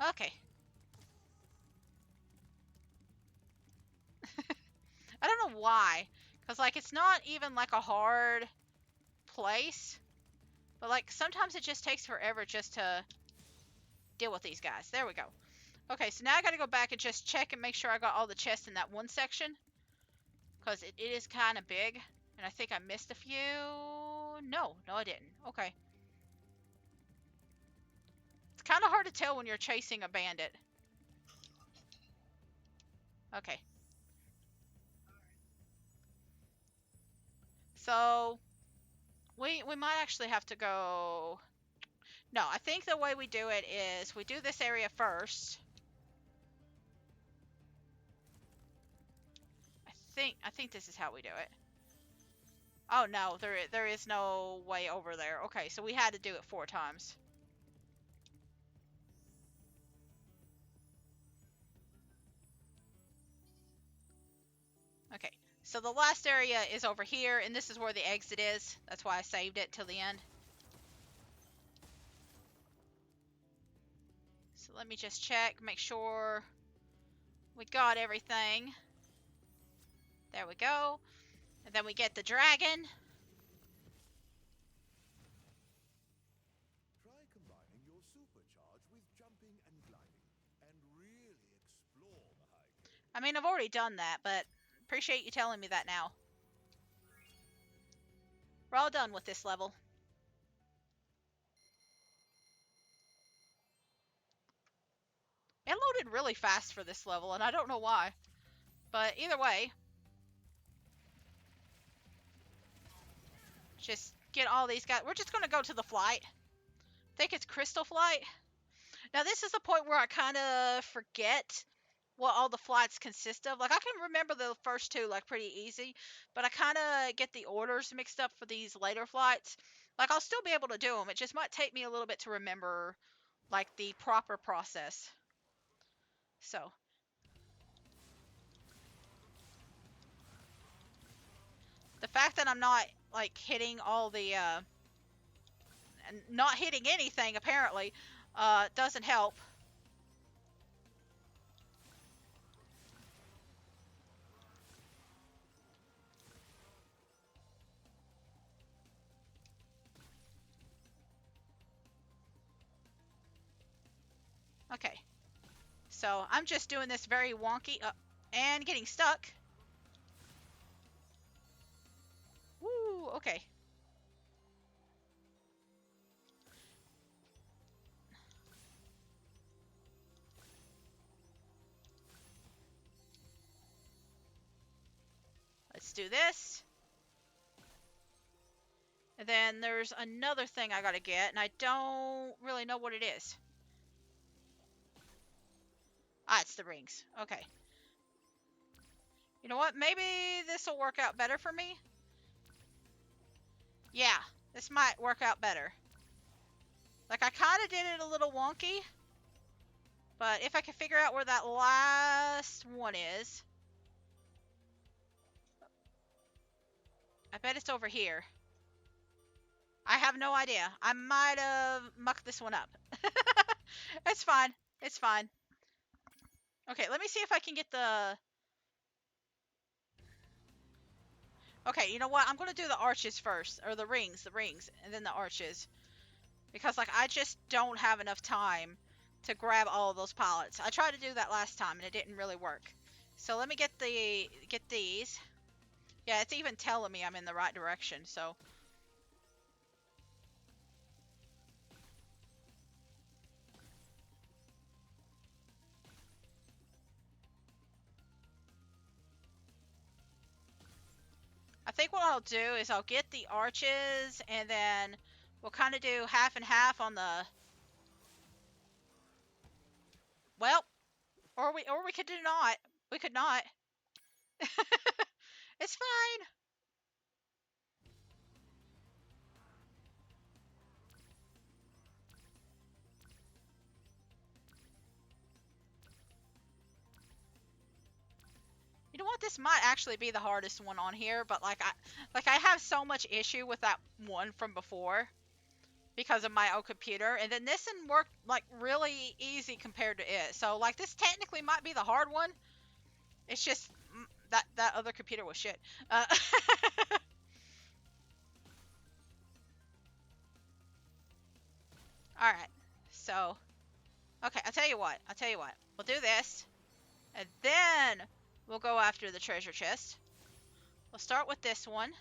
Okay. I don't know why. Because, like, it's not even, like, a hard place. But, like, sometimes it just takes forever just to deal with these guys. There we go. Okay, so now I gotta go back and just check and make sure I got all the chests in that one section. Because it is kind of big. And I think I missed a few. No, I didn't. Okay. It's kind of hard to tell when you're chasing a bandit. Okay. So, we might actually have to go... No, I think the way we do it is we do this area first. I think this is how we do it. Oh no, there is no way over there. Okay, so we had to do it 4 times. Okay, so the last area is over here, and this is where the exit is. That's why I saved it till the end. So let me just check, make sure we got everything. There we go. And then we get the dragon. Try combining your supercharge with jumping and gliding, and really explore the hike. I mean, I've already done that, but appreciate you telling me that now. We're all done with this level. It loaded really fast for this level, and I don't know why. But either way, just get all these guys. We're just going to go to the flight. I think it's Crystal Flight. Now, this is a point where I kind of forget what all the flights consist of. Like, I can remember the first two, like, pretty easy. But I kind of get the orders mixed up for these later flights. Like, I'll still be able to do them. It just might take me a little bit to remember, like, the proper process. So, the fact that I'm not, like, hitting all the, not hitting anything, apparently, doesn't help. Okay. So, I'm just doing this very wonky, and getting stuck. Woo, okay. Let's do this. And then there's another thing I gotta get, and I don't really know what it is. Ah, it's the rings. Okay. You know what? Maybe this will work out better for me. Yeah, this might work out better. Like, I kind of did it a little wonky, but if I can figure out where that last one is, I bet it's over here. I have no idea. I might have mucked this one up. It's fine. It's fine. Okay, let me see if I can get the... Okay, you know what? I'm going to do the arches first. Or the rings, and then the arches. Because, like, I just don't have enough time to grab all of those pallets. I tried to do that last time, and it didn't really work. So let me get these. Yeah, it's even telling me I'm in the right direction, so... I think what I'll do is I'll get the arches, and then we'll kind of do half and half on the... Well, or we could do not. We could not. It's fine. You know what? This might actually be the hardest one on here, but like I have so much issue with that one from before because of my old computer, and then this one worked like really easy compared to it. So like this technically might be the hard one. It's just that other computer was shit. All right. So, okay, I'll tell you what. I'll tell you what. We'll do this, and then we'll go after the treasure chest. We'll start with this one.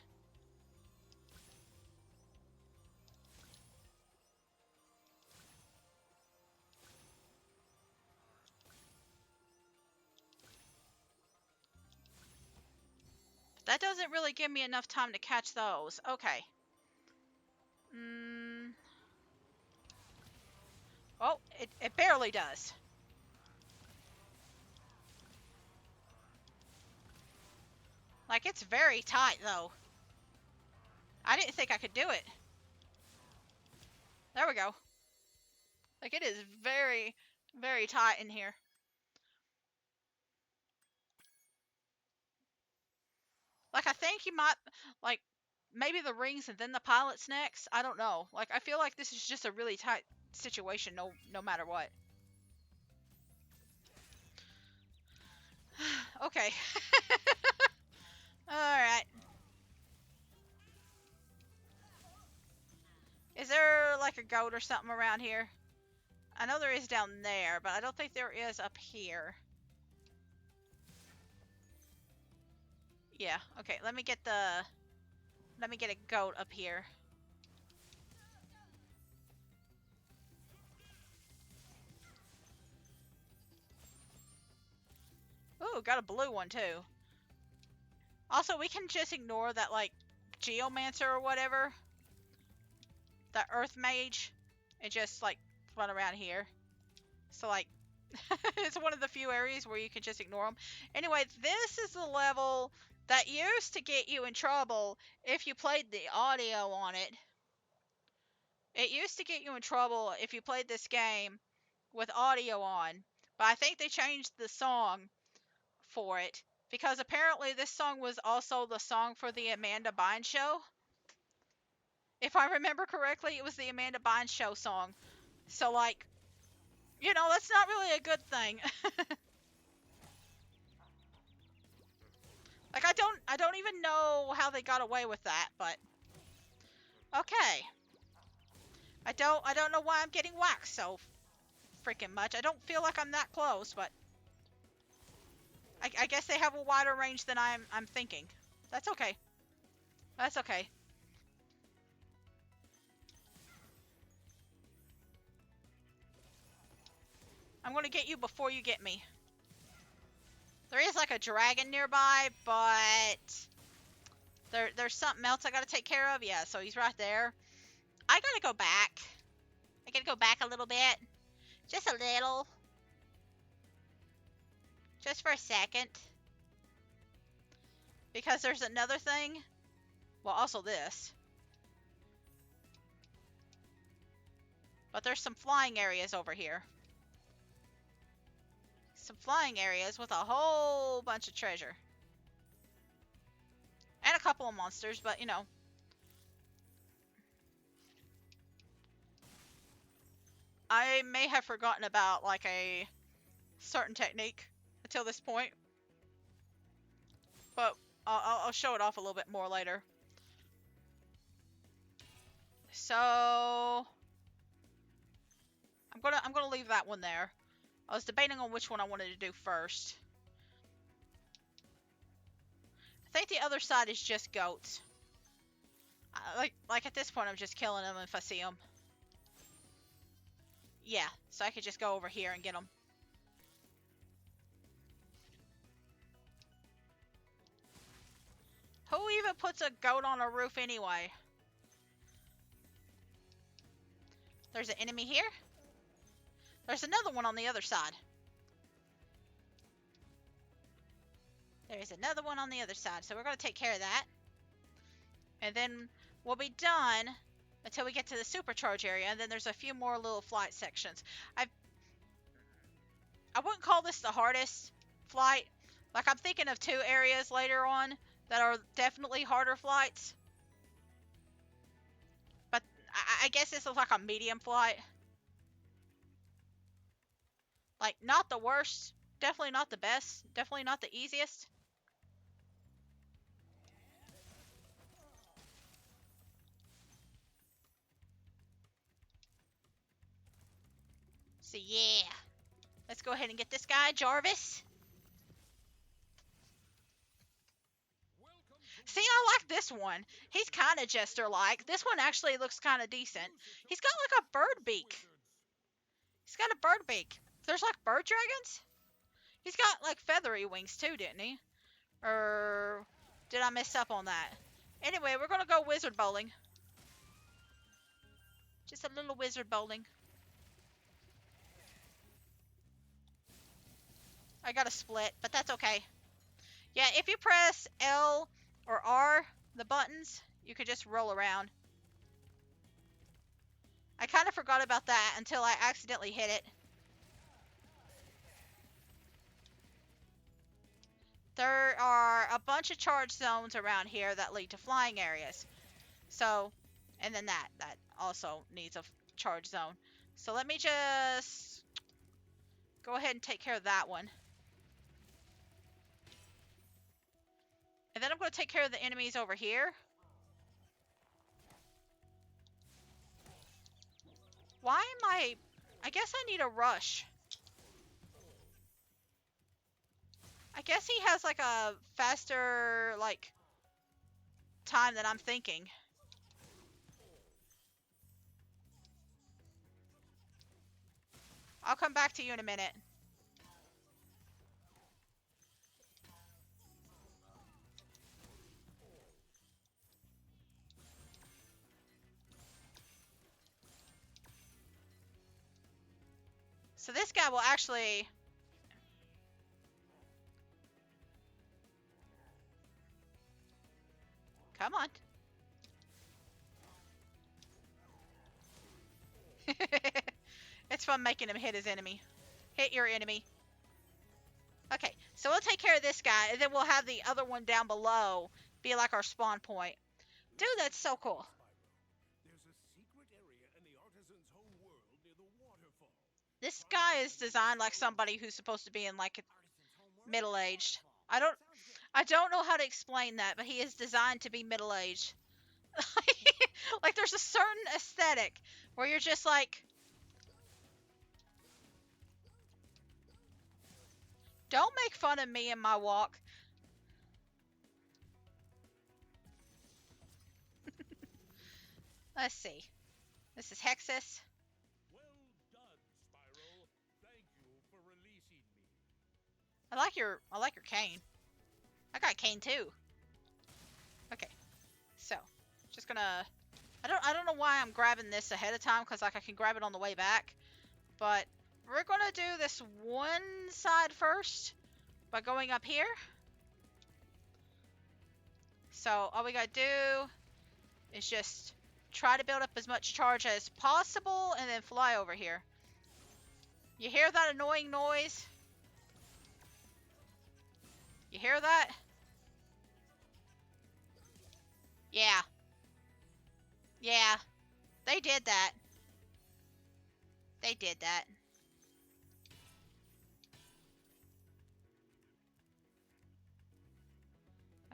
That doesn't really give me enough time to catch those. Okay. Mm. Oh, it barely does. Like, it's very tight, though. I didn't think I could do it. There we go. Like, it is very, very tight in here. Like, I think you might, like, maybe the rings and then the pilots next. I don't know. Like, I feel like this is just a really tight situation no matter what. Okay. Alright. Is there, like, a goat or something around here? I know there is down there, but I don't think there is up here. Yeah, okay, let me get a goat up here. Ooh, got a blue one too. Also, we can just ignore that, like, geomancer or whatever. That earth mage. And just, like, run around here. So, like, it's one of the few areas where you can just ignore them. Anyway, this is the level that used to get you in trouble if you played the audio on it. It used to get you in trouble if you played this game with audio on. But I think they changed the song for it. Because apparently this song was also the song for the Amanda Bynes show. If I remember correctly, it was the Amanda Bynes show song. So, like, you know, that's not really a good thing. Like, I don't even know how they got away with that, but okay. I don't know why I'm getting waxed so freaking much. I don't feel like I'm that close, but I guess they have a wider range than I'm thinking. That's okay. That's okay. I'm gonna get you before you get me. There is like a dragon nearby, but there's something else I gotta take care of. Yeah, so he's right there. I gotta go back. I gotta go back a little bit. Just a little. Just for a second. Because there's another thing. Well, also this. But there's some flying areas over here. Some flying areas with a whole bunch of treasure. And a couple of monsters, but you know. I may have forgotten about like a certain technique until this point. But I'll show it off a little bit more later. So I'm gonna leave that one there. I was debating on which one I wanted to do first. I think the other side is just goats. Like at this point, I'm just killing them if I see them. Yeah, so I could just go over here and get them. Who even puts a goat on a roof anyway? There's an enemy here. There's another one on the other side. There's another one on the other side, so we're going to take care of that. And then we'll be done until we get to the supercharge area, and then there's a few more little flight sections. I wouldn't call this the hardest flight. Like, I'm thinking of two areas later on that are definitely harder flights. But I guess this is like a medium flight. Like, not the worst, definitely not the best, definitely not the easiest. So yeah, let's go ahead and get this guy, Jarvis. See, I like this one. He's kind of jester-like. This one actually looks kind of decent. He's got like a bird beak. He's got a bird beak. There's like bird dragons? He's got like feathery wings too, didn't he? Or did I mess up on that? Anyway, we're gonna go wizard bowling. Just a little wizard bowling. I got a split, but that's okay. Yeah, if you press L or R, the buttons, you could just roll around. I kind of forgot about that until I accidentally hit it. There are a bunch of charge zones around here that lead to flying areas. So, and then that also needs a charge zone. So let me just go ahead and take care of that one. And then I'm going to take care of the enemies over here. Why am I guess I need a rush. I guess he has like a faster, like, time than I'm thinking. I'll come back to you in a minute. So this guy will actually... Come on. It's fun making him hit his enemy. Hit your enemy. Okay, so we'll take care of this guy, and then we'll have the other one down below be like our spawn point. Dude, that's so cool. There's a secret area in the artisan's home world near the waterfall. This guy is designed like somebody who's supposed to be in like middle-aged. I don't know how to explain that, but he is designed to be middle-aged. Like there's a certain aesthetic where you're just like, don't make fun of me in my walk. Let's see. This is Hexus. Well done, Spyro. Thank you for releasing me. I like your cane. I got cane too. Okay. Just gonna. I don't know why I'm grabbing this ahead of time, because like I can grab it on the way back. But we're gonna do this one side first by going up here. So all we gotta do is just try to build up as much charge as possible and then fly over here. You hear that annoying noise? You hear that? Yeah. Yeah. They did that. They did that.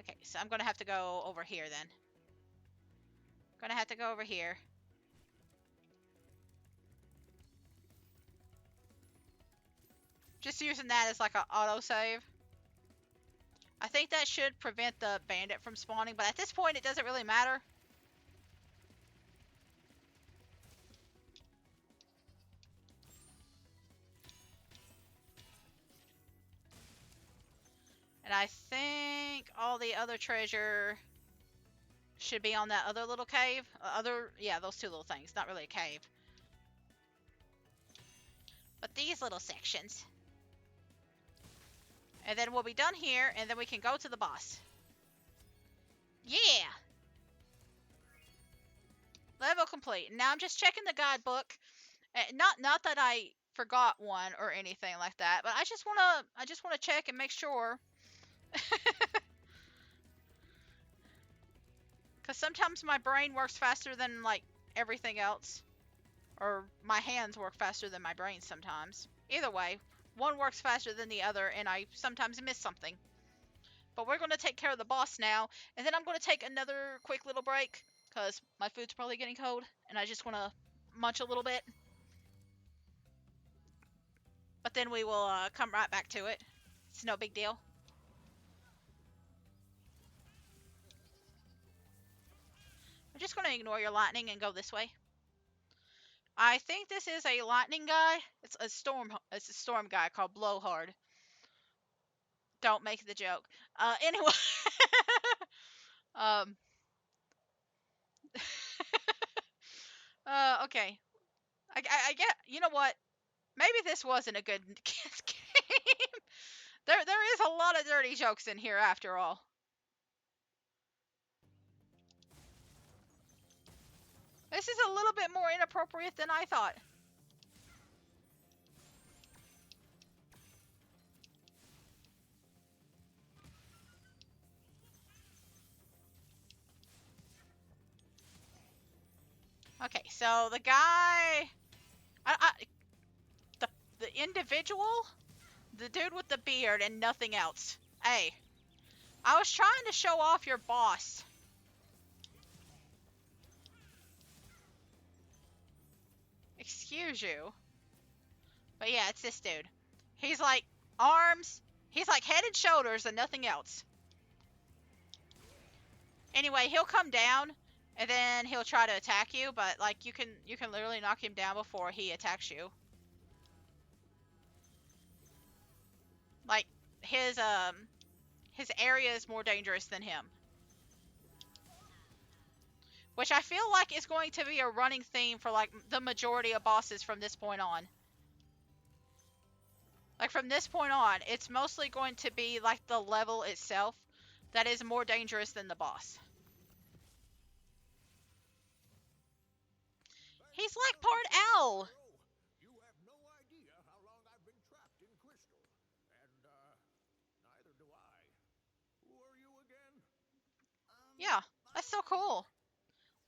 Okay, so I'm gonna have to go over here then. Gonna have to go over here. Just using that as like an autosave. I think that should prevent the bandit from spawning, but at this point it doesn't really matter. And I think all the other treasure should be on that other little cave. Yeah, those two little things. Not really a cave. But these little sections. And then we'll be done here, and then we can go to the boss. Yeah! Level complete. Now I'm just checking the guidebook. Not that I forgot one or anything like that, but I just wanna check and make sure. Cause sometimes my brain works faster than like everything else. Or my hands work faster than my brain sometimes. Either way, one works faster than the other, and I sometimes miss something. But we're going to take care of the boss now, and then I'm going to take another quick little break, because my food's probably getting cold, and I just want to munch a little bit. But then we will come right back to it. It's no big deal. I'm just going to ignore your lightning and go this way. I think this is a lightning guy. It's a storm guy called Blowhard. Don't make the joke. Anyway. um. Okay. I get. You know what? Maybe this wasn't a good kids game. There is a lot of dirty jokes in here after all. This is a little bit more inappropriate than I thought. Okay, so the guy, the individual, the dude with the beard and nothing else. Hey, I was trying to show off your boss. Excuse you. But yeah, it's this dude. He's like arms. He's like head and shoulders and nothing else. Anyway, he'll come down and then he'll try to attack you, but like you can literally knock him down before he attacks you. Like his area is more dangerous than him. Which I feel like is going to be a running theme for like the majority of bosses from this point on. Like from this point on, it's mostly going to be like the level itself that is more dangerous than the boss. He's like part owl. You have no idea how long I've been trapped in Crystal. And, neither do I. Who are you again? Yeah, that's so cool.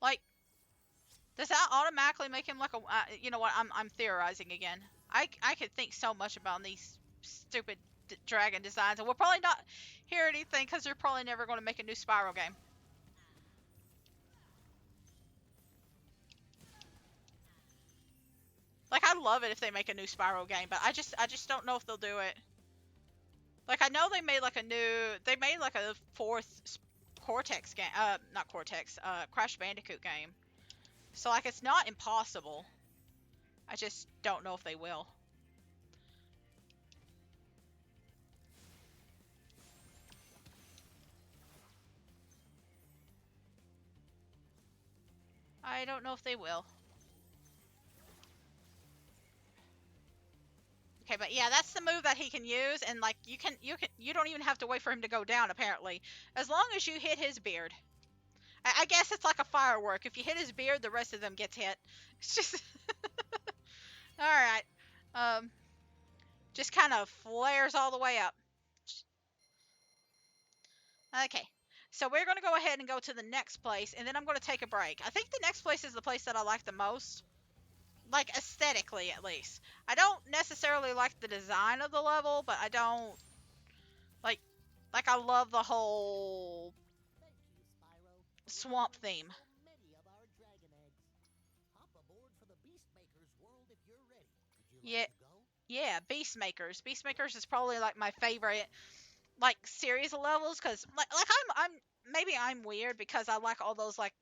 Like, does that automatically make him like a? You know what? I'm theorizing again. I could think so much about these stupid dragon designs, and we'll probably not hear anything because they're probably never going to make a new Spyro game. Like, I'd love it if they make a new Spyro game, but I just don't know if they'll do it. Like, I know they made like a fourth Cortex game, not Cortex, Crash Bandicoot game. So like, it's not impossible. I just don't know if they will. I don't know if they will. Okay, but yeah, that's the move that he can use, and like you don't even have to wait for him to go down apparently, as long as you hit his beard. I guess it's like a firework. If you hit his beard, the rest of them gets hit. It's just all right. Um, just kind of flares all the way up. Okay. So we're going to go ahead and go to the next place, and then I'm going to take a break. I think the next place is the place that I like the most. Like, aesthetically, at least. I don't necessarily like the design of the level, but I don't, like, I love the whole Thank you, Spyro, for swamp restoring theme. so many of our dragon eggs. Hop aboard for the Beastmaker's world if you're ready. Would you Yeah, like to go? yeah, Beastmakers. Beastmakers is probably, like, my favorite, like, series of levels, because, like, maybe I'm weird, because I like all those, like,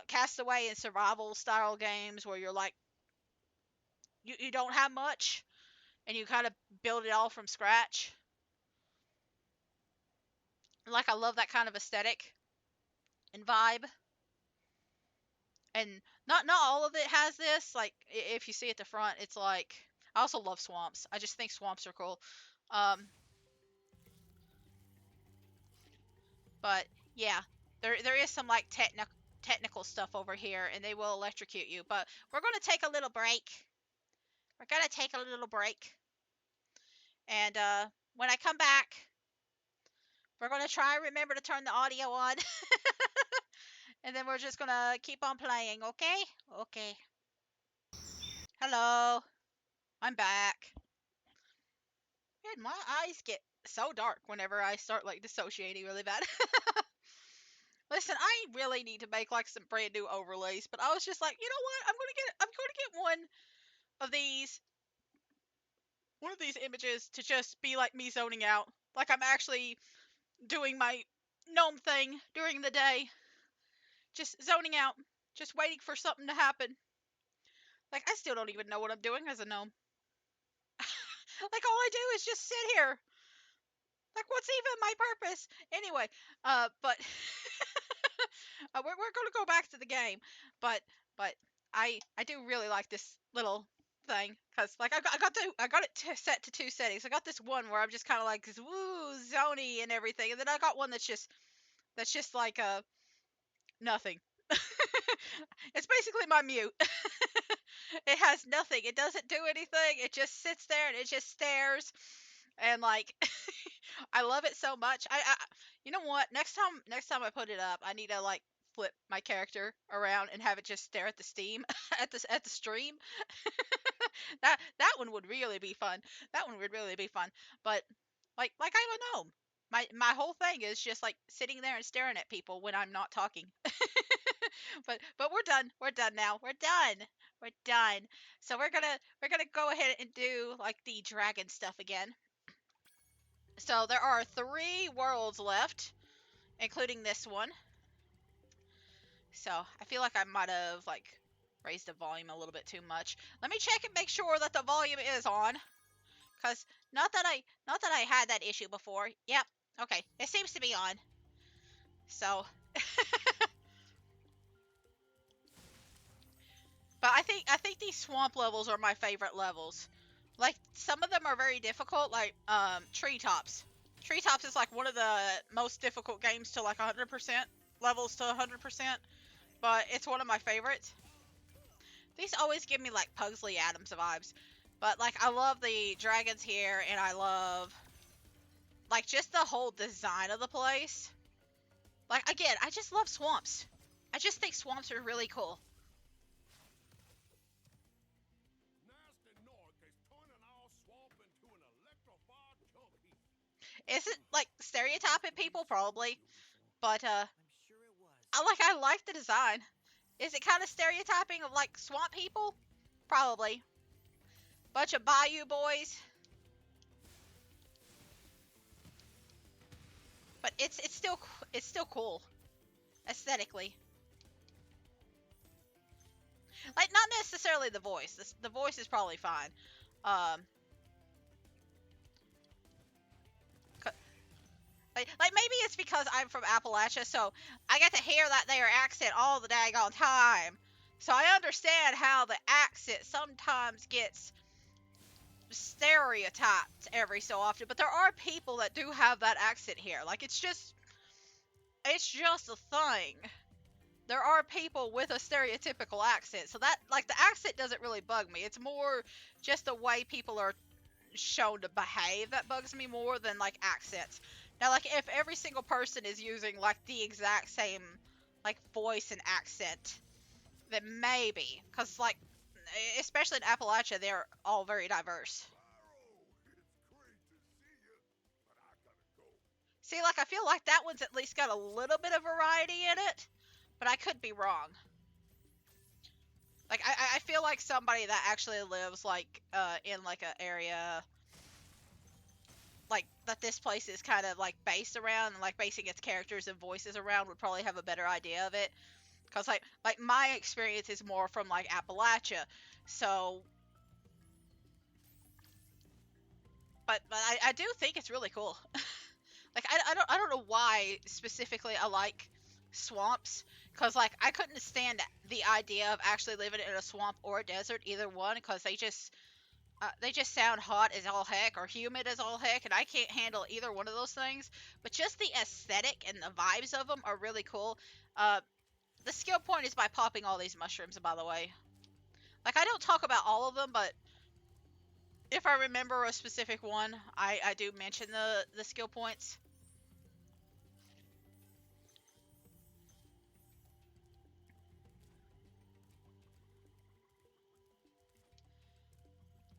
Castaway and survival style games where you're, like, you don't have much, and you kind of build it all from scratch. Like, I love that kind of aesthetic and vibe. And not all of it has this. Like, if you see at the front, it's like, I also love swamps. I just think swamps are cool. Um, but yeah, there is some like technical stuff over here, and they will electrocute you. But we're gonna take a little break. We're gonna take a little break, and when I come back, we're gonna try and remember to turn the audio on, and then we're just gonna keep on playing. Okay? Okay. Hello, I'm back. And my eyes get so dark whenever I start like dissociating really bad. Listen, I really need to make like some brand new overlays, but I was just like, you know what? I'm gonna get one of these images to just be like me zoning out. Like I'm actually doing my gnome thing during the day. Just zoning out. Just waiting for something to happen. Like I still don't even know what I'm doing as a gnome. Like all I do is just sit here. Like what's even my purpose? Anyway, but we're going to go back to the game, but I do really like this little thing because like I got it set to two settings. I got this one where I'm just kind of like woo zony and everything, and then I got one that's just like nothing. It's basically my mute. It has nothing. It doesn't do anything. It just sits there and it just stares. And like I love it so much. You know what? Next time I put it up, I need to like flip my character around and have it just stare at the steam at the stream. That one would really be fun. That one would really be fun. But like I'm a gnome. My whole thing is just like sitting there and staring at people when I'm not talking. But we're done. We're done now. We're done. We're done. So we're gonna go ahead and do like the dragon stuff again. So there are 3 worlds left, including this one. So I feel like I might have like raised the volume a little bit too much. Let me check and make sure that the volume is on, cause not that I had that issue before. Yep. Okay. It seems to be on. So, but I think these swamp levels are my favorite levels. Like some of them are very difficult, like treetops. Treetops is like one of the most difficult games to like 100% levels to 100%, but it's one of my favorites. These always give me like Pugsley Adams vibes. But like I love the dragons here, and I love like just the whole design of the place. Like again, I just love swamps. I just think swamps are really cool. Nasty Nork is turning our swamp into an electrified chunky. Is it like stereotyping people? Probably. But I'm sure it was. I like the design. Is it kind of stereotyping of like swamp people? Probably. Bunch of bayou boys. But it's still cool aesthetically. Like not necessarily the voice. The voice is probably fine. Um, Like maybe it's because I'm from Appalachia, so I get to hear that their accent all the daggone time. So I understand how the accent sometimes gets stereotyped every so often, but there are people that do have that accent here. Like it's just a thing. There are people with a stereotypical accent. So that like the accent doesn't really bug me. It's more just the way people are shown to behave that bugs me more than like accents. Now like if every single person is using like the exact same like voice and accent, then maybe cuz like especially in Appalachia they're all very diverse. See, like I feel like that one's at least got a little bit of variety in it, but I could be wrong. Like I feel like somebody that actually lives like in like an area like that this place is kind of like based around and like basing its characters and voices around would probably have a better idea of it. Cause like my experience is more from like Appalachia, so but I do think it's really cool. Like I don't know why specifically I like swamps, cause like I couldn't stand the idea of actually living in a swamp or a desert, either one, cause they just sound hot as all heck or humid as all heck, and I can't handle either one of those things. But just the aesthetic and the vibes of them are really cool. Uh, the skill point is by popping all these mushrooms, by the way. Like I don't talk about all of them, but if I remember a specific one, I do mention the skill points.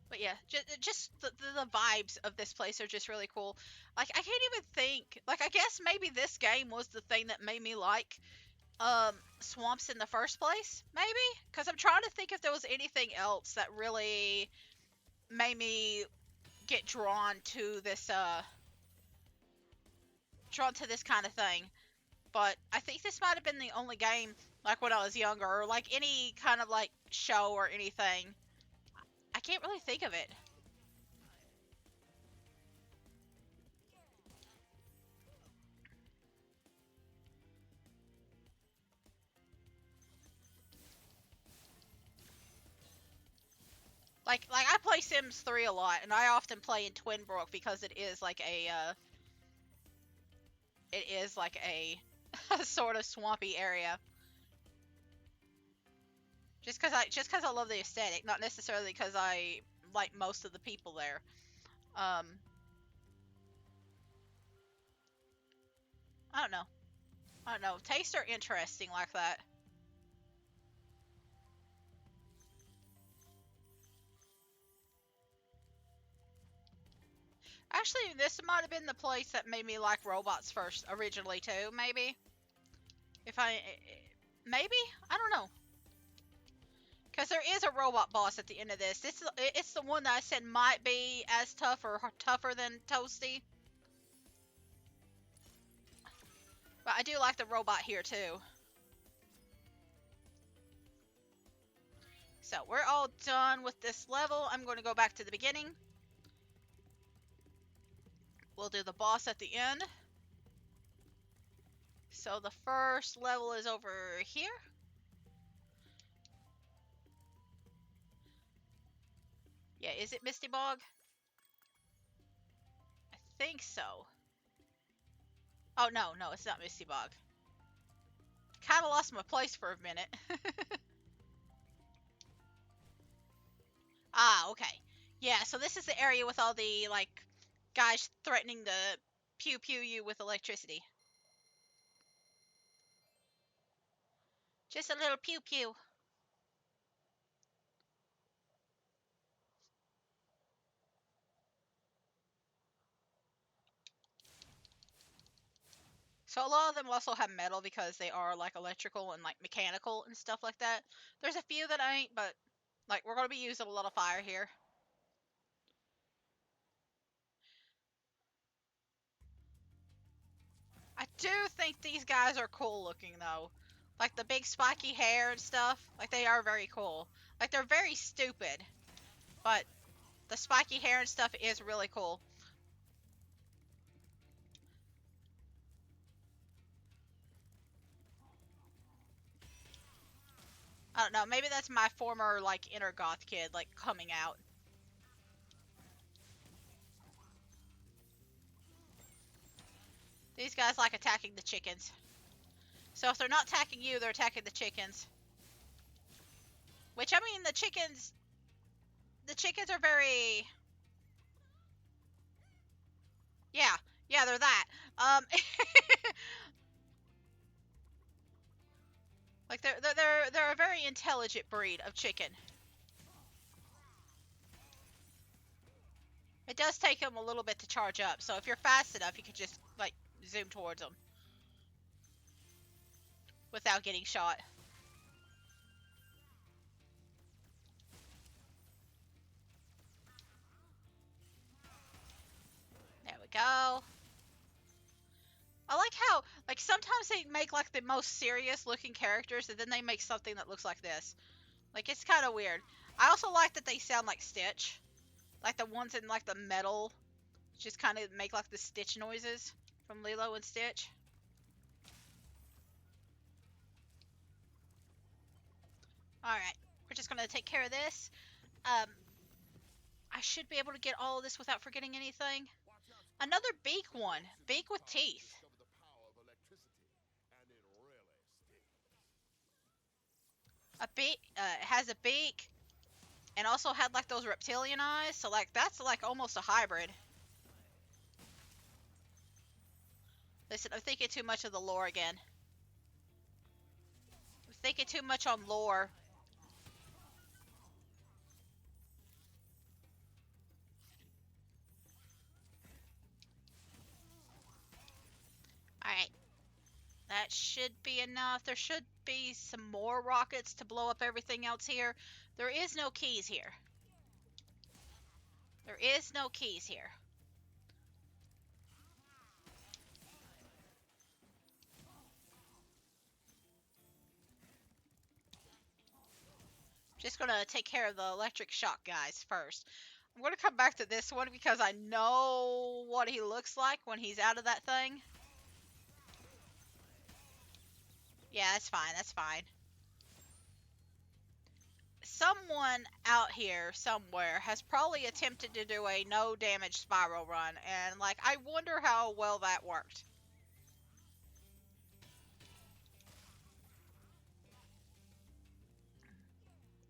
But yeah, just the vibes of this place are just really cool. Like I can't even think. Like I guess maybe this game was the thing that made me like swamps in the first place, maybe, because I'm trying to think if there was anything else that really made me get drawn to this kind of thing. But I think this might have been the only game like when I was younger, or like any kind of like show or anything. I can't really think of it. Like I play Sims 3 a lot, and I often play in Twinbrook because it is like a sort of swampy area. Just cause I love the aesthetic, not necessarily because I like most of the people there. Um, I don't know. I don't know. Tastes are interesting like that. Actually, this might have been the place that made me like robots first originally too. Maybe if I maybe I don't know. Because there is a robot boss at the end of this. It's the one that I said might be as tough or tougher than Toasty. But I do like the robot here too. So we're all done with this level. I'm going to go back to the beginning. We'll do the boss at the end. So the first level is over here. Yeah, is it Misty Bog? I think so. Oh, no, no, it's not Misty Bog. Kind of lost my place for a minute. Ah, okay. Yeah, so this is the area with all the, like, guys threatening to pew pew you with electricity. Just a little pew pew. So a lot of them also have metal because they are, like, electrical and, like, mechanical and stuff like that. There's a few that ain't, but, like, we're going to be using a lot of fire here. I do think these guys are cool looking though. Like the big spiky hair and stuff. Like they are very cool. Like they're very stupid, but the spiky hair and stuff is really cool. I don't know. Maybe that's my former like inner goth kid like coming out. These guys like attacking the chickens. So if they're not attacking you, they're attacking the chickens. Which I mean, the chickens are very, yeah, yeah, they're that. Um, like they're a very intelligent breed of chicken. It does take them a little bit to charge up, so if you're fast enough, you can just like zoom towards them without getting shot. There we go. I like how, like, sometimes they make, like, the most serious looking characters, and then they make something that looks like this. Like, it's kind of weird. I also like that they sound like Stitch. Like, the ones in, like, the metal just kind of make, like, the Stitch noises from Lilo and Stitch. Alright, we're just gonna take care of this. Um, I should be able to get all of this without forgetting anything. Watch out, Spyro. Another beak one. Once in Beak the with dark, you teeth. discover the power of electricity, and it really stings. A beak, it has a beak, and also had, like, those reptilian eyes, so, like, that's, like, almost a hybrid. Listen, I'm thinking too much of the lore again. I'm thinking too much on lore. Alright. That should be enough. There should be some more rockets to blow up everything else here. There is no keys here. There is no keys here. Just gonna take care of the electric shock guys first. I'm gonna come back to this one because I know what he looks like when he's out of that thing. Yeah, that's fine, that's fine. Someone out here somewhere has probably attempted to do a no damage Spyro run, and like I wonder how well that worked.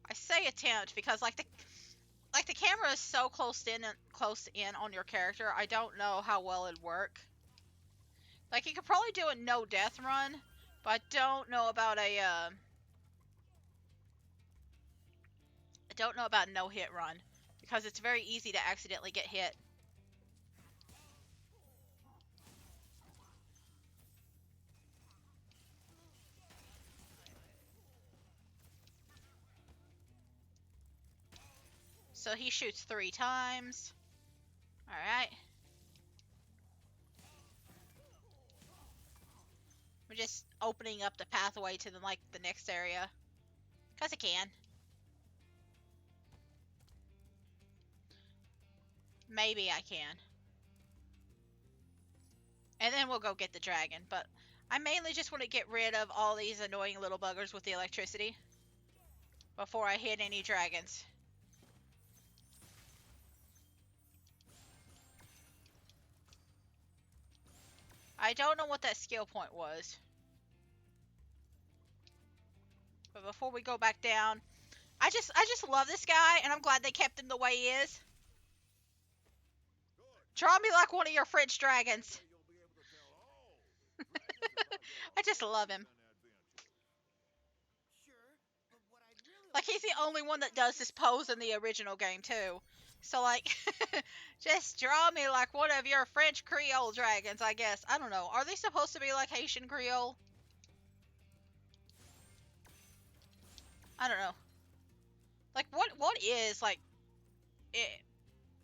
I say attempt because like the camera is so close in on your character. I don't know how well it'd work. Like you could probably do a no death run, but I don't know about a I don't know about a no hit run because it's very easy to accidentally get hit. So he shoots 3 times. Alright. We're just opening up the pathway to the next area. Cause I can. Maybe I can. And then we'll go get the dragon, but I mainly just want to get rid of all these annoying little buggers with the electricity before I hit any dragons. I don't know what that skill point was. But before we go back down, I just love this guy, and I'm glad they kept him the way he is. Draw me like one of your French dragons. I just love him. Like, he's the only one that does this pose in the original game, too. So, like, just draw me like one of your French Creole dragons, I guess. I don't know. Are they supposed to be like Haitian Creole? I don't know. Like, what is, like, it?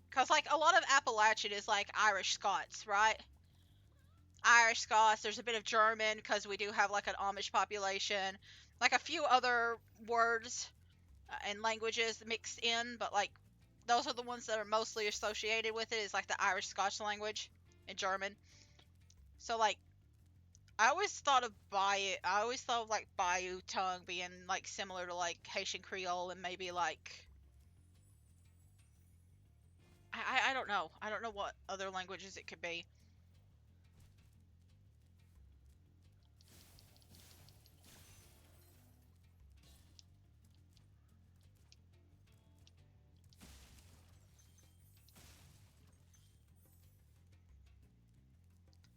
Because, like, a lot of Appalachian is, like, Irish Scots, right? Irish Scots. There's a bit of German, because we do have, like, an Amish population. Like, a few other words and languages mixed in, but, like, those are the ones that are mostly associated with it, is, like, the Irish Scotch language and German. So, like, I always thought of Bayou. I always thought of like Bayou tongue being like similar to like Haitian Creole and maybe like I don't know. I don't know what other languages it could be.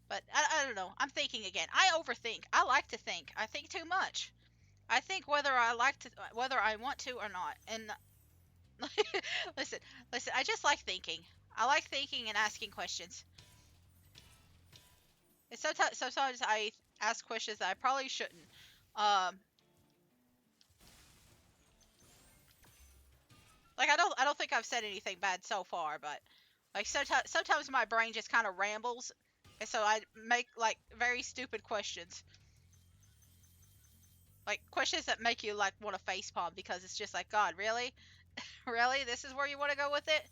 But I don't know. I'm thinking again. I overthink. I like to think. I think too much. I think whether I want to or not. And listen, listen. I just like thinking. I like thinking and asking questions. And sometimes I ask questions that I probably shouldn't. Um, like I don't think I've said anything bad so far, but like sometimes my brain just kind of rambles, and so I make like very stupid questions, like questions that make you like want to facepalm because it's just like God, really, really, this is where you want to go with it?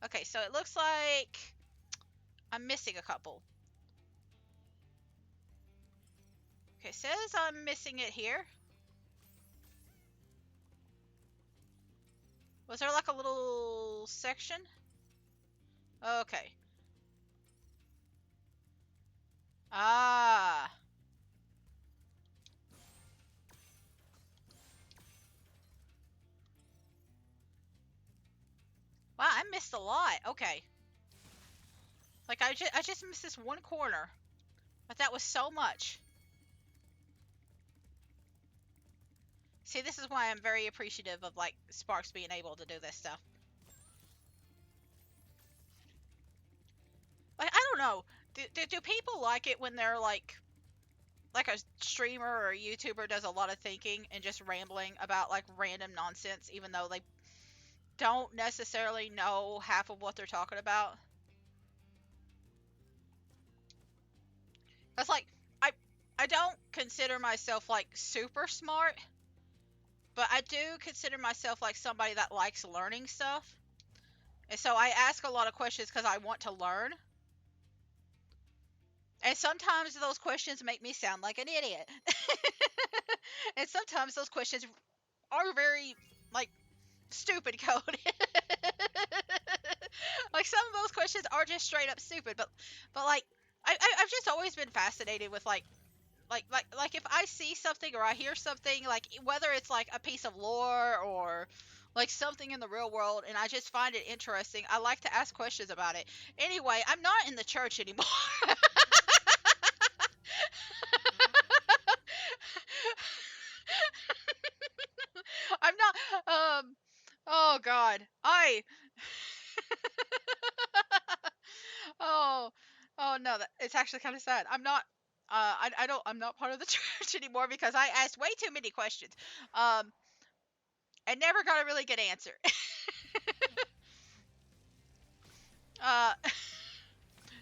Okay, so it looks like I'm missing a couple. Okay, says I'm missing it here. Was there like a little section? Okay. Ah. Wow, I missed a lot. Okay. Like I just missed this one corner, but that was so much. See, this is why I'm very appreciative of like Sparks being able to do this stuff. Like I don't know, do people like it when they're like a streamer or a YouTuber does a lot of thinking and just rambling about like random nonsense, even though they don't necessarily know half of what they're talking about? That's like I I don't consider myself like super smart, but I do consider myself like somebody that likes learning stuff. And so I ask a lot of questions because I want to learn. And sometimes those questions make me sound like an idiot. And sometimes those questions are very like stupid code. Like some of those questions are just straight up stupid, but like I've just always been fascinated with like if I see something or I hear something, like whether it's like a piece of lore or like something in the real world and I just find it interesting, I like to ask questions about it. Anyway, I'm not in the church anymore. I'm not oh god. I oh oh no, it's actually kind of sad. I'm not I'm not part of the church anymore because I asked way too many questions. Um and never got a really good answer. uh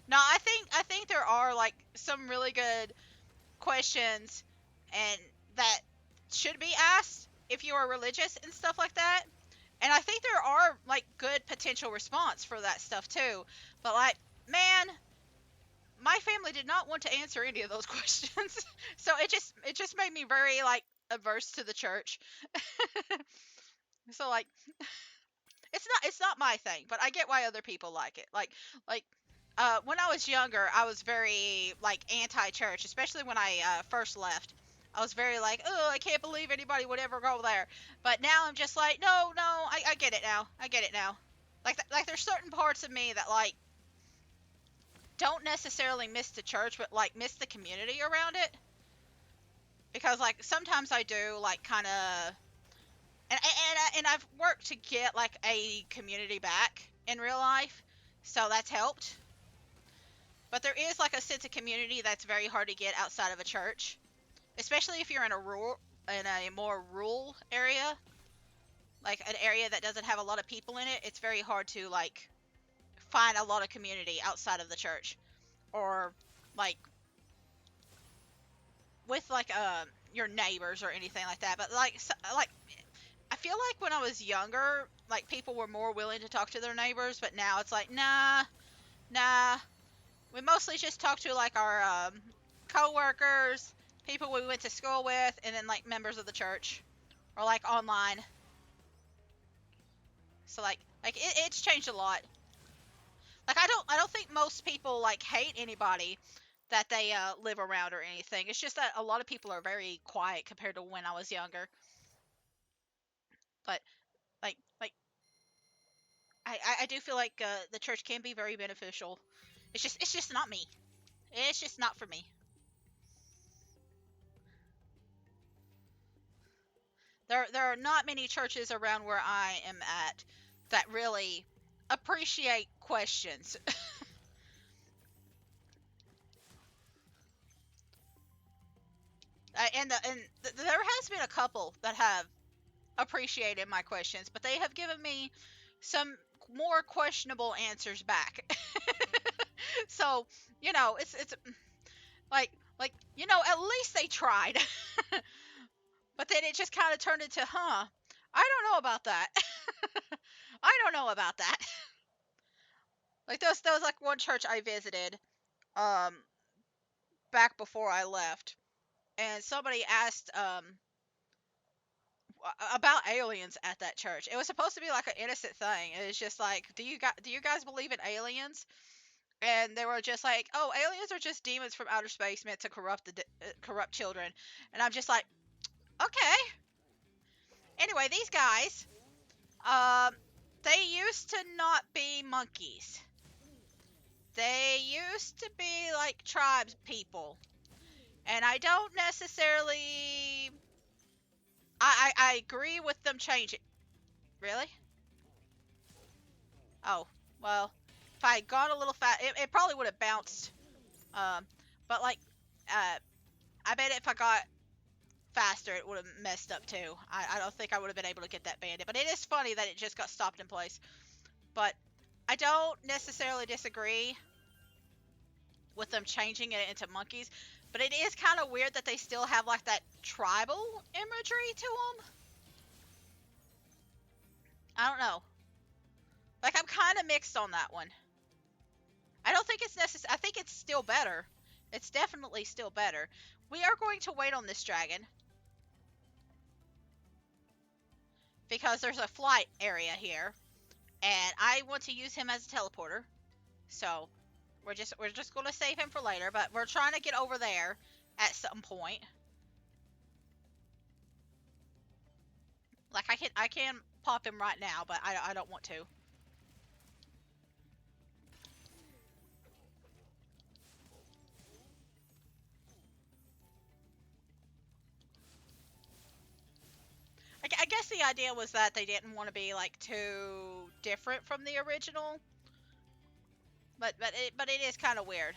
No, I think there are like some really good questions and that should be asked if you are religious and stuff like that. And I think there are like good potential response for that stuff too. But like, man, my family did not want to answer any of those questions. So it just made me very like averse to the church. So like it's not my thing, but I get why other people like it. Like when I was younger, I was very like anti-church, especially when I first left. I was very like, oh, I can't believe anybody would ever go there. But now I'm just like, no, no, I get it now. I get it now. Like there's certain parts of me that like don't necessarily miss the church, but like miss the community around it. Because like sometimes I do like kind of and I've worked to get like a community back in real life, so that's helped. But there is like a sense of community that's very hard to get outside of a church, especially if you're in a more rural area, like an area that doesn't have a lot of people in it. It's very hard to like find a lot of community outside of the church, or like with like your neighbors or anything like that. But like like I feel like when I was younger, like people were more willing to talk to their neighbors, but now it's like nah, nah. We mostly just talk to like our co-workers, people we went to school with, and then like members of the church or like online. So it's changed a lot. Like I don't think most people like hate anybody that they live around or anything. It's just that a lot of people are very quiet compared to when I was younger. But like I do feel like the church can be very beneficial. It's just not me. It's just not for me. There are not many churches around where I am at that really appreciate questions. There has been a couple that have appreciated my questions, but they have given me some more questionable answers back. So, it's at least they tried. But then it just kind of turned into, I don't know about that. I don't know about that. Like there was like one church I visited um back before I left, and somebody asked about aliens at that church. It was supposed to be like an innocent thing. It was just like, do you guys believe in aliens? And they were just like, oh, aliens are just demons from outer space meant to corrupt children. And I'm just like, okay. Anyway, these guys, um, they used to not be monkeys. They used to be like tribes people, and I don't necessarily. I agree with them changing. Really? Oh, well, if I had gone a little fast, it probably would have bounced. Um, but like, uh, I bet if I got faster, it would have messed up too. I don't think I would have been able to get that bandit. But it is funny that it just got stopped in place. But I don't necessarily disagree with them changing it into monkeys. But it is kind of weird that they still have like that tribal imagery to them. I don't know. Like I'm kind of mixed on that one. I don't think it's necessary. I think it's still better. It's definitely still better. We are going to wait on this dragon because there's a flight area here, and I want to use him as a teleporter. So we're just going to save him for later, but we're trying to get over there at some point. Like I can pop him right now, but I don't want to. I guess the idea was that they didn't want to be like too different from the original, but it is kind of weird.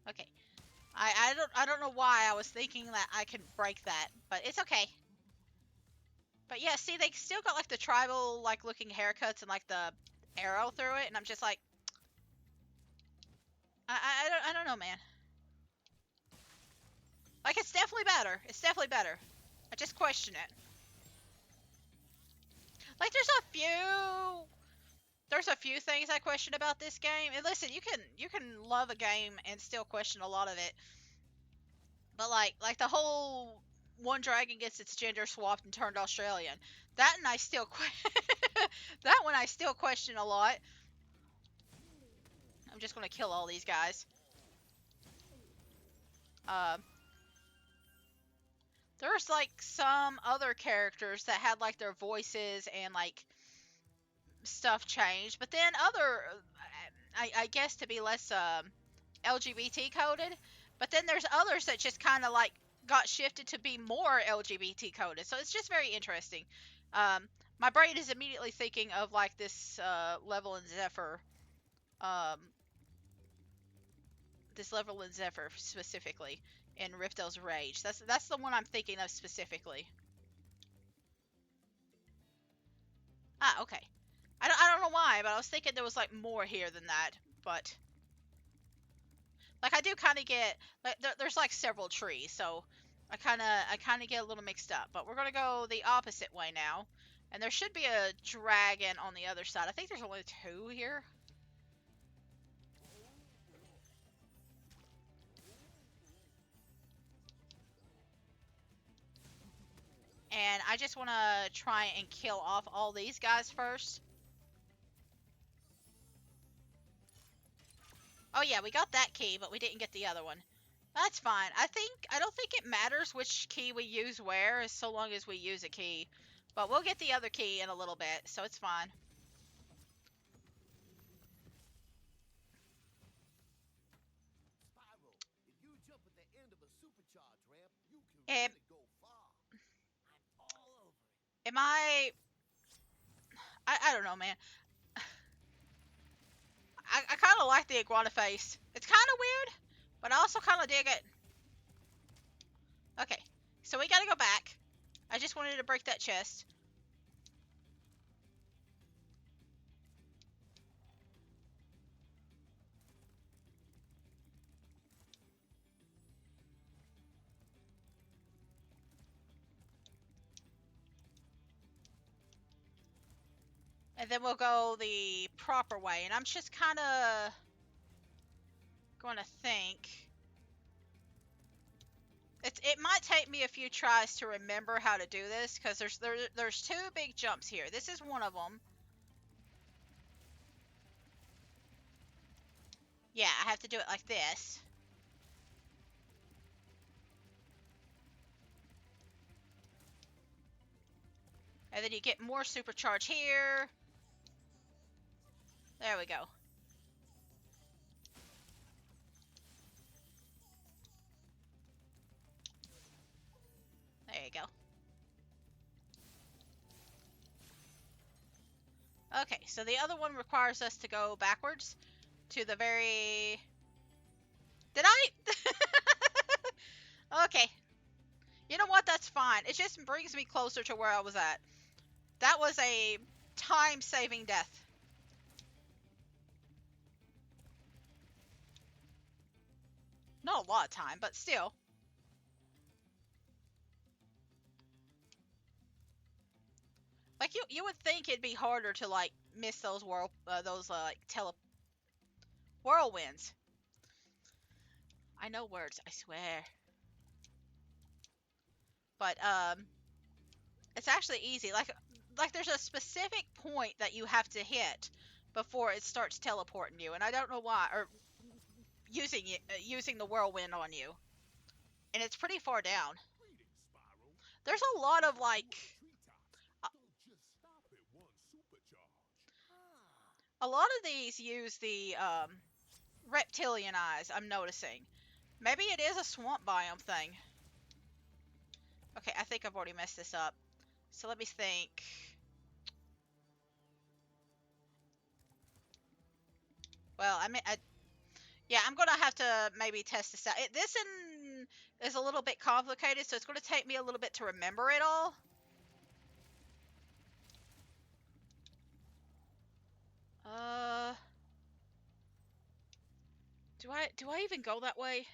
Okay, I don't know why I was thinking that I could break that, but it's okay. But yeah, see, they still got like the tribal like looking haircuts and like the arrow through it, and I'm just like, I don't know, man. Like it's definitely better. It's definitely better. I just question it. Like there's a few things I question about this game. And listen, you can love a game and still question a lot of it. But like the whole one dragon gets its gender swapped and turned Australian. That and I still that one I still question a lot. I'm just gonna kill all these guys. Um, there's like some other characters that had like their voices and like stuff changed, but then I guess to be less LGBT coded. But then there's others that just kind of like got shifted to be more LGBT coded. So it's just very interesting. Um, my brain is immediately thinking of like this level in Zephyr. Um, this level in Zephyr specifically in Riftel's Rage. That's the one I'm thinking of specifically. Ah, okay. I don't know why, but I was thinking there was like more here than that. But like I do kind of get like there's like several trees, so I kind of get a little mixed up, but we're gonna go the opposite way now, and there should be a dragon on the other side. I think there's only two here. And I just want to try and kill off all these guys first. Oh yeah, we got that key, but we didn't get the other one. That's fine. I don't think it matters which key we use where, so long as we use a key. But we'll get the other key in a little bit, so it's fine. Spyro, if you jump at the end of a supercharge ramp, you can Am, really go far. I'm all over it. am I don't know, man. I kind of like the iguana face. It's kind of weird, but I also kind of dig it. Okay, so we gotta go back. I just wanted to break that chest. And then we'll go the proper way. And I'm just kind of going to think. It might take me a few tries to remember how to do this, because there's two big jumps here. This is one of them. Yeah, I have to do it like this. And then you get more supercharge here. There we go. There you go. Okay, so the other one requires us to go backwards to the very... Did I? Okay. You know what? That's fine. It just brings me closer to where I was at. That was a time-saving death. Not a lot of time, but still. Like you would think it'd be harder to like miss those like whirlwinds. I know words, I swear. But it's actually easy. Like there's a specific point that you have to hit before it starts teleporting you, and I don't know why, or using the whirlwind on you. And it's pretty far down. There's a lot of like a lot of these use the reptilian eyes, I'm noticing. Maybe it is a swamp biome thing. Okay, I think I've already messed this up. So let me think. Well, yeah, I'm gonna have to maybe test this out. This is a little bit complicated, so it's gonna take me a little bit to remember it all. Do I even go that way?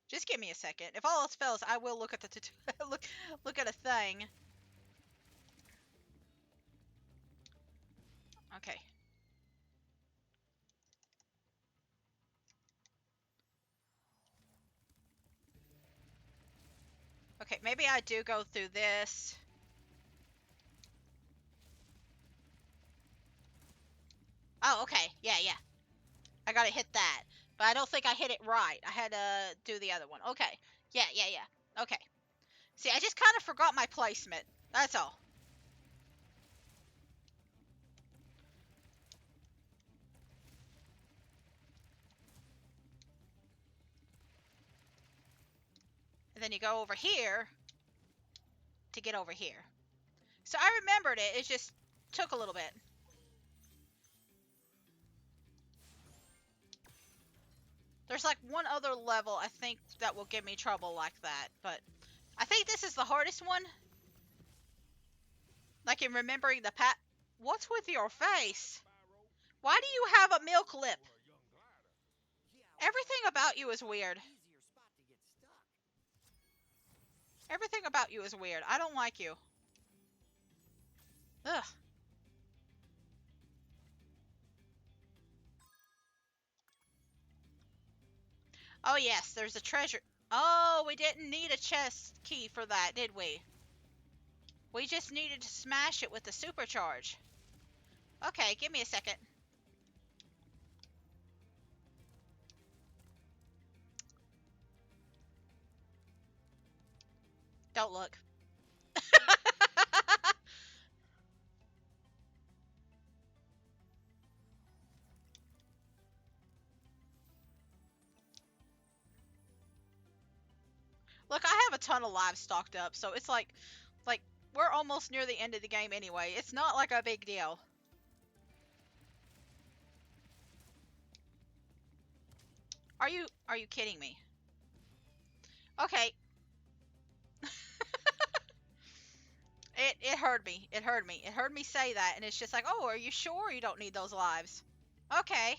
Just give me a second. If all else fails, I will look at the look at a thing. Okay. Okay, maybe I do go through this. Oh, okay. Yeah, yeah. I gotta hit that. But I don't think I hit it right. I had to do the other one. Okay. Yeah, yeah, yeah. Okay. See, I just kind of forgot my placement. That's all. And then you go over here to get over here. So I remembered it. It just took a little bit. There's like one other level I think that will give me trouble like that. But I think this is the hardest one. Like in remembering the pat. What's with your face? Why do you have a milk lip? Everything about you is weird. Everything about you is weird. I don't like you. Ugh. Oh yes, there's a treasure. Oh, we didn't need a chest key for that, did we? We just needed to smash it with the supercharge. Okay, give me a second. Don't look. Look, I have a ton of lives stocked up, so it's like we're almost near the end of the game anyway. It's not like a big deal. Are you kidding me? Okay, it heard me. It heard me. It heard me say that, and it's just like, oh, are you sure you don't need those lives? Okay,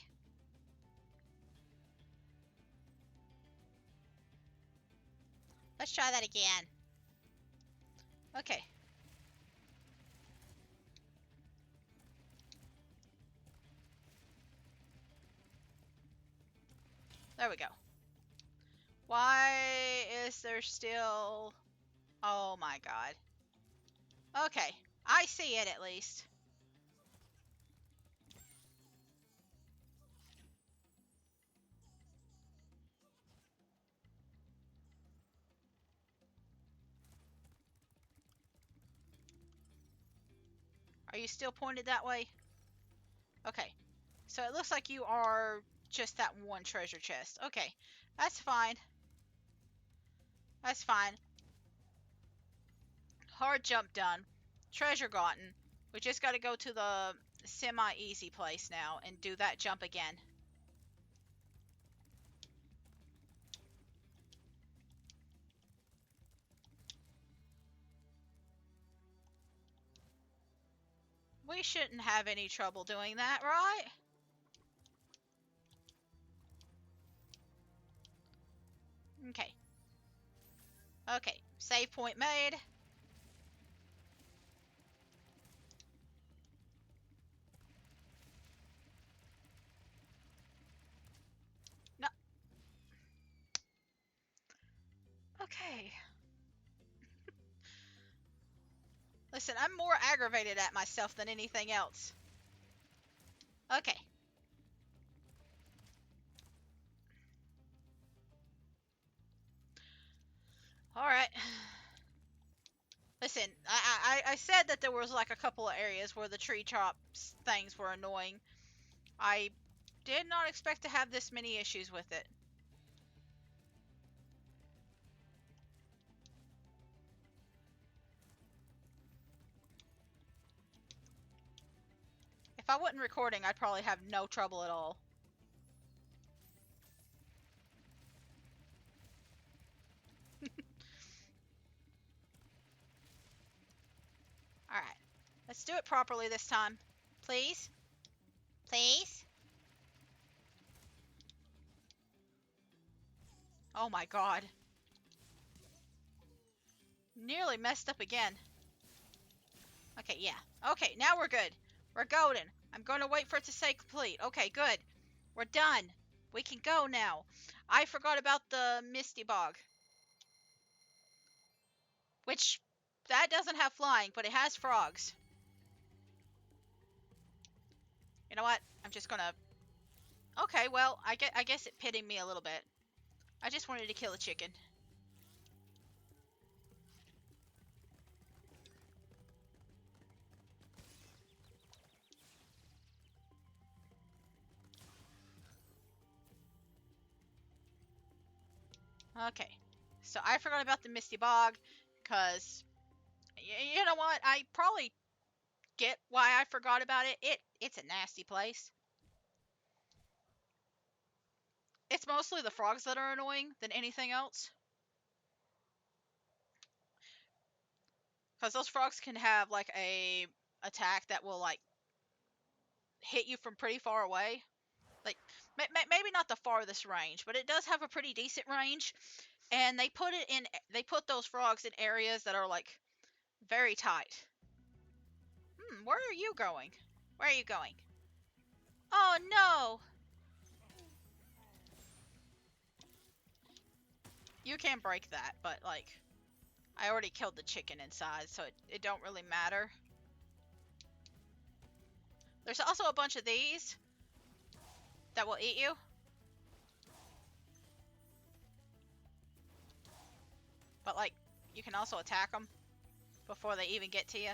let's try that again. Okay, there we go. Why is there still? Oh my god. Okay, I see it at least. Are you still pointed that way? Okay, so it looks like you are just that one treasure chest. Okay, that's fine. That's fine. Hard jump done. Treasure gotten. We just got to go to the semi-easy place now and do that jump again. We shouldn't have any trouble doing that, right? Okay. Okay, save point made. No. Okay. Listen, I'm more aggravated at myself than anything else. Okay. Alright. Listen, I said that there was like a couple of areas where the tree chops things were annoying. I did not expect to have this many issues with it. If I wasn't recording, I'd probably have no trouble at all. Alright. Let's do it properly this time. Please? Please? Oh my god. Nearly messed up again. Okay, yeah. Okay, now we're good. We're golden. I'm going to wait for it to say complete. Okay, good. We're done. We can go now. I forgot about the Misty Bog. Which, that doesn't have flying, but it has frogs. You know what? I'm just gonna... Okay, well, I guess it pitted me a little bit. I just wanted to kill a chicken. Okay. So I forgot about the Misty Bog, because... You know what? I probably get why I forgot about it. It's a nasty place. It's mostly the frogs that are annoying than anything else. Because those frogs can have like a attack that will like hit you from pretty far away. Like maybe not the farthest range, but it does have a pretty decent range. And they put those frogs in areas that are like very tight. Where are you going? Where are you going? Oh no! You can't break that, but like, I already killed the chicken inside, so it don't really matter. There's also a bunch of these that will eat you. But like, you can also attack them before they even get to you.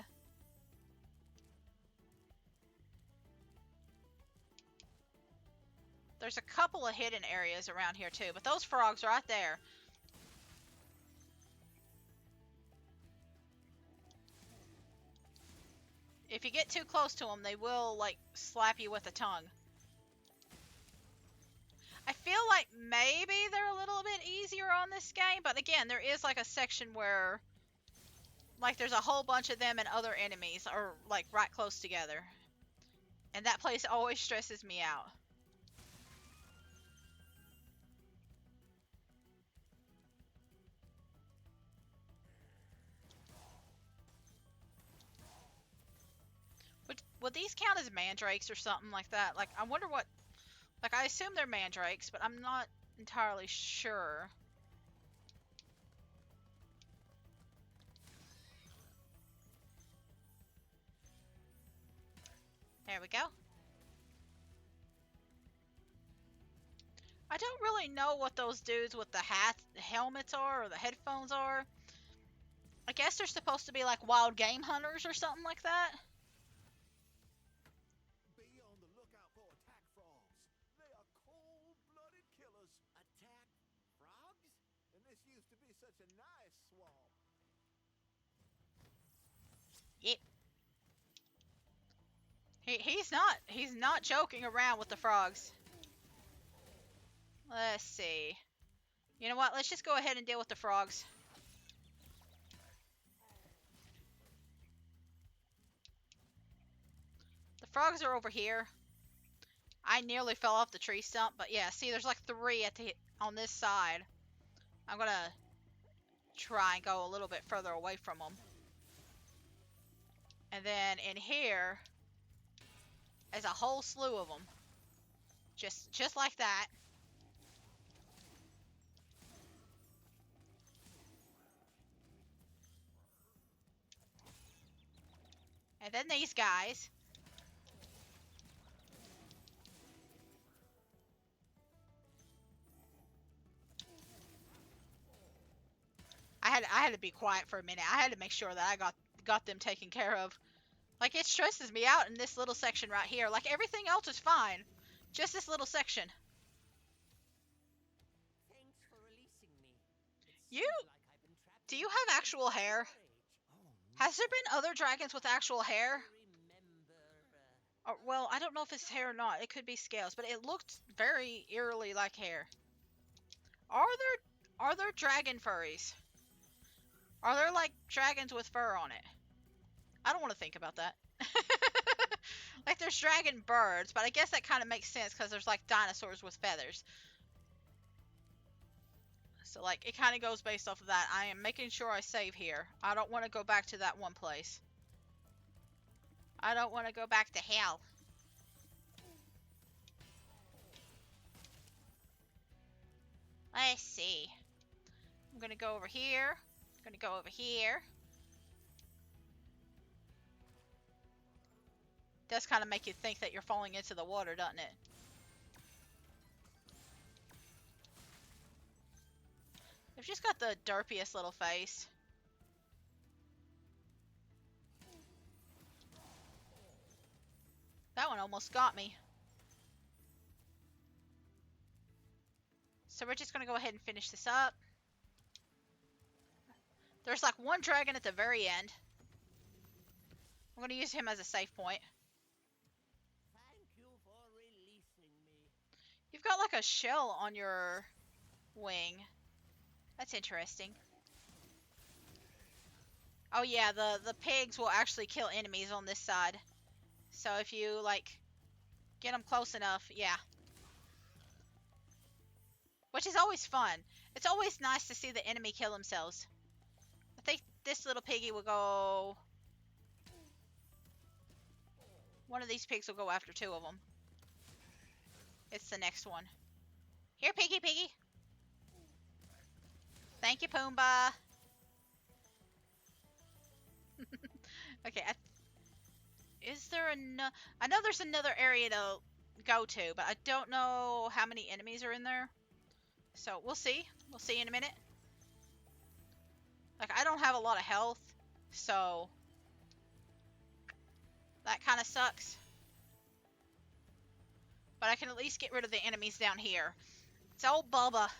There's a couple of hidden areas around here too, but those frogs are right there. If you get too close to them, they will like slap you with a tongue. I feel like maybe they're a little bit easier on this game, but again, there is like a section where like there's a whole bunch of them and other enemies are like right close together. And that place always stresses me out. Would these count as mandrakes or something like that? Like, I wonder what... Like, I assume they're mandrakes, but I'm not entirely sure. There we go. I don't really know what those dudes with the helmets are, or the headphones are. I guess they're supposed to be like wild game hunters or something like that. Be on the lookout for attack frogs. They are cold-blooded killers. Attack frogs? And this used to be such a nice swamp. Yep. He's not joking around with the frogs. Let's see. You know what? Let's just go ahead and deal with the frogs. The frogs are over here. I nearly fell off the tree stump, but yeah, see, there's like 3 on this side. I'm gonna try and go a little bit further away from them. And then in here is a whole slew of them. Just like that. And then these guys. I had to be quiet for a minute. I had to make sure that I got them taken care of. Like, it stresses me out in this little section right here. Like, everything else is fine. Just this little section. Thanks for releasing me. You... Do you have actual hair? Has there been other dragons with actual hair? Well, I don't know if it's hair or not. It could be scales, but it looked very eerily like hair. Are there dragon furries? Are there like dragons with fur on it? I don't want to think about that. Like, there's dragon birds, but I guess that kind of makes sense because there's like dinosaurs with feathers. So like, it kind of goes based off of that. I am making sure I save here. I don't want to go back to that one place. I don't want to go back to hell. Let's see. I'm gonna go over here. I'm gonna go over here. Does kind of make you think that you're falling into the water, doesn't it? They've just got the derpiest little face. That one almost got me. So we're just gonna go ahead and finish this up. There's like one dragon at the very end. I'm gonna use him as a save point. Thank you for releasing me. You've got like a shell on your wing. That's interesting. Oh yeah, the pigs will actually kill enemies on this side. So if you like get them close enough, yeah. Which is always fun, It's always nice to see the enemy kill themselves. I think this little piggy will go... One of these pigs will go after two of them. It's the next one. Here, piggy, piggy. Thank you, Pumbaa. Okay, is there another... I know there's another area to go to, but I don't know how many enemies are in there. So, we'll see. We'll see in a minute. Like, I don't have a lot of health, so... That kind of sucks. But I can at least get rid of the enemies down here. It's old Bubba. I'll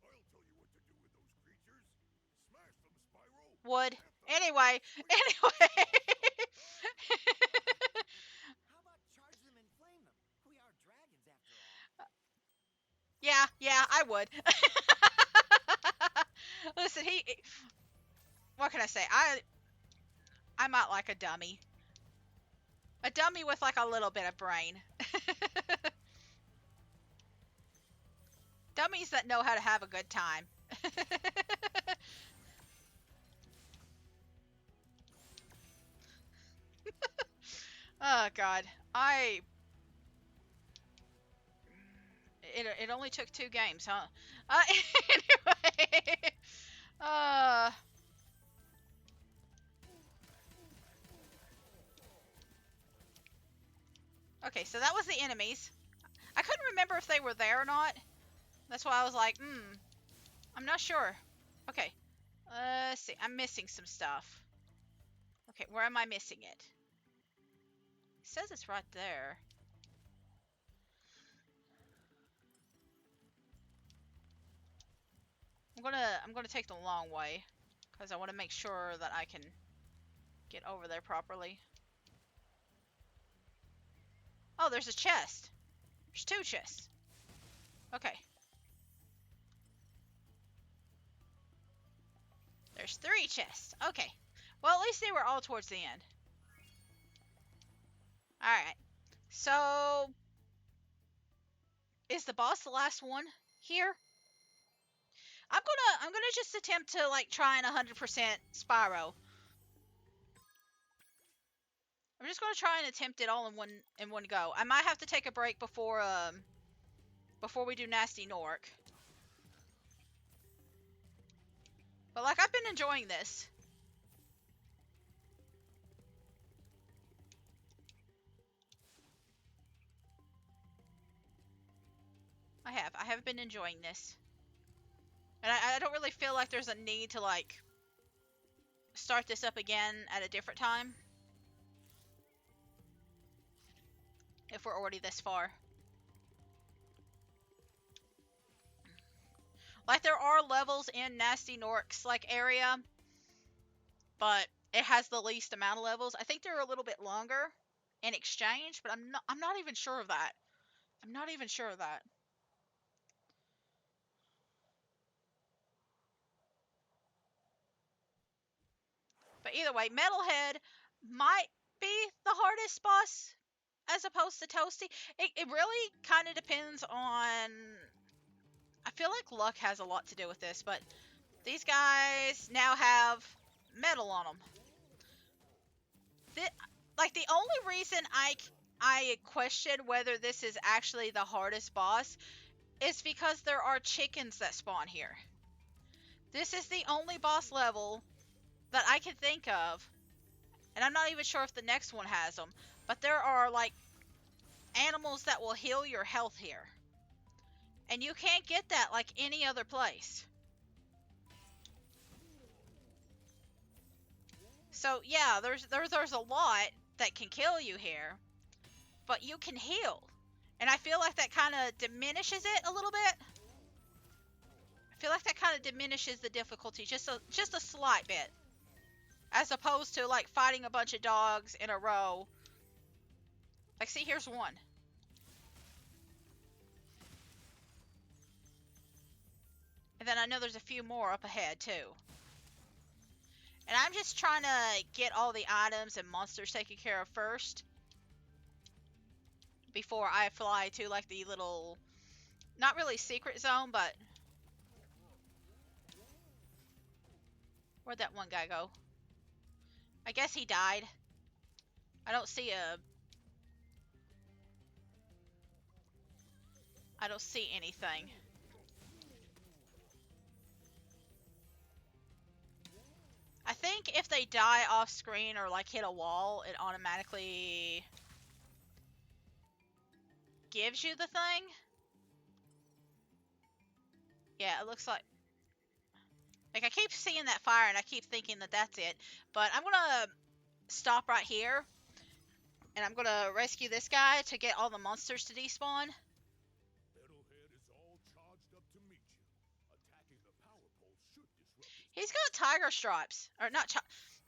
tell you what to do with those creatures. Smash them, Spyro. Wood. Anyway. Anyway. How about charge them and flame them? We are dragons after all. Yeah, I would. Listen, what can I say? I'm not like a dummy. A dummy with like a little bit of brain. Dummies that know how to have a good time. Oh god. It only took 2 games, huh? Anyway. Uh Okay, so that was the enemies. I couldn't remember if they were there or not. That's why I was like, I'm not sure. Okay. Let's see. I'm missing some stuff. Okay, where am I missing it? It says it's right there. I'm gonna take the long way because I want to make sure that I can get over there properly. Oh, there's a chest. There's 2 chests. Okay. There's 3 chests. Okay. Well, at least they were all towards the end. Alright. So... Is the boss the last one here? I'm gonna just attempt to, like, try and 100% Spyro. I'm just gonna try and attempt it all in one go. I might have to take a break before we do Nasty Nork. But like, I've been enjoying this. I have been enjoying this. And I don't really feel like there's a need to like start this up again at a different time. If we're already this far. Like, there are levels in Nasty Nork's like area, but it has the least amount of levels. I think they're a little bit longer in exchange, but I'm not even sure of that. I'm not even sure of that. But either way, Metalhead might be the hardest boss as opposed to Toasty. It really kind of depends on... I feel like luck has a lot to do with this, but these guys now have metal on them. Like, the only reason I question whether this is actually the hardest boss is because there are chickens that spawn here. This is the only boss level that I can think of, and I'm not even sure if the next one has them, but there are, like, animals that will heal your health here. And you can't get that like any other place. So yeah, there's a lot that can kill you here, but you can heal. And I feel like that kind of diminishes it a little bit. I feel like that kind of diminishes the difficulty just a slight bit. As opposed to like fighting a bunch of dogs in a row. Like, see, here's one. And then I know there's a few more up ahead too. And I'm just trying to get all the items and monsters taken care of first. Before I fly to like the little Not really secret zone, but where'd that one guy go? I guess he died. I don't see anything. I think if they die off screen or like hit a wall, it automatically gives you the thing. Yeah, it looks like I keep seeing that fire and I keep thinking that that's it. But I'm gonna stop right here and I'm gonna rescue this guy to get all the monsters to despawn. Metalhead is all charged up to meet you. Attacking the power pole should disrupt its He's got tiger stripes, or not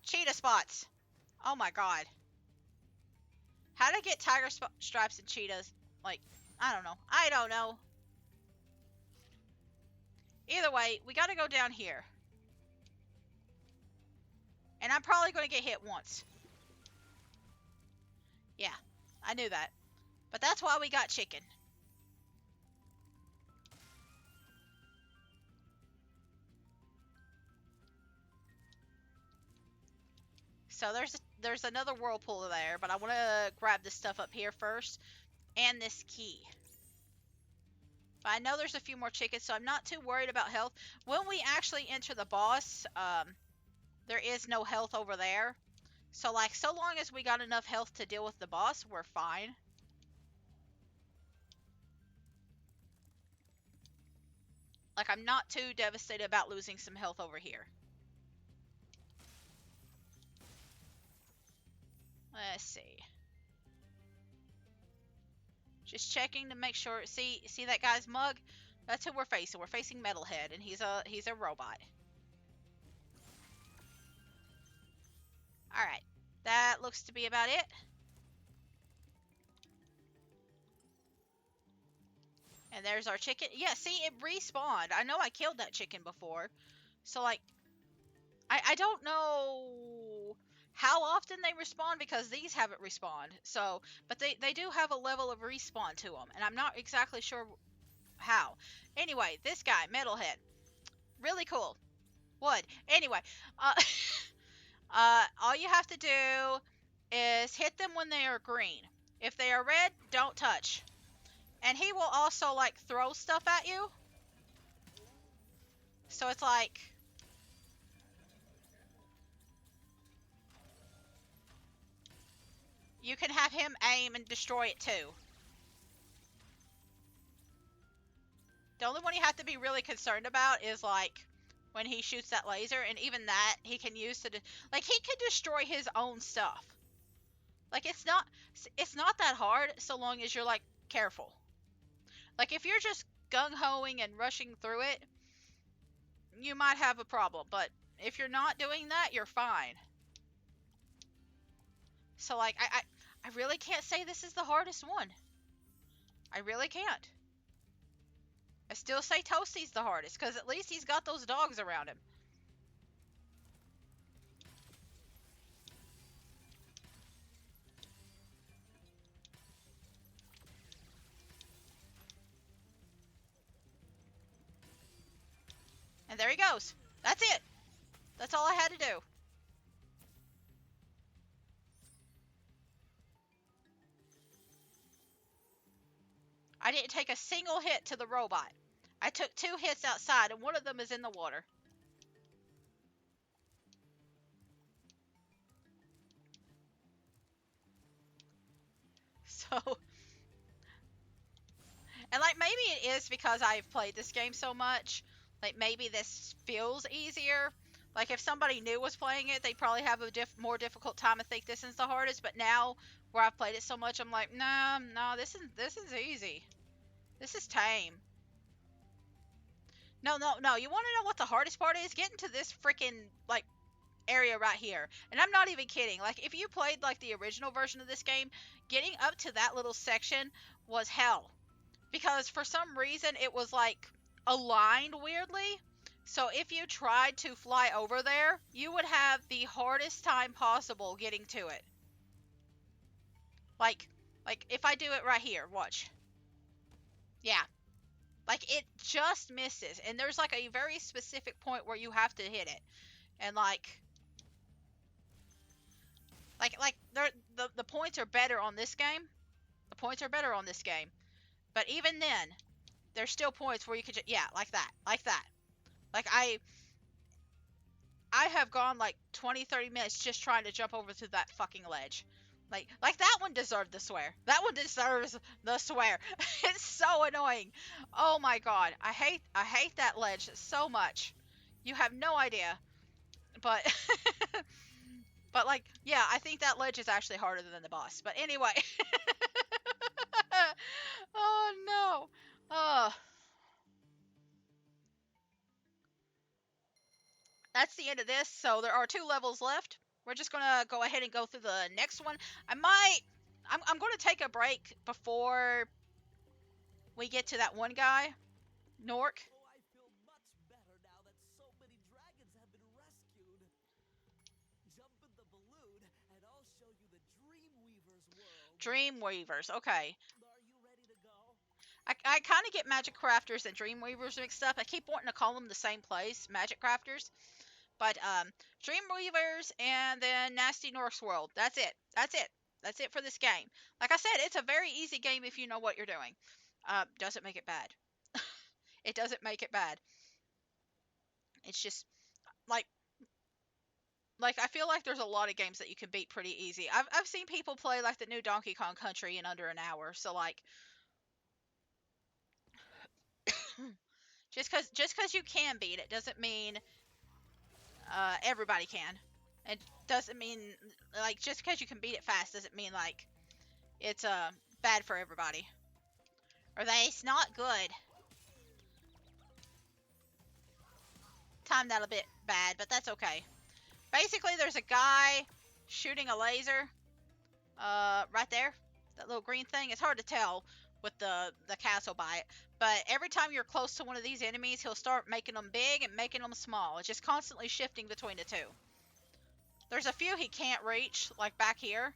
cheetah spots. Oh my god. How to get tiger stripes and cheetahs? Like, I don't know. I don't know. Either way, we gotta go down here. And I'm probably gonna get hit once. Yeah, I knew that. But that's why we got chicken. So there's another whirlpool there, but I want to grab this stuff up here first. And this key. But I know there's a few more chickens, so I'm not too worried about health. When we actually enter the boss, there is no health over there. So, like, so long as we got enough health to deal with the boss, we're fine. Like, I'm not too devastated about losing some health over here. Let's see. Just checking to make sure. See that guy's mug? That's who we're facing. We're facing Metalhead, and he's a robot. All right, that looks to be about it. And there's our chicken. Yeah, see, it respawned. I know I killed that chicken before, so like, I don't know how often they respawn because these haven't respawned. So, but they do have a level of respawn to them, and I'm not exactly sure how. Anyway, this guy, Metalhead, really cool. Wood. Anyway, uh, all you have to do is hit them when they are green. If they are red, don't touch. And he will also like throw stuff at you. So it's like, you can have him aim and destroy it too. The only one you have to be really concerned about is like when he shoots that laser, and even that he can use to like, he can destroy his own stuff. Like, it's not that hard so long as you're like careful. Like, if you're just gung-hoing and rushing through it, you might have a problem, but if you're not doing that, you're fine. So like, I really can't say this is the hardest one. I really can't. I still say Toasty's the hardest, because at least he's got those dogs around him. And there he goes. That's it. That's all I had to do. I didn't take a single hit to the robot. I took 2 hits outside, and one of them is in the water. So, and like, maybe it is because I've played this game so much. Like, maybe this feels easier. Like, if somebody new was playing it, they'd probably have a more difficult time. I think this is the hardest. But now, where I've played it so much, I'm like, nah, no, this is easy. This is tame. No, no, no. You want to know what the hardest part is? Getting to this freaking, like, area right here. And I'm not even kidding. Like, if you played, like, the original version of this game, getting up to that little section was hell. Because for some reason, it was, like, aligned weirdly. So if you tried to fly over there, you would have the hardest time possible getting to it. Like, if I do it right here, watch. Yeah. Like it just misses, and there's like a very specific point where you have to hit it, and like the points are better on this game. The points are better on this game, but even then, there's still points where you could yeah, like that, like that. Like I have gone like 20, 30 minutes just trying to jump over to that fucking ledge. Like that one deserved the swear. That one deserves the swear. It's so annoying. Oh my god. I hate that ledge so much. You have no idea. But but like yeah, I think that ledge is actually harder than the boss. But anyway. Oh no. Oh, that's the end of this. So there are 2 levels left. We're just gonna go ahead and go through the next one. I'm gonna take a break before we get to that one guy, Nork. Oh, I feel much better now that so many dragons have been rescued. Jump in the balloon, and I'll show you the Dreamweaver's world. Dreamweavers. Okay. Are you ready to go? I kind of get Magic Crafters and Dreamweavers mixed up. I keep wanting to call them the same place, Magic Crafters. But Dreamweavers and then Nasty Nork's World. That's it. That's it. That's it for this game. Like I said, it's a very easy game if you know what you're doing. Doesn't make it bad. It doesn't make it bad. It's just like I feel like there's a lot of games that you can beat pretty easy. I've seen people play like the new Donkey Kong Country in under an hour. So like just cuz you can beat it doesn't mean everybody can. It doesn't mean like just cuz you can beat it fast doesn't mean like it's bad for everybody. Or that it's not good. Timed that a bit bad, but that's okay. Basically there's a guy shooting a laser right there. That little green thing. It's hard to tell with the castle by it. But every time you're close to one of these enemies, he'll start making them big and making them small. It's just constantly shifting between the two. There's a few he can't reach, like back here.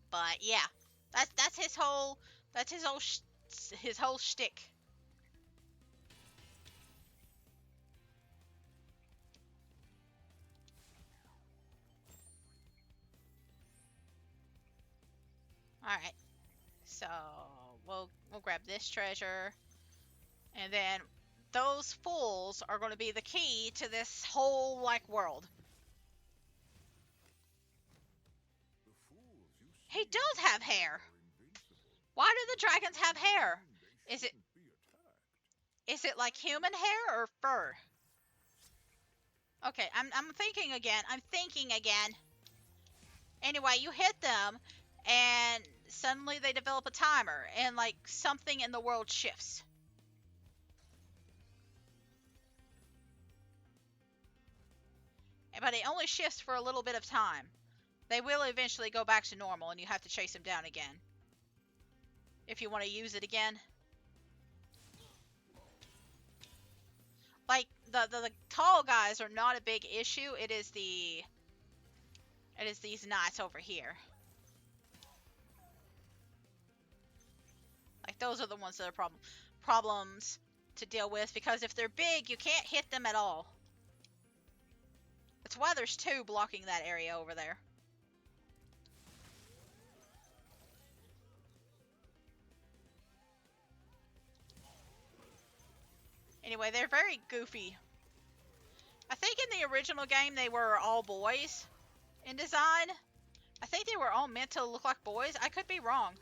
But yeah, that's his whole shtick. All right, so we'll grab this treasure, and then those fools are going to be the key to this whole like world. The fools you He see does have hair. are invincible. Why do the dragons have hair? They Is it shouldn't be attacked. is it like human hair or fur? Okay, I'm thinking again. I'm thinking again. Anyway, you hit them and suddenly they develop a timer and like something in the world shifts. But it only shifts for a little bit of time. They will eventually go back to normal and you have to chase them down again. If you want to use it again. Like the tall guys are not a big issue. It is these knights over here. Like those are the ones that are problems to deal with because if they're big, you can't hit them at all. That's why there's 2 blocking that area over there. Anyway, they're very goofy. I think in the original game they were all boys in design. I think they were all meant to look like boys. I could be wrong.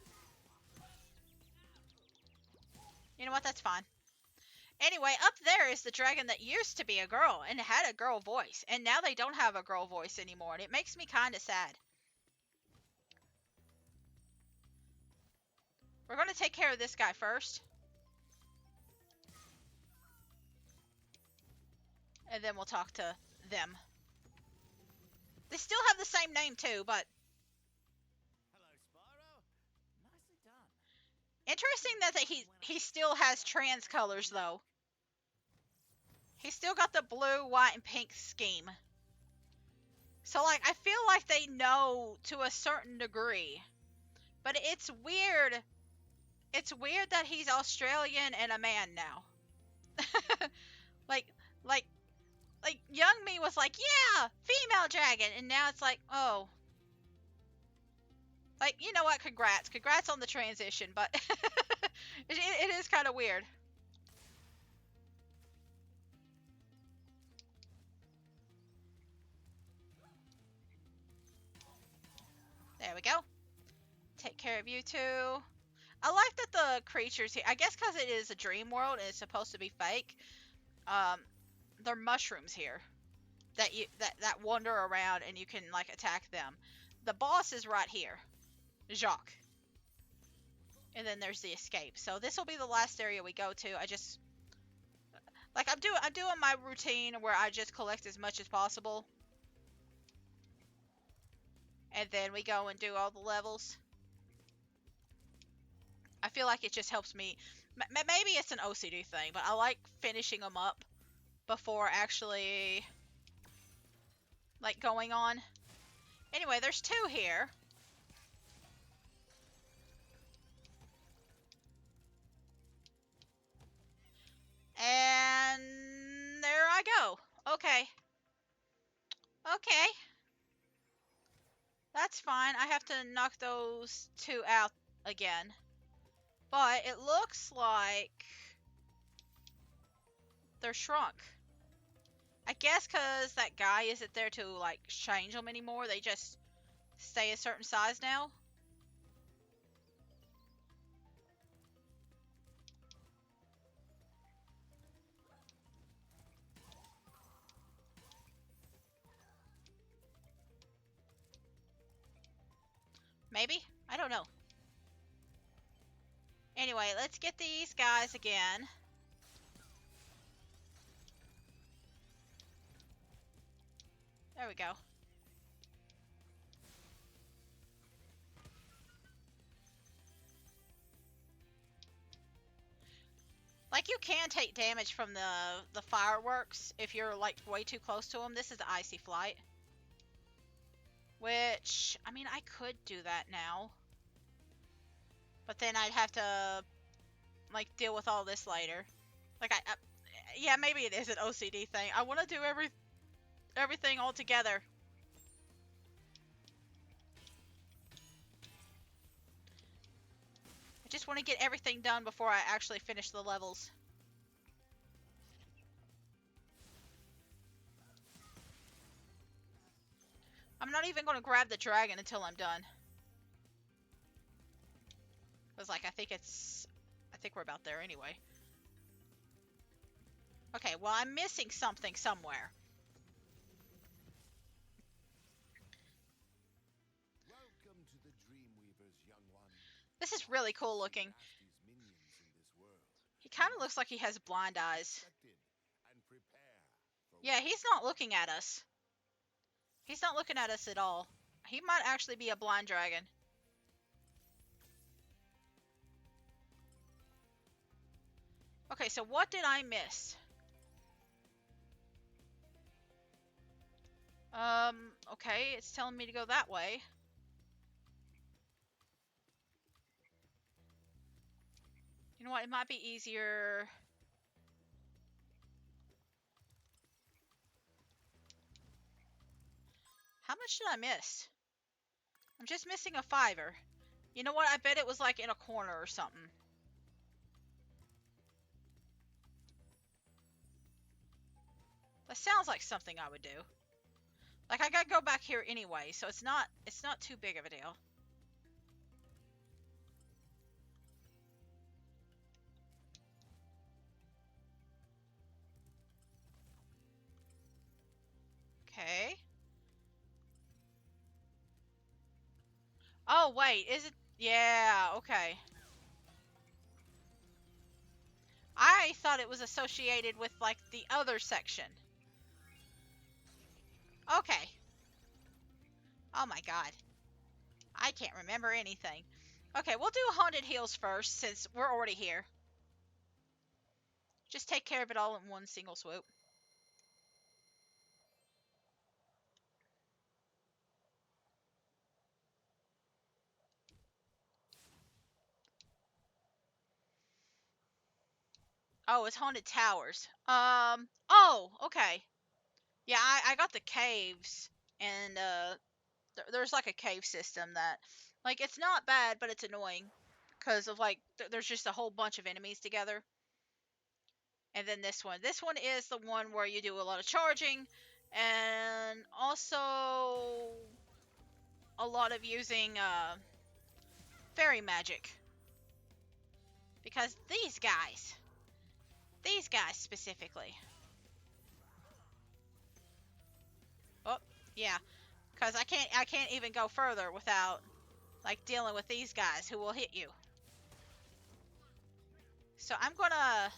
You know what? That's fine. Anyway, up there is the dragon that used to be a girl and had a girl voice. And now they don't have a girl voice anymore. And it makes me kind of sad. We're going to take care of this guy first. And then we'll talk to them. They still have the same name too, but... Hello, Spyro. Nicely done. Interesting that he still has trans colors though. He's still got the blue, white, and pink scheme. So like I feel like they know to a certain degree. But it's weird. it's weird that he's Australian and a man now. like like like young me was like, yeah, female dragon, and now it's like, oh, like, you know what? Congrats on the transition, but it is kind of weird. There we go. Take care of you too. I like that the creatures here, I guess because it is a dream world and it's supposed to be fake, um, they're mushrooms here that wander around and you can like attack them. The boss is right here, Jacques, and then there's the escape. So this will be the last area we go to. I just like I'm doing my routine where I just collect as much as possible, and then we go and do all the levels. I feel like it just helps me. Maybe it's an OCD thing, but I like finishing them up before actually like going on. Anyway, there's two here. And there I go. Okay. Okay. That's fine. I have to knock those two out again. But it looks like they're shrunk. I guess because that guy isn't there to like change them anymore. They just stay a certain size now. Maybe? I don't know. Anyway, let's get these guys again. There we go. Like, you can take damage from the fireworks if you're like way too close to them. This is the icy flight. Which, I mean, I could do that now. But then I'd have to like deal with all this later. Like yeah, maybe it is an OCD thing. I want to do everything all together. I just want to get everything done before I actually finish the levels. I'm not even going to grab the dragon until I'm done. Because like I think we're about there anyway. Okay, well, I'm missing something somewhere. Welcome to the Dreamweavers, young one. This is really cool looking. Nasty's minions in this world. He kind of looks like he has blind eyes. Expected and prepare for Yeah, he's not looking at us. He's not looking at us at all. He might actually be a blind dragon. Okay, so what did I miss? Okay, it's telling me to go that way. You know what, it might be easier. How much did I miss? I'm just missing a fiver. You know what, I bet it was like in a corner or something. That sounds like something I would do. Like, I gotta go back here anyway, so it's not too big of a deal. Okay. Oh, wait, is it? Yeah, okay. I thought it was associated with, like, the other section. Okay. Oh my god. I can't remember anything. Okay, we'll do Haunted Hills first, since we're already here. Just take care of it all in one single swoop. Oh, it's haunted towers. Oh, okay. Yeah, I got the caves, and there's like a cave system that, like, it's not bad, but it's annoying, because of like there's just a whole bunch of enemies together. And then this one is the one where you do a lot of charging, and also a lot of using fairy magic, because these guys specifically. Oh, yeah, because I can't even go further without like dealing with these guys who will hit you. So I'm gonna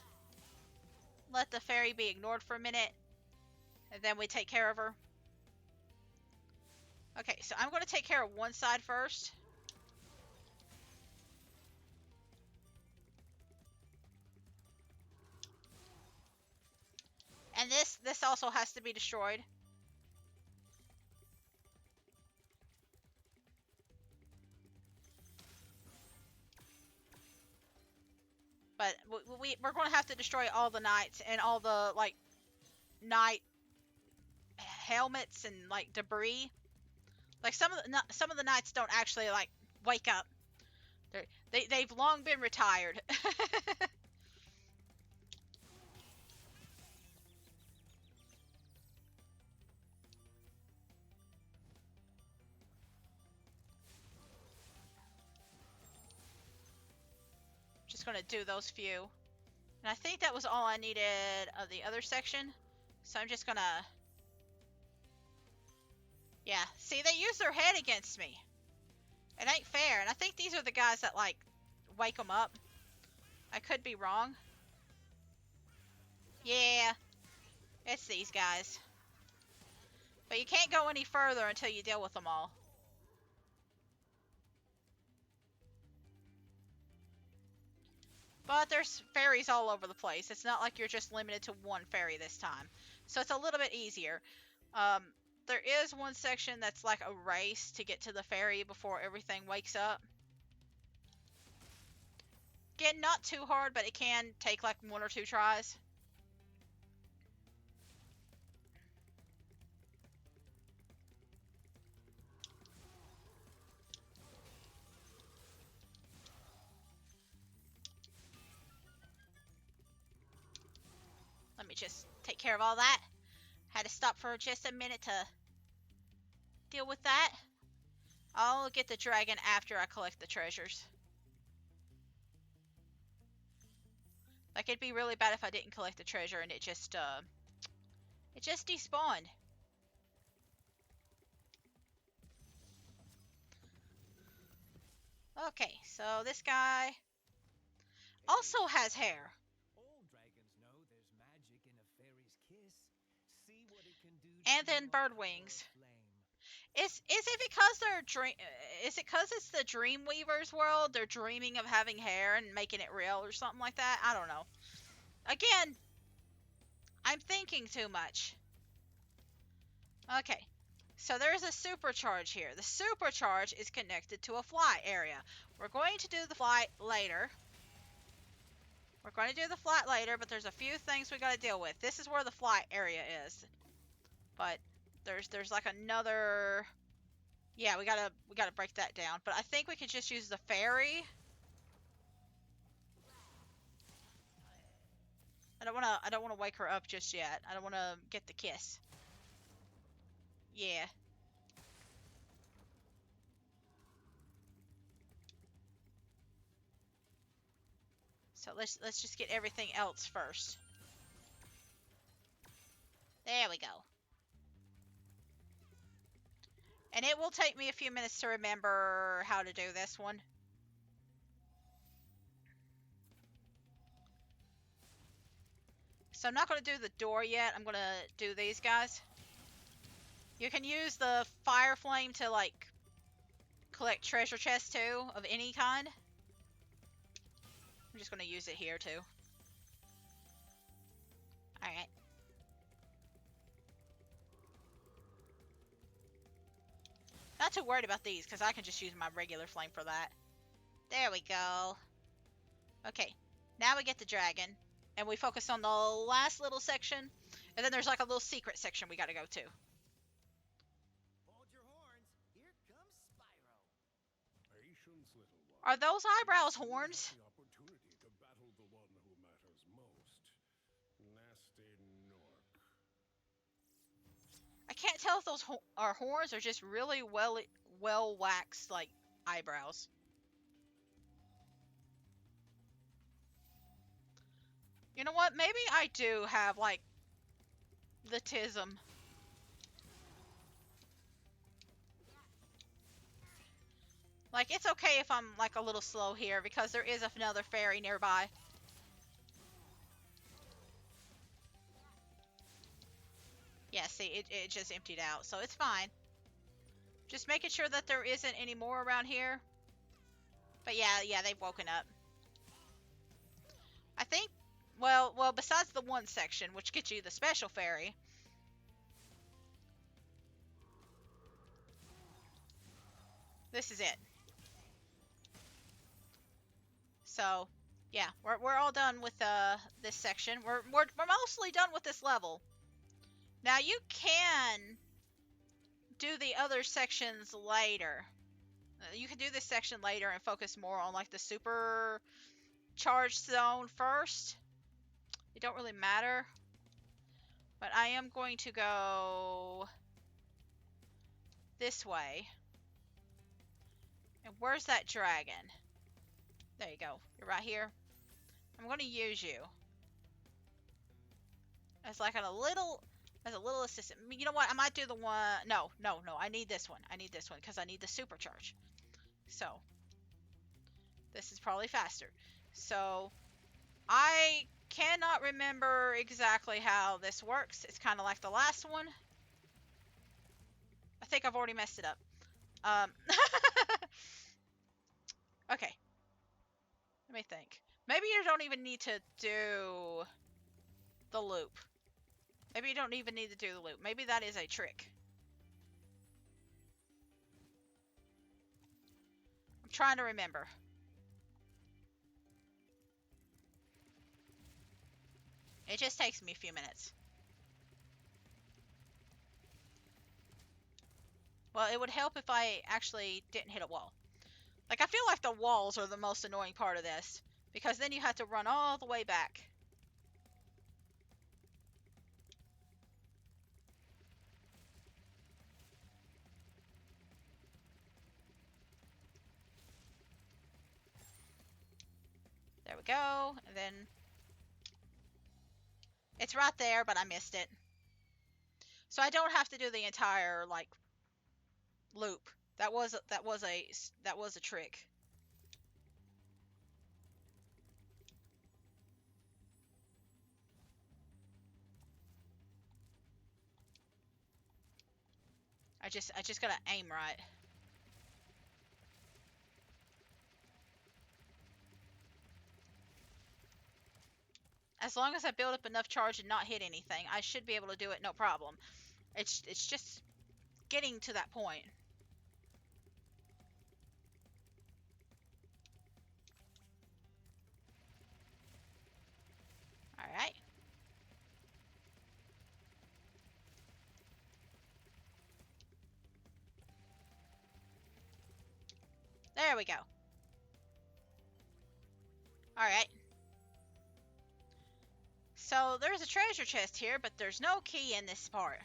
let the fairy be ignored for a minute, and then we take care of her. Okay, so I'm gonna take care of one side first. And this also has to be destroyed. But we're going to have to destroy all the knights and all the like knight helmets and like debris. Like some of the knights don't actually like wake up. They've long been retired. Just going to do those few. And I think that was all I needed of the other section. So I'm just going to... Yeah, see, they use their head against me. It ain't fair. And I think these are the guys that, like, wake them up. I could be wrong. Yeah, it's these guys. But you can't go any further until you deal with them all. But there's fairies all over the place. It's not like you're just limited to one fairy this time. So it's a little bit easier. Um, there is one section that's like a race to get to the ferry before everything wakes up. Again, not too hard, but it can take like 1 or 2 tries. Let me just take care of all that. Had to stop for just a minute to deal with that. I'll get the dragon after I collect the treasures. Like, it'd be really bad if I didn't collect the treasure and it just despawned. Okay, so this guy also has hair. All dragons know there's magic in a fairy's kiss. See what it can do And to then your bird core wings. flame. Is it because they're is it because it's the Dreamweaver's world? They're dreaming of having hair and making it real or something like that? I don't know. Again, I'm thinking too much. Okay. So there's a supercharge here. The supercharge is connected to a flight area. We're going to do the flight later. But there's a few things we got to deal with. This is where the flight area is. But there's like another... Yeah, we gotta break that down. But I think we could just use the ferry. I don't wanna wake her up just yet. I don't wanna get the kiss. Yeah. So let's just get everything else first. There we go. And it will take me a few minutes to remember how to do this one. So I'm not going to do the door yet. I'm going to do these guys. You can use the fire flame to, like, collect treasure chests, too, of any kind. I'm just going to use it here, too. Alright. Not too worried about these, because I can just use my regular flame for that. There we go. Okay. Now we get the dragon. and we focus on the last little section, and then there's like a little secret section we got to go to. Hold your horns. Here comes Spyro. Patience, little one. Are those eyebrows You horns? have the opportunity to battle the one who matters most. Nasty Nork. I can't tell if those are horns or just really well waxed like eyebrows. You know what? Maybe I do have like the tism. Like, it's okay if I'm like a little slow here because there is another fairy nearby. Yeah, see, it just emptied out, so it's fine. Just making sure that there isn't any more around here. But yeah, they've woken up. I think, well, besides the one section, which gets you the special fairy. This is it. So, yeah, we're all done with this section. We're mostly done with this level. Now you can do the other sections later. You can do this section later and focus more on like the super charged zone first. It don't really matter. But I am going to go this way. And where's that dragon? There you go. You're right here. I'm going to use you as like a little assistant. You know what? I might do the one. No. I need this one. I need this one because I need the supercharge. So this is probably faster. So I cannot remember exactly how this works. It's kind of like the last one. I think I've already messed it up. Okay. Let me think. Maybe you don't even need to do the loop. Maybe you don't even need to do the loop. Maybe that is a trick. I'm trying to remember. It just takes me a few minutes. Well, it would help if I actually didn't hit a wall. Like, I feel like the walls are the most annoying part of this, because then you have to run all the way back. There we go, and then it's right there, but I missed it. So I don't have to do the entire, like, loop. That was a trick. I just gotta aim right. As long as I build up enough charge and not hit anything, I should be able to do it no problem. It's just getting to that point. Alright. There we go. Alright. So there's a treasure chest here, but there's no key in this part.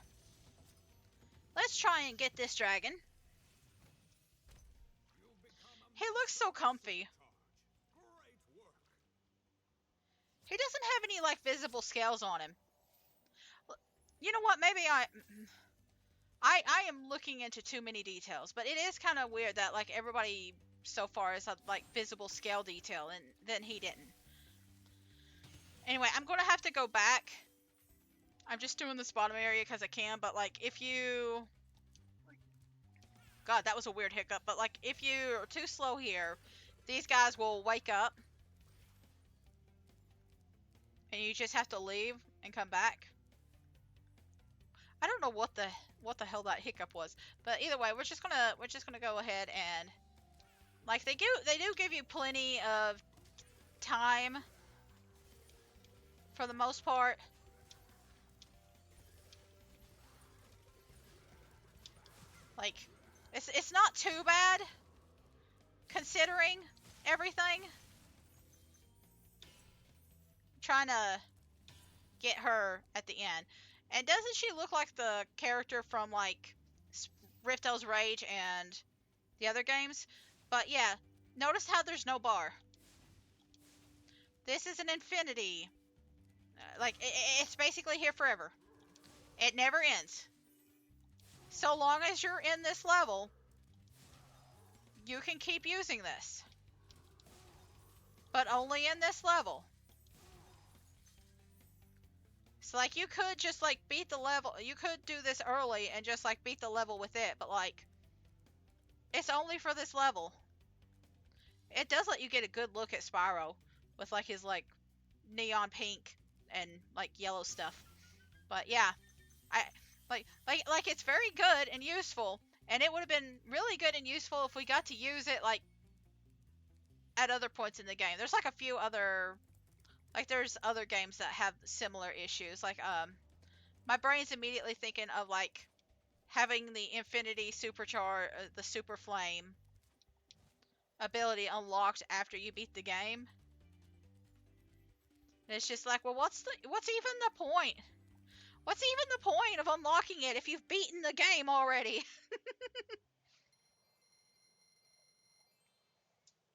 Let's try and get this dragon. He looks so comfy. He doesn't have any like visible scales on him. You know what? Maybe I am looking into too many details, but it is kind of weird that like everybody so far has had like visible scale detail, and then he didn't. Anyway, I'm gonna have to go back. I'm just doing this bottom area because I can, but like if you... God, that was a weird hiccup, but like if you're too slow here, these guys will wake up. And you just have to leave and come back. I don't know what the hell that hiccup was, but either way, we're just gonna go ahead and like they do give you plenty of time for the most part. Like, it's not too bad considering everything. I'm trying to get her at the end. And doesn't she look like the character from like Rifto's Rage and the other games? But yeah, notice how there's no bar. This is an infinity. Like, it's basically here forever. It never ends. So long as you're in this level, you can keep using this. But only in this level. So, like, you could just, like, beat the level. You could do this early and just, like, beat the level with it. But, like, it's only for this level. It does let you get a good look at Spyro with, like, his, like, neon pink and, like, yellow stuff. But, yeah. Like it's very good and useful. And it would have been really good and useful if we got to use it, like, at other points in the game. There's, like, a few other... Like, there's other games that have similar issues. Like, my brain's immediately thinking of, like, having the Infinity Supercharge, the Super Flame ability unlocked after you beat the game. And it's just like, well, what's even the point? What's even the point of unlocking it if you've beaten the game already?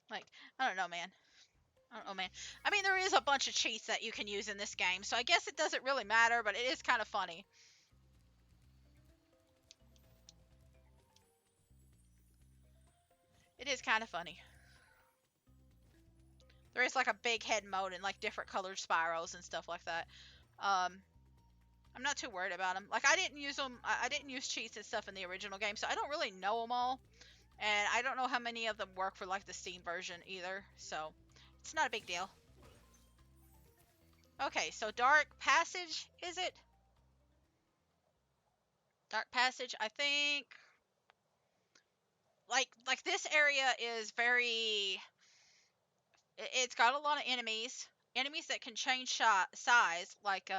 Like, I don't know, man. I don't know, man. I mean, there is a bunch of cheats that you can use in this game, so I guess it doesn't really matter, but it is kind of funny. It is kind of funny. There is, like, a big head mode and, like, different colored Spyros and stuff like that. I'm not too worried about them. Like, I didn't use them. I didn't use cheats and stuff in the original game, so I don't really know them all. And I don't know how many of them work for, like, the Steam version either. So, it's not a big deal. Okay, so Dark Passage, is it? Dark Passage, I think... Like this area is very... It's got a lot of enemies. Enemies that can change size, like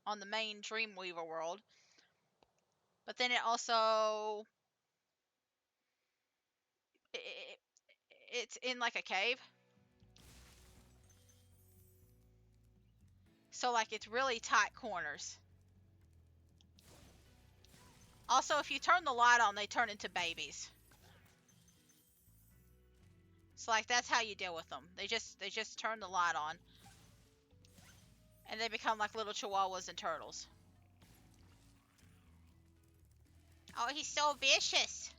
on the main Dreamweaver world. But then it also... It's in, like, a cave. So, like, it's really tight corners. Also, if you turn the light on, they turn into babies. So, like, that's how you deal with them. They just turn the light on. And they become like little chihuahuas and turtles. Oh, he's so vicious.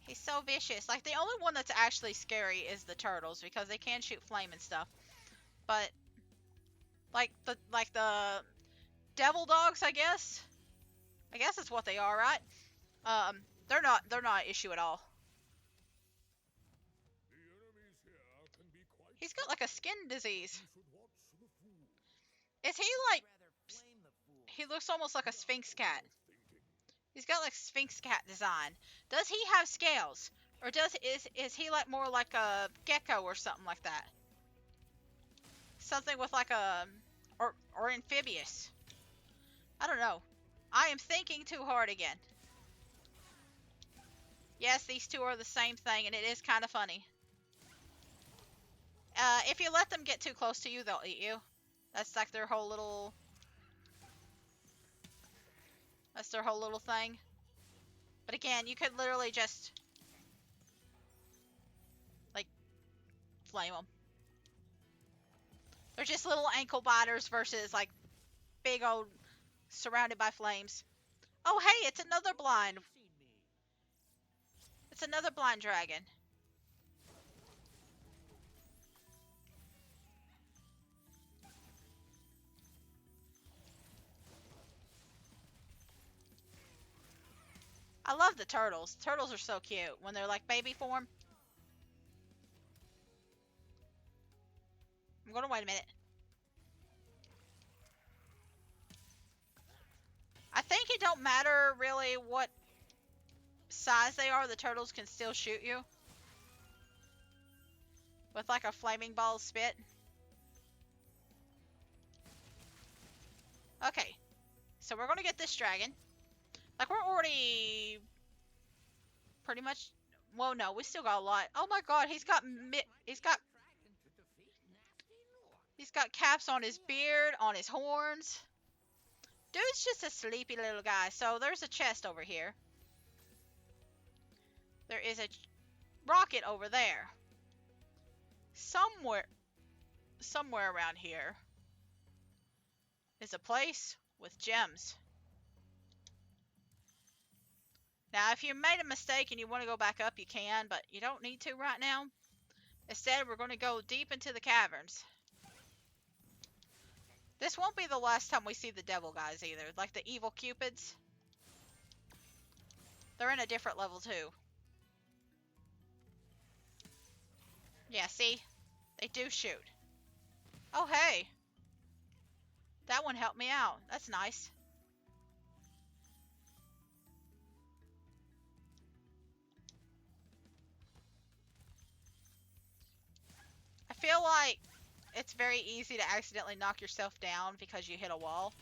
He's so vicious. Like, the only one that's actually scary is the turtles, because they can shoot flame and stuff. But like the devil dogs, I guess that's what they are, right? They're not an issue at all. He's got, like, a skin disease. Is he like... He looks almost like a Sphinx cat. He's got, like, Sphinx cat design. Does he have scales? Or is he like more like a gecko or something like that? Something with, like, a... Or amphibious. I don't know. I am thinking too hard again. Yes, these two are the same thing, and it is kind of funny. If you let them get too close to you, they'll eat you. That's, like, their whole little... That's their whole little thing. But again, you could literally just... like, flame them. They're just little ankle biters versus, like, big old... surrounded by flames. Oh, hey, it's another blind. It's another blind dragon. I love the turtles. Turtles are so cute when they're, like, baby form. I'm gonna wait a minute. I think it don't matter really what size they are. The turtles can still shoot you with, like, a flaming ball spit. Okay, so we're gonna get this dragon. Like, we're already pretty much. Well, no, we still got a lot. Oh my god, he's got caps on his beard, on his horns. Dude's just a sleepy little guy. So there's a chest over here. There is a rocket over there. Somewhere around here is a place with gems. Now, if you made a mistake and you want to go back up, you can, but you don't need to right now. Instead, we're going to go deep into the caverns. This won't be the last time we see the devil guys either, like the evil cupids. They're in a different level too. Yeah, see? They do shoot. Oh, hey. That one helped me out. That's nice. I feel like it's very easy to accidentally knock yourself down because you hit a wall.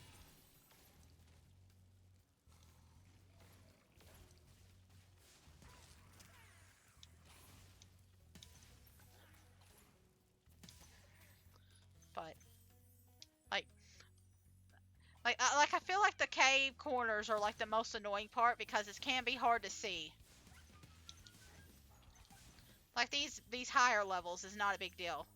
But, like, I feel like the cave corners are like the most annoying part because it can be hard to see. Like these higher levels is not a big deal.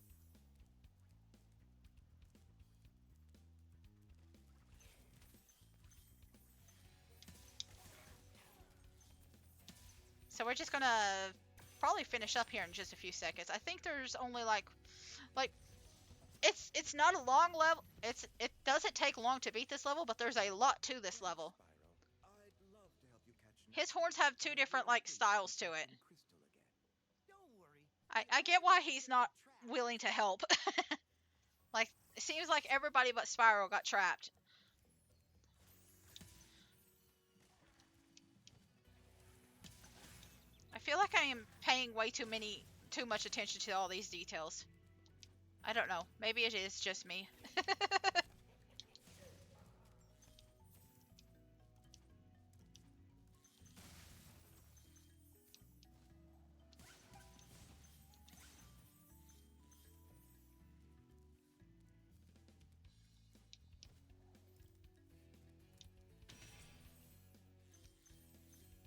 So we're just gonna probably finish up here in just a few seconds. I think there's only like it's not a long level. It doesn't take long to beat this level, but there's a lot to this level. His horns have two different like styles to it. I get why he's not willing to help. Like, it seems like everybody but Spyro got trapped. I feel like I am paying way too much attention to all these details. I don't know. Maybe it is just me.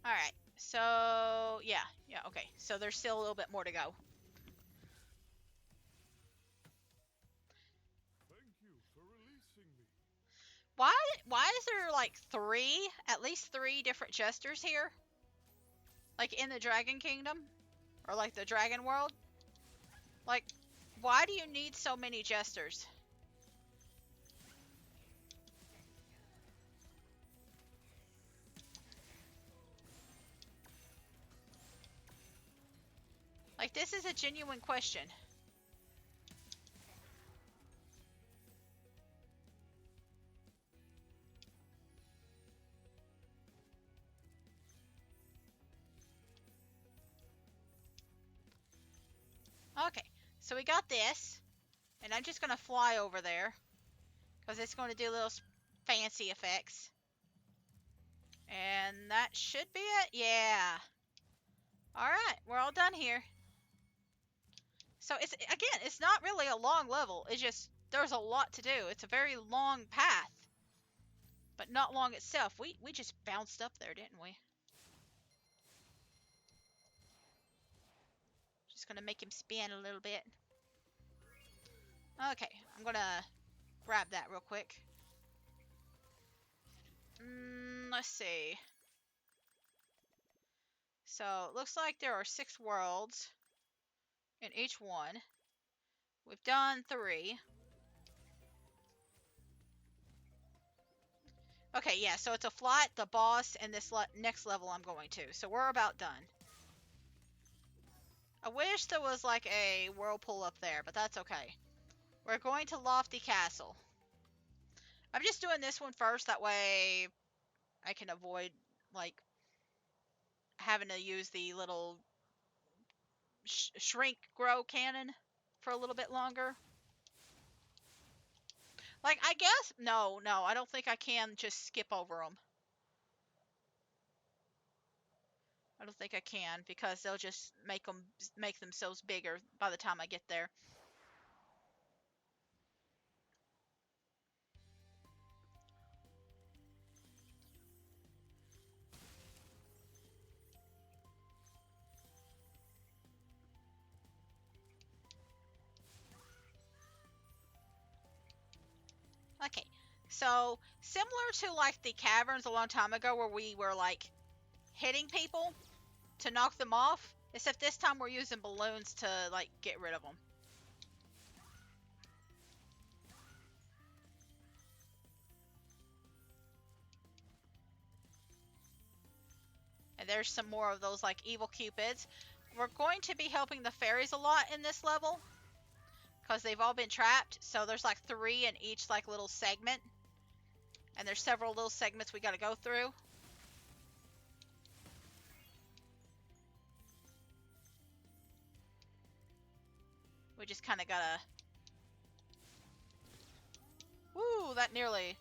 Alright. So, yeah, okay. So there's still a little bit more to go. Thank you for releasing me. Why is there like at least three different jesters here? Like in the Dragon Kingdom? Or like the Dragon World? Like, why do you need so many jesters? Like, this is a genuine question. Okay, so we got this. And I'm just going to fly over there. Because it's going to do little fancy effects. And that should be it. Yeah. Alright, we're all done here. So it's not really a long level. It's just, there's a lot to do. It's a very long path. But not long itself. We just bounced up there, didn't we? Just gonna make him spin a little bit. Okay, I'm gonna grab that real quick. Let's see. So, it looks like there are 6 worlds in each one. We've done 3. Okay, yeah, so it's a flight, the boss, and this next level I'm going to. So we're about done. I wish there was like a whirlpool up there, but that's okay. We're going to Lofty Castle. I'm just doing this one first, that way I can avoid like having to use the little shrink grow cannon for a little bit longer. Like, I guess, no, I don't think I can just skip over them. I don't think I can because they'll just make themselves bigger by the time I get there. Okay, so similar to like the caverns a long time ago where we were like hitting people to knock them off, except this time we're using balloons to like get rid of them. And there's some more of those like evil cupids. We're going to be helping the fairies a lot in this level because they've all been trapped. So there's like 3 in each like little segment, and there's several little segments we got to go through. We just kind of gotta. Woo! That nearly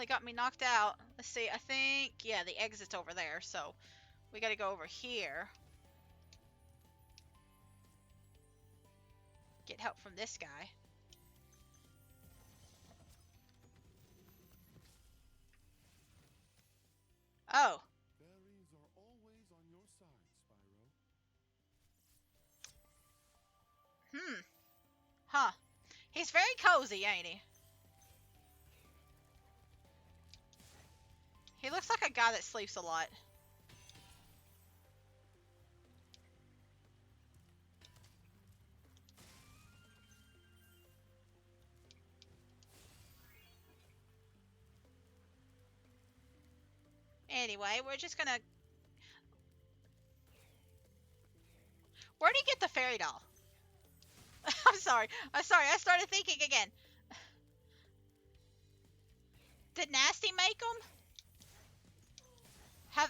got me knocked out. Let's see. I think yeah, the exit's over there. So we got to go over here. Get help from this guy. Oh. Fairies are always on your side, Spyro. Huh. He's very cozy, ain't he? He looks like a guy that sleeps a lot. Anyway, we're just gonna... Where'd he get the fairy doll? I'm sorry. I started thinking again. Did Nasty make them?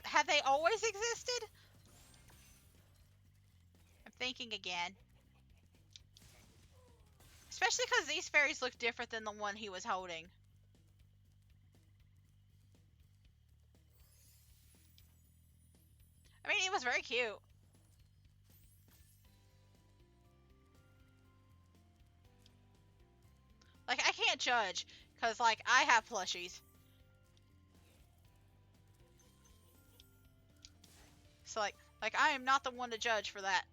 Have they always existed? I'm thinking again. Especially because these fairies look different than the one he was holding. I mean, he was very cute. Like, I can't judge, because, like, I have plushies. So, like I am not the one to judge for that.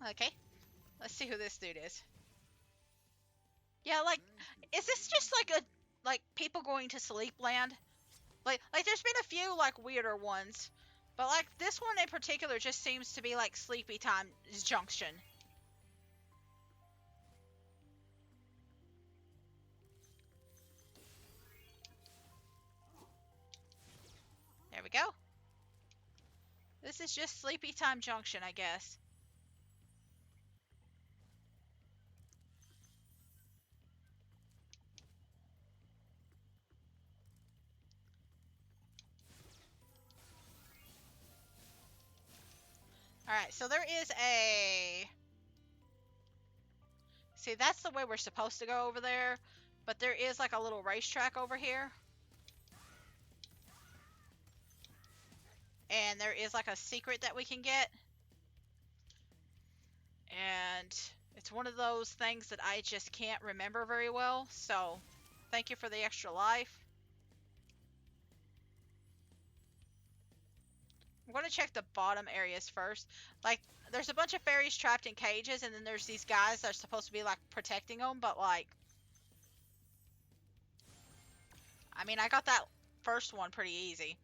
Okay, let's see who this dude is. Yeah, like, is this just like a, like, people going to sleep land? Like there's been a few, like, weirder ones. But, like, this one in particular just seems to be, like, sleepy time junction. There we go. This is just sleepy time junction, I guess. Alright, so there is a... See, that's the way we're supposed to go over there. But there is, like, a little racetrack over here. And there is, like, a secret that we can get. And it's one of those things that I just can't remember very well. So, thank you for the extra life. I'm going to check the bottom areas first. Like, there's a bunch of fairies trapped in cages, and then there's these guys that are supposed to be, like, protecting them, but, like... I mean, I got that first one pretty easy.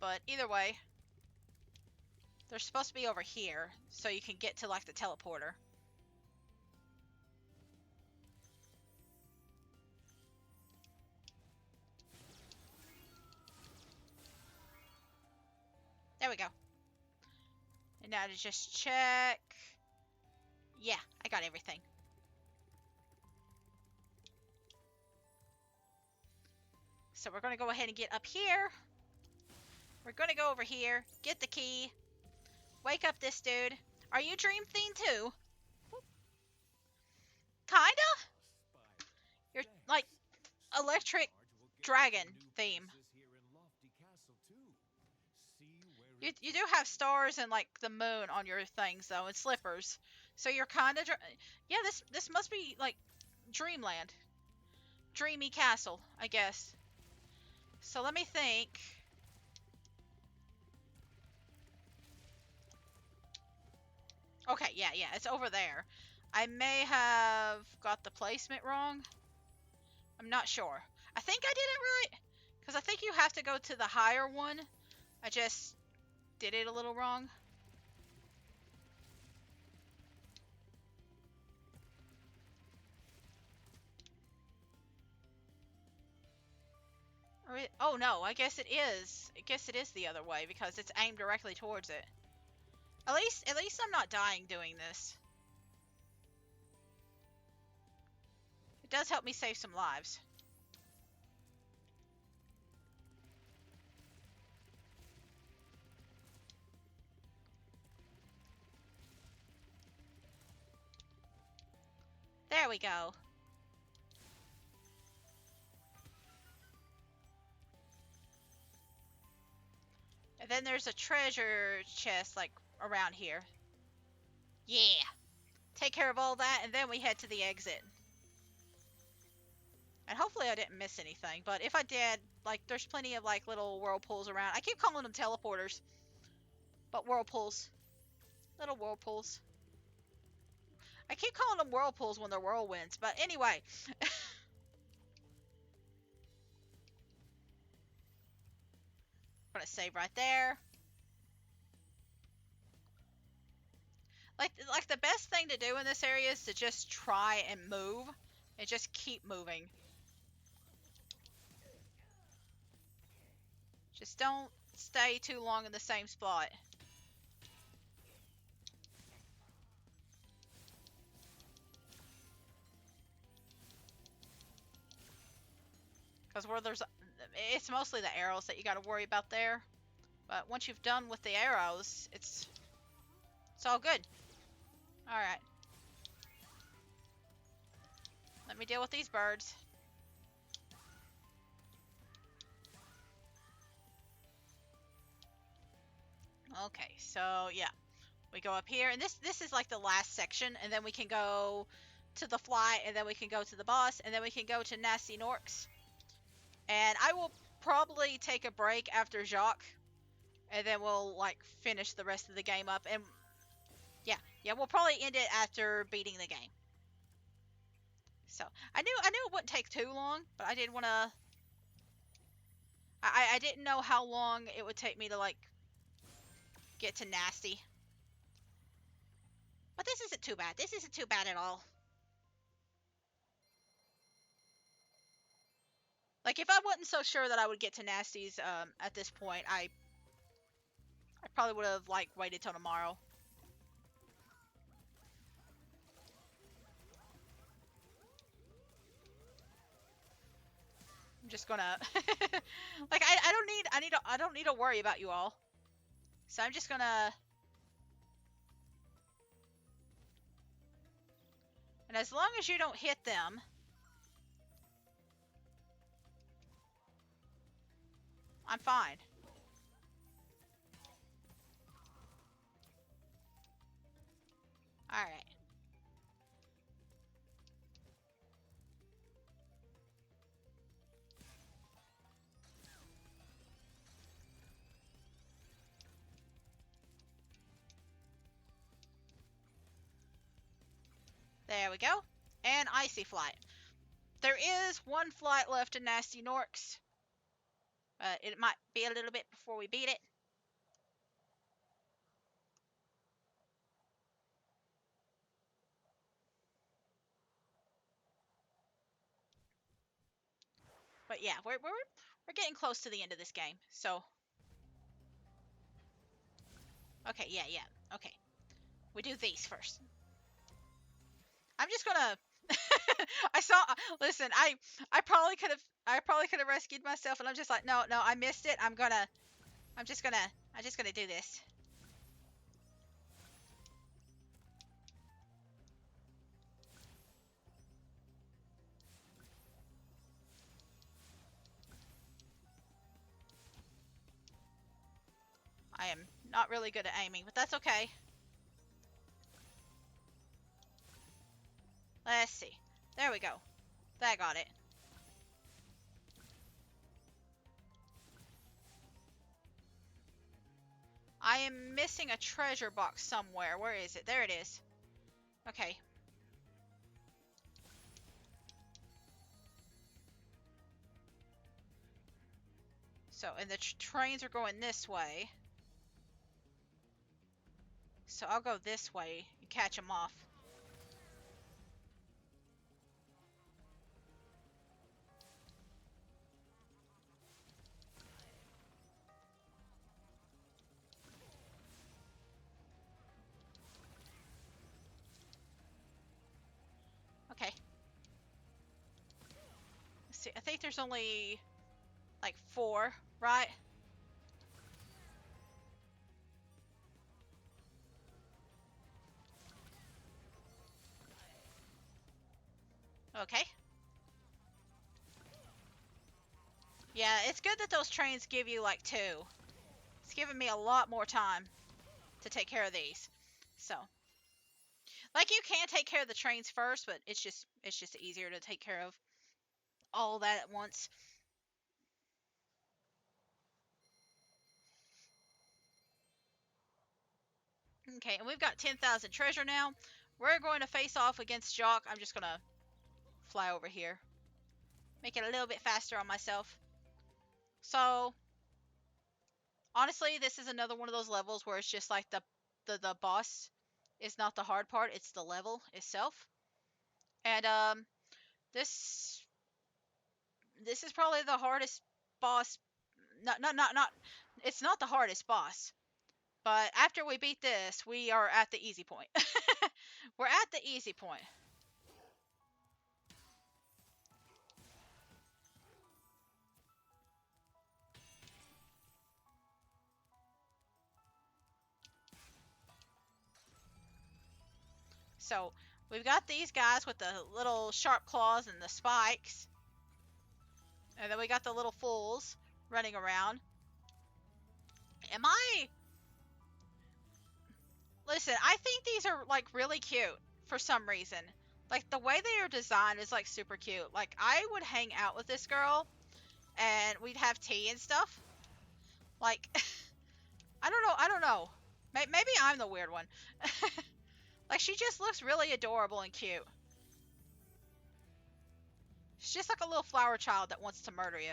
But either way, they're supposed to be over here, so you can get to, like, the teleporter. There we go. And now to just check... Yeah, I got everything. So we're going to go ahead and get up here. We're going to go over here, get the key, wake up this dude. Are you dream themed too? Kinda? Spyro, You're like thanks. electric Large will get you dragon some new theme. places here in Lofty Castle too. See where You it do takes have you. stars and like the moon on your things though, and slippers. So you're kind of yeah. This must be like dreamland, dreamy castle, I guess. So let me think. Okay, yeah, yeah, it's over there. I may have got the placement wrong. I'm not sure. I think I did it right because I think you have to go to the higher one. I just did it a little wrong. Oh no, I guess it is. I guess it is the other way because it's aimed directly towards it. At least I'm not dying doing this. It does help me save some lives. There we go. And then there's a treasure chest like around here. Yeah. Take care of all that and then we head to the exit. And hopefully I didn't miss anything, but if I did, like there's plenty of like little whirlpools around. I keep calling them teleporters, but whirlpools. Little whirlpools. I keep calling them whirlpools when they're whirlwinds, but anyway. I'm gonna save right there. Like the best thing to do in this area is to just try and move and just keep moving. Just don't stay too long in the same spot. Because where there's, it's mostly the arrows that you got to worry about there. But once you've done with the arrows, it's all good. All right. Let me deal with these birds. Okay, so yeah, we go up here, and this is like the last section, and then we can go to the fly, and then we can go to the boss, and then we can go to Nasty Norks. And I will probably take a break after Jacques, and then we'll like finish the rest of the game up. And yeah, yeah, we'll probably end it after beating the game. So I knew it wouldn't take too long, but I did want to. I didn't know how long it would take me to like get to Nasty. But this isn't too bad. This isn't too bad at all. Like if I wasn't so sure that I would get to Nasty's at this point, I probably would have like waited till tomorrow. I'm just gonna like I don't need to worry about you all. So I'm just gonna, and as long as you don't hit them, I'm fine. All right. There we go. And Icy Flight. There is one flight left in Nasty Norks. It might be a little bit before we beat it. But yeah, we're getting close to the end of this game. So okay, yeah, yeah. Okay. We do these first. I'm just gonna I saw listen, I probably could have rescued myself and I'm just like, no, I missed it. I'm just gonna do this. Not really good at aiming, but that's okay. Let's see. There we go. That got it. I am missing a treasure box somewhere. Where is it? There it is. Okay. So, and the trains are going this way. So I'll go this way and catch them off. Okay. Let's see. I think there's only like 4, right? Okay. Yeah, it's good that those trains give you like 2. It's giving me a lot more time to take care of these. So, like you can take care of the trains first, but it's just easier to take care of all that at once. Okay, and we've got 10,000 treasure now. We're going to face off against Jock. I'm just gonna fly over here. Make it a little bit faster on myself. So, honestly, this is another one of those levels where it's just like the boss is not the hard part, it's the level itself. And this this is probably the hardest boss. Not it's not the hardest boss. But after we beat this, we are at the easy point. We're at the easy point. So, we've got these guys with the little sharp claws and the spikes. And then we got the little fools running around. Am I... Listen, I think these are, like, really cute for some reason. Like, the way they are designed is, like, super cute. Like, I would hang out with this girl, and we'd have tea and stuff. Like, I don't know. Maybe I'm the weird one. Like, she just looks really adorable and cute. She's just like a little flower child that wants to murder you.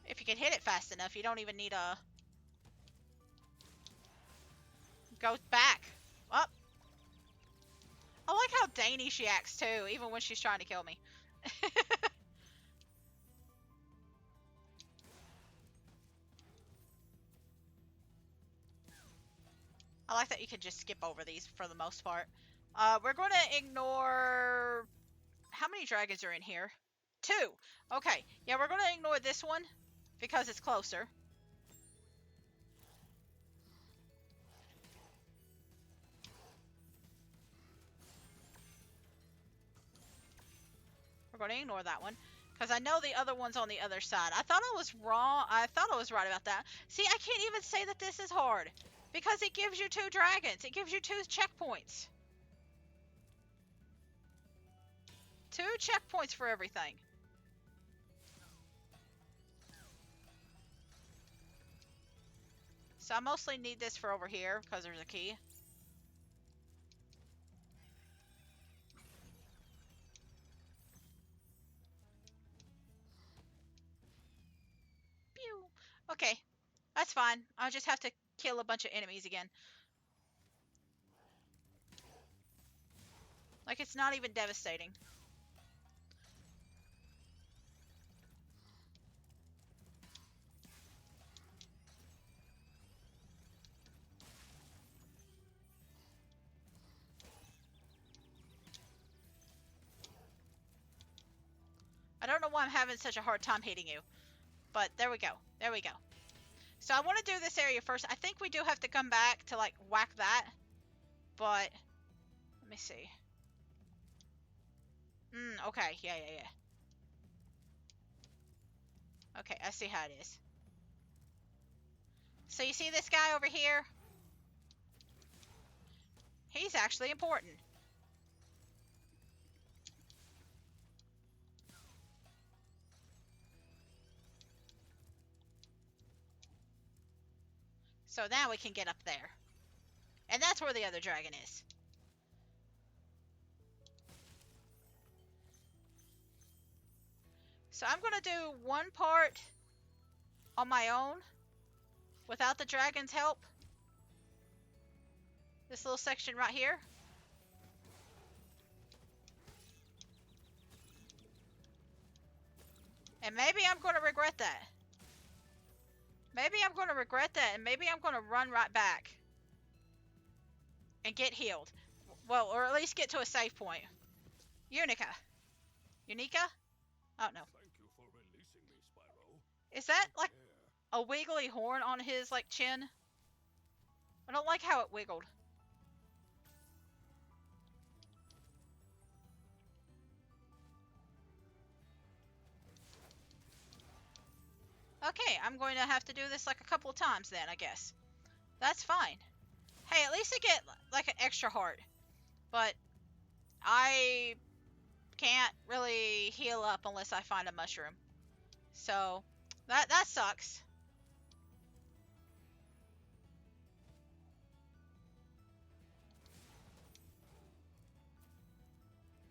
If you can hit it fast enough, you don't even need a... Go back. Up. I like how dainty she acts, too, even when she's trying to kill me. I like that you can just skip over these for the most part. We're going to ignore... How many dragons are in here? 2. Okay. Yeah, we're going to ignore this one because it's closer. We're going to ignore that one because I know the other one's on the other side. I thought I was wrong. I thought I was right about that. See, I can't even say that this is hard because it gives you 2 dragons. It gives you 2 checkpoints. 2 checkpoints for everything. So I mostly need this for over here because there's a key. Pew. Okay, that's fine. I'll just have to kill a bunch of enemies again. Like, it's not even devastating. I don't know why I'm having such a hard time hitting you. But there we go. There we go. So I want to do this area first. I think we do have to come back to, like, whack that. But, let me see. Okay. Yeah. Okay, I see how it is. So you see this guy over here? He's actually important. So now we can get up there. And that's where the other dragon is. So I'm going to do one part on my own without the dragon's help. This little section right here. And maybe I'm going to regret that. Maybe I'm going to regret that, and maybe I'm going to run right back and get healed. Well, or at least get to a safe point. Unica. Unica? Oh, no. Thank you for releasing me, Spyro. Is that like a wiggly horn on his like chin? I don't like how it wiggled. Okay, I'm going to have to do this like a couple of times then, I guess. That's fine. Hey, at least I get like an extra heart. But I can't really heal up unless I find a mushroom. So that sucks.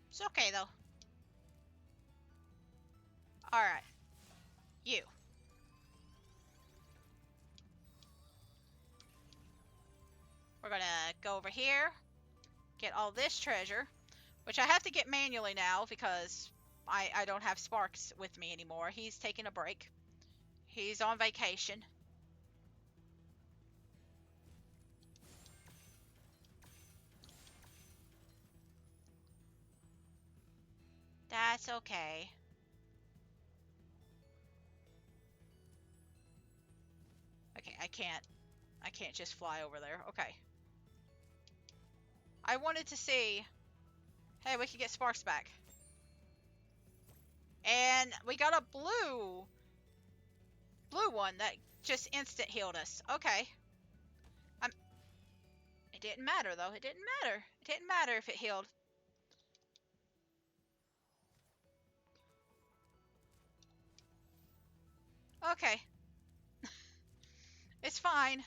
It's okay though. Alright. You. We're gonna go over here. Get all this treasure. Which I have to get manually now because I don't have Sparks with me anymore. He's taking a break. He's on vacation. That's okay. Okay, I can't just fly over there. Okay. I wanted to see. Hey, we can get Sparks back. And we got a blue one that just instant healed us. Okay. It didn't matter though. It didn't matter. It didn't matter if it healed. Okay. It's fine.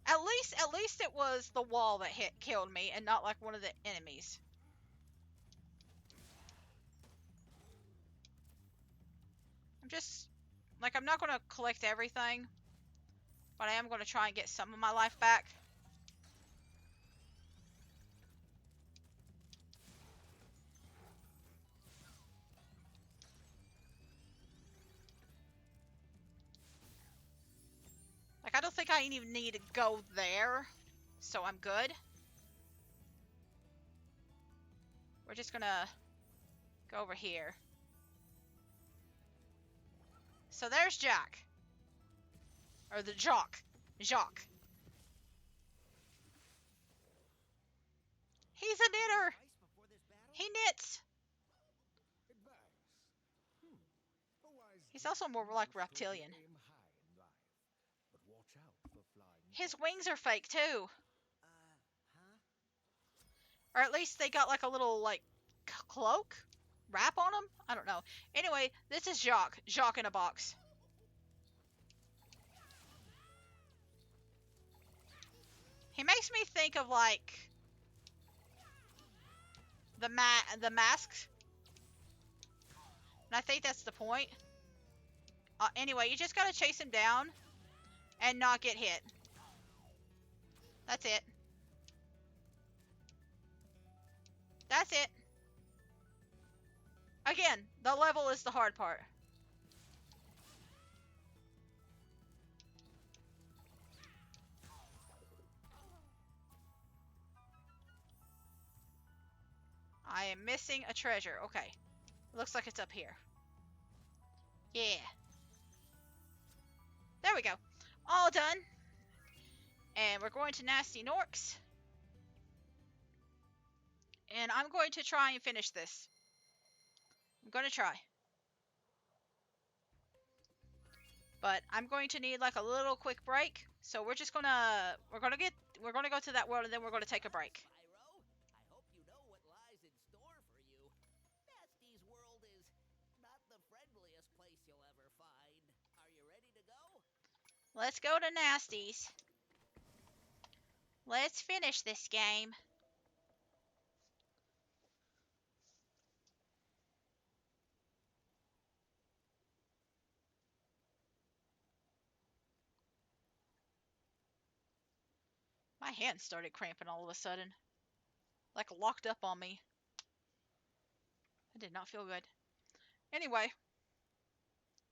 At least it was the wall that killed me and not like one of the enemies. I'm just like I'm not going to collect everything, but I am going to try and get some of my life back. Like I don't think I even need to go there, so I'm good. We're just going to go over here. So there's Jack. Or the Jock. Jock. He's a knitter. He knits. He's also more like reptilian. His wings are fake too. Or at least they got like a little like cloak? Wrap on them? I don't know. Anyway, this is Jock. Jock in a box. He makes me think of like the masks. And I think that's the point. Anyway, you just gotta chase him down and not get hit. That's it. That's it. Again, the level is the hard part. I am missing a treasure. Okay. Looks like it's up here. Yeah. There we go. All done. And we're going to Nasty Norks. And I'm going to try and finish this. I'm going to try. But I'm going to need like a little quick break. So we're just gonna we're gonna go to that world and then we're gonna take a break. Spyro, I hope you know what lies in store for you. Nasty's world is not the friendliest place you'll ever find. Are you ready to go? Let's go to Nasty's. Let's finish this game. My hands started cramping all of a sudden. Like locked up on me. I did not feel good. Anyway,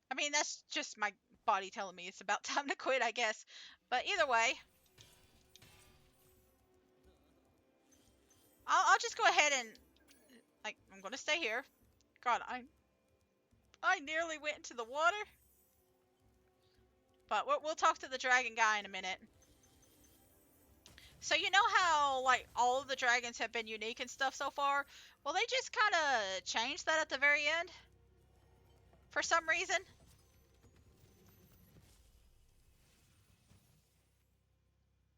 I mean, that's just my body telling me it's about time to quit, I guess. But either way, I'll just go ahead and, like, I'm gonna stay here. God, I nearly went into the water. But we'll talk to the dragon guy in a minute. So you know how, like, all of the dragons have been unique and stuff so far? Well, they just kind of changed that at the very end. For some reason.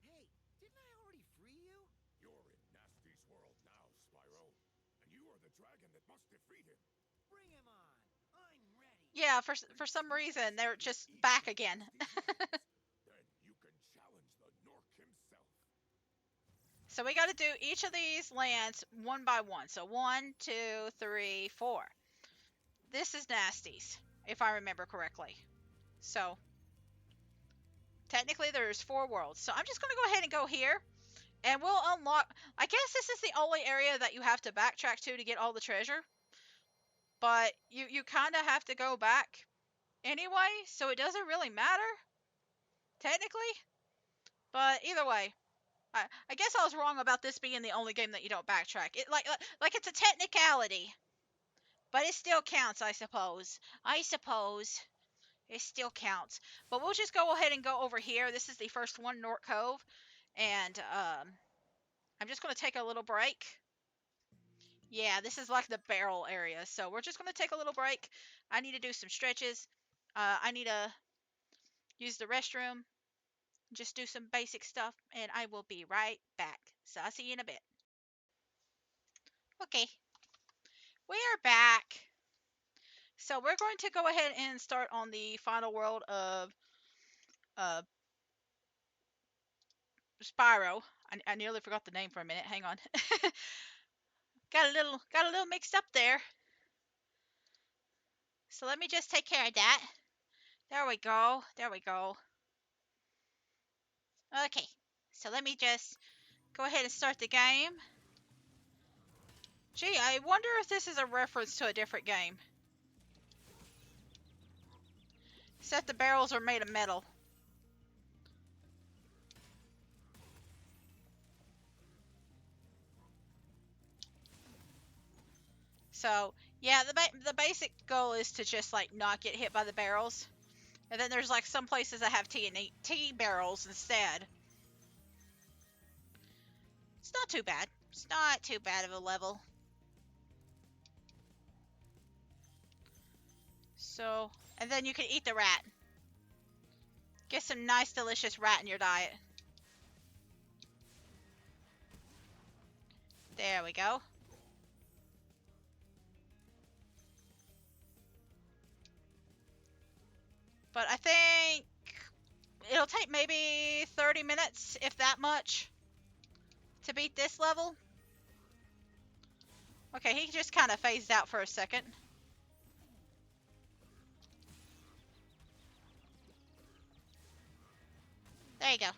Hey, didn't I already free you? You're in Nasty's world now, Spyro. And you are the dragon that must defeat him. Bring him on. I'm ready. Yeah, for some reason, they're just back again. Then you can challenge the Nork himself. So we got to do each of these lands one by one. So 1, 2, 3, 4. This is Nasty's, if I remember correctly. So technically there's 4 worlds. So I'm just going to go ahead and go here. And we'll unlock... I guess this is the only area that you have to backtrack to get all the treasure. But you kind of have to go back anyway. So it doesn't really matter. Technically. But either way. I guess I was wrong about this being the only game that you don't backtrack. It like it's a technicality, but it still counts, I suppose. I suppose it still counts. But we'll just go ahead and go over here. This is the first one, North Cove, and I'm just gonna take a little break. Yeah, this is like the barrel area, so we're just gonna take a little break. I need to do some stretches. I need to use the restroom. Just do some basic stuff, and I will be right back. So I'll see you in a bit. Okay, we are back. So we're going to go ahead and start on the final world of uh, Spyro. I nearly forgot the name for a minute. Hang on. got a little mixed up there. So let me just take care of that. There we go. There we go. Okay. So let me just go ahead and start the game. Gee, I wonder if this is a reference to a different game. Except the barrels are made of metal. So, yeah, the basic goal is to just, like, not get hit by the barrels. And then there's, like, some places that have TNT barrels instead. It's not too bad. It's not too bad of a level. So, and then you can eat the rat. Get some nice, delicious rat in your diet. There we go. But I think it'll take maybe 30 minutes, if that much, to beat this level. Okay, he just kind of phased out for a second. There you go.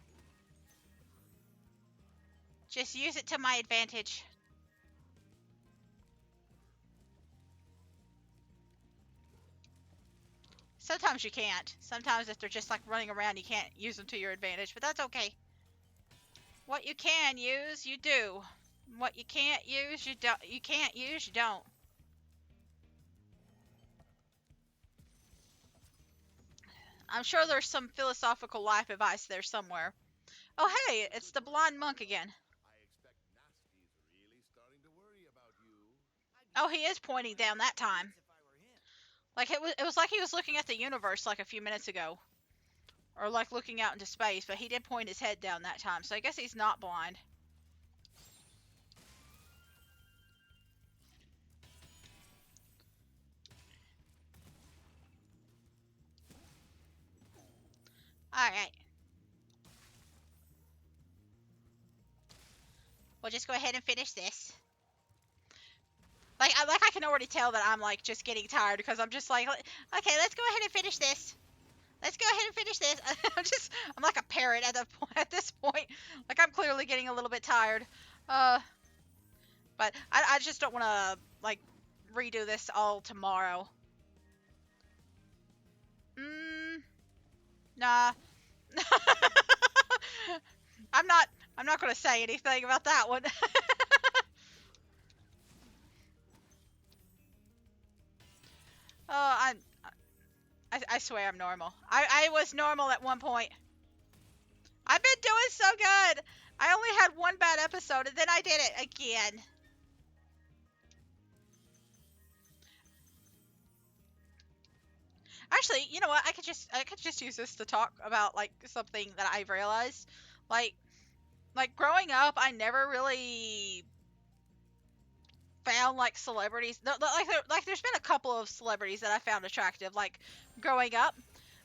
Just use it to my advantage. Sometimes you can't. Sometimes if they're just like running around, you can't use them to your advantage, but that's okay. What you can use, you do. What you can't use, you don't. You can't use, you don't. I'm sure there's some philosophical life advice there somewhere. Oh hey, it's the blind monk again. I expect Nasty's really starting to worry Oh, he is pointing down that time. If I were him. Like it was like he was looking at the universe like a few minutes ago, or like looking out into space. But he did point his head down that time, so I guess he's not blind. All right. We'll just go ahead and finish this. Like I can already tell that I'm like just getting tired because I'm just like, okay, let's go ahead and finish this. Let's go ahead and finish this. I'm like a parrot at this point. Like I'm clearly getting a little bit tired. But I just don't want to like redo this all tomorrow. Nah. I'm not going to say anything about that one. Oh, I swear I'm normal. I was normal at one point. I've been doing so good. I only had one bad episode and then I did it again. Actually, you know what? I could just use this to talk about like something that I've realized. Like like growing up, I never really found like celebrities. Like there's been a couple of celebrities that I found attractive like growing up,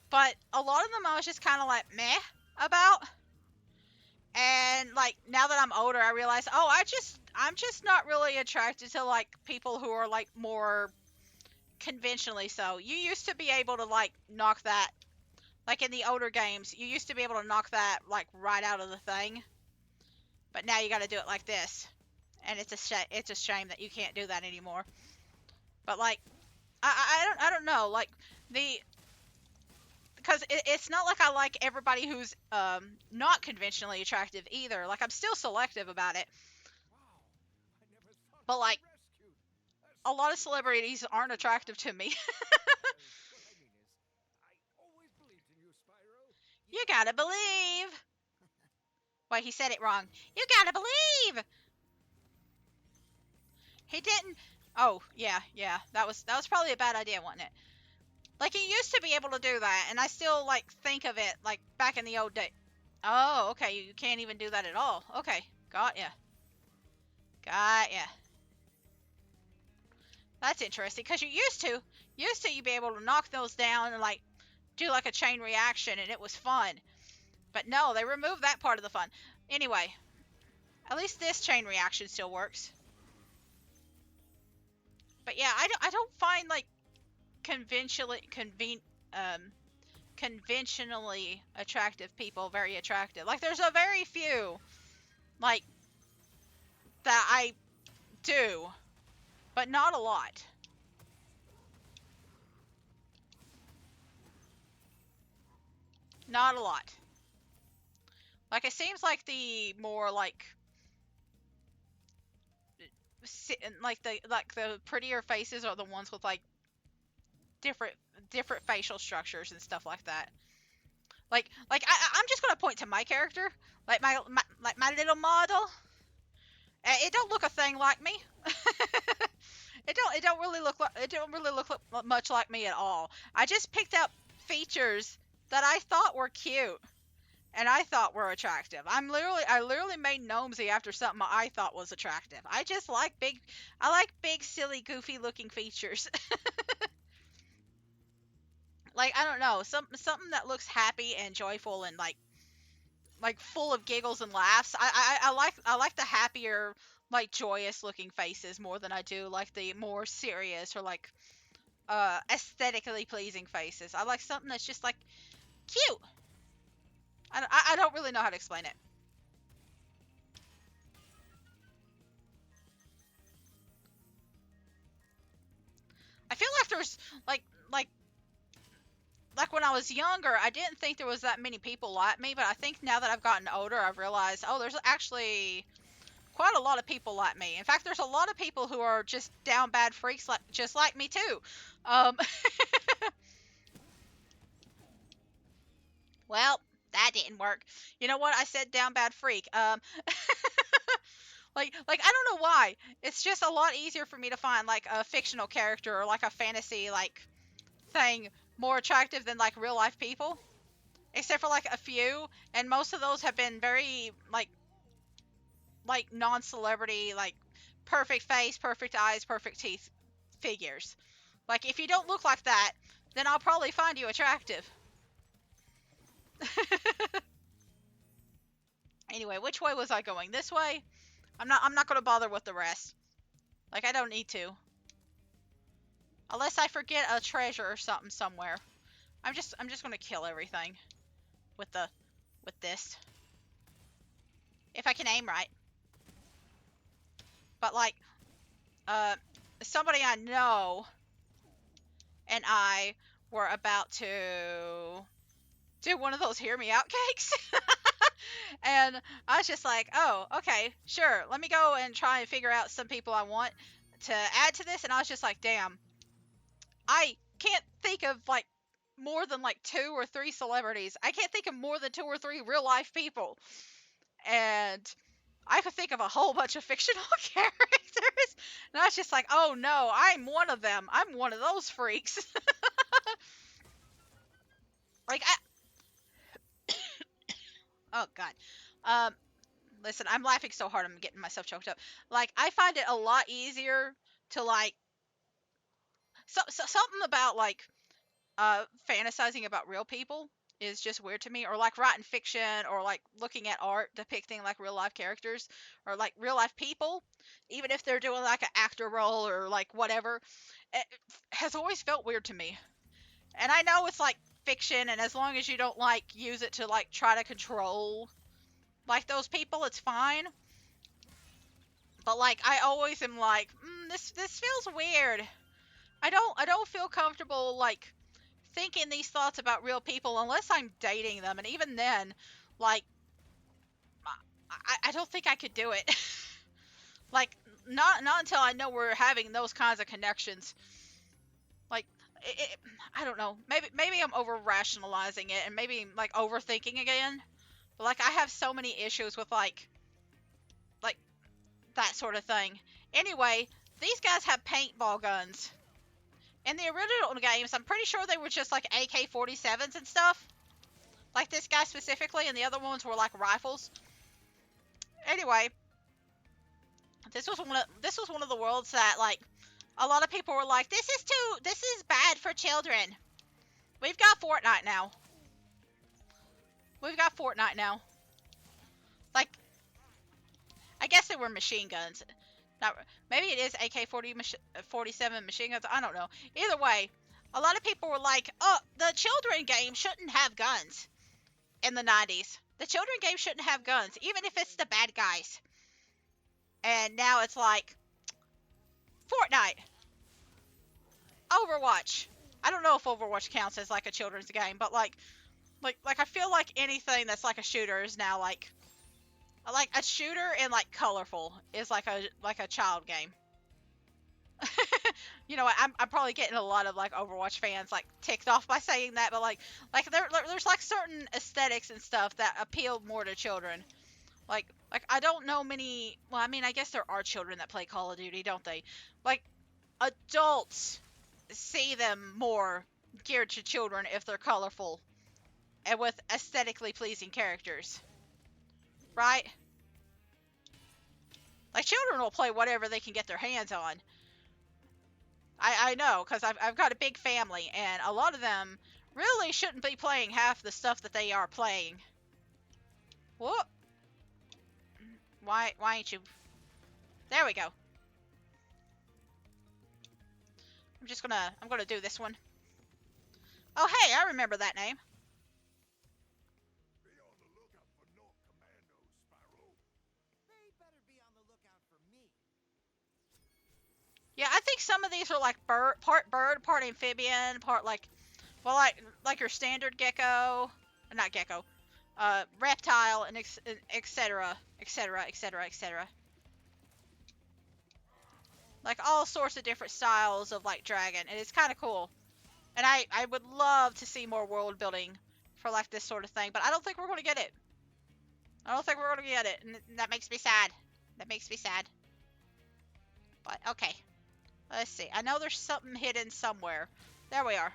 but a lot of them I was just kind of like meh about. And like now that I'm older, I realize, oh, I'm just not really attracted to like people who are like more conventionally so. You used to be able to like knock that like in the older games, you used to be able to knock that like right out of the thing. But now you got to do it like this. And it's a shame that you can't do that anymore. But like I don't know, like the because it's not like I like everybody who's not conventionally attractive either. Like I'm still selective about it. Wow. I never thought But like rescued. a lot of celebrities aren't attractive to me. Your Highness, I always believed in you, Spyro. You gotta believe. Wait, he said it wrong. You gotta believe. He didn't. Oh yeah. That was probably a bad idea, wasn't it? Like he used to be able to do that, and I still like think of it like back in the old day. Oh, okay. You can't even do that at all. Okay, got ya. Got ya. That's interesting because you used to you'd be able to knock those down and like do like a chain reaction, and it was fun. But no, they removed that part of the fun. Anyway, at least this chain reaction still works. But yeah, I don't find like um conventionally attractive people very attractive. Like there's a very few like that I do, but not a lot. Not a lot. Like it seems like the more like the prettier faces are the ones with like different different facial structures and stuff like that. I'm just gonna point to my character, like my little model. It don't look a thing like me. It don't really much like me at all. I just picked out features that I thought were cute and I thought were attractive. I literally made Gnomesy after something I thought was attractive. I like big silly goofy looking features. Like I don't know, something that looks happy and joyful and like full of giggles and laughs. I like the happier like joyous looking faces more than I do like the more serious or like aesthetically pleasing faces. I like something that's just like cute. I don't really know how to explain it. I feel like there's like like like when I was younger, I didn't think there was that many people like me, but I think now that I've gotten older, I've realized, oh, there's actually quite a lot of people like me. In fact, there's a lot of people who are just down bad freaks like just like me too. Um, well, that didn't work. You know what? I said down bad freak. Like I don't know why. It's just a lot easier for me to find like a fictional character or like a fantasy like thing more attractive than like real life people. Except for like a few, and most of those have been very like non-celebrity, like perfect face, perfect eyes, perfect teeth figures. Like if you don't look like that, then I'll probably find you attractive. Anyway, which way was I going? This way? I'm not going to bother with the rest. Like I don't need to. Unless I forget a treasure or something somewhere. I'm just going to kill everything with this. If I can aim right. But like uh somebody I know and I were about to do one of those hear me out cakes. And I was just like, oh, okay, sure. Let me go and try and figure out some people I want to add to this. And I was just like, damn, I can't think of like more than like 2 or 3 celebrities. I can't think of more than 2 or 3 real life people. And I could think of a whole bunch of fictional characters. And I was just like, oh no, I'm one of them. I'm one of those freaks. Like, oh god. Um, Listen, I'm laughing so hard I'm getting myself choked up. Like, I find it a lot easier to like something about like fantasizing about real people is just weird to me, or like writing fiction, or like looking at art depicting like real life characters or like real life people, even if they're doing like an actor role or like whatever. It has always felt weird to me. And I know it's like fiction, and as long as you don't like use it to like try to control like those people, it's fine. But like I always am like, this feels weird. I don't feel comfortable like thinking these thoughts about real people unless I'm dating them, and even then, like I don't think I could do it. Like not until I know we're having those kinds of connections. Like I don't know. Maybe I'm over rationalizing it, and maybe like overthinking again. But like I have so many issues with like that sort of thing. Anyway, these guys have paintball guns. In the original games, I'm pretty sure they were just like AK-47s and stuff. Like this guy specifically, and the other ones were like rifles. Anyway, this was one of the worlds that like a lot of people were like, this is bad for children. We've got Fortnite now. We've got Fortnite now. Like, I guess they were machine guns. Not, maybe it is AK-47 machine guns. I don't know. Either way, a lot of people were like, oh, the children game shouldn't have guns in the 90s. The children game shouldn't have guns, even if it's the bad guys. And now it's like, Fortnite, Overwatch. I don't know if Overwatch counts as like a children's game, but like I feel like anything that's like a shooter is now like a shooter and like colorful is like a child game. You know what? I'm probably getting a lot of like Overwatch fans like ticked off by saying that, but like there's like certain aesthetics and stuff that appeal more to children. Like I don't know many. Well, I mean, I guess there are children that play Call of Duty, don't they? Like adults see them more geared to children if they're colorful and with aesthetically pleasing characters, right? Like children will play whatever they can get their hands on. I know, because I've got a big family, and a lot of them really shouldn't be playing half the stuff that they are playing. Whoop. Why ain't you? There we go. I'm gonna do this one. Oh hey, I remember that name. Be on the lookout for North Commandos, Spyro. They better be on the lookout for me. Yeah, I think some of these are like bird, part amphibian, part like, well, like your standard gecko, not gecko, reptile, and etc., etc., etc., etc. Like all sorts of different styles of like dragon, and it's kind of cool. And I would love to see more world building for like this sort of thing, but I don't think we're gonna get it. I don't think we're gonna get it, and that makes me sad. That makes me sad. But okay. Let's see. I know there's something hidden somewhere. There we are.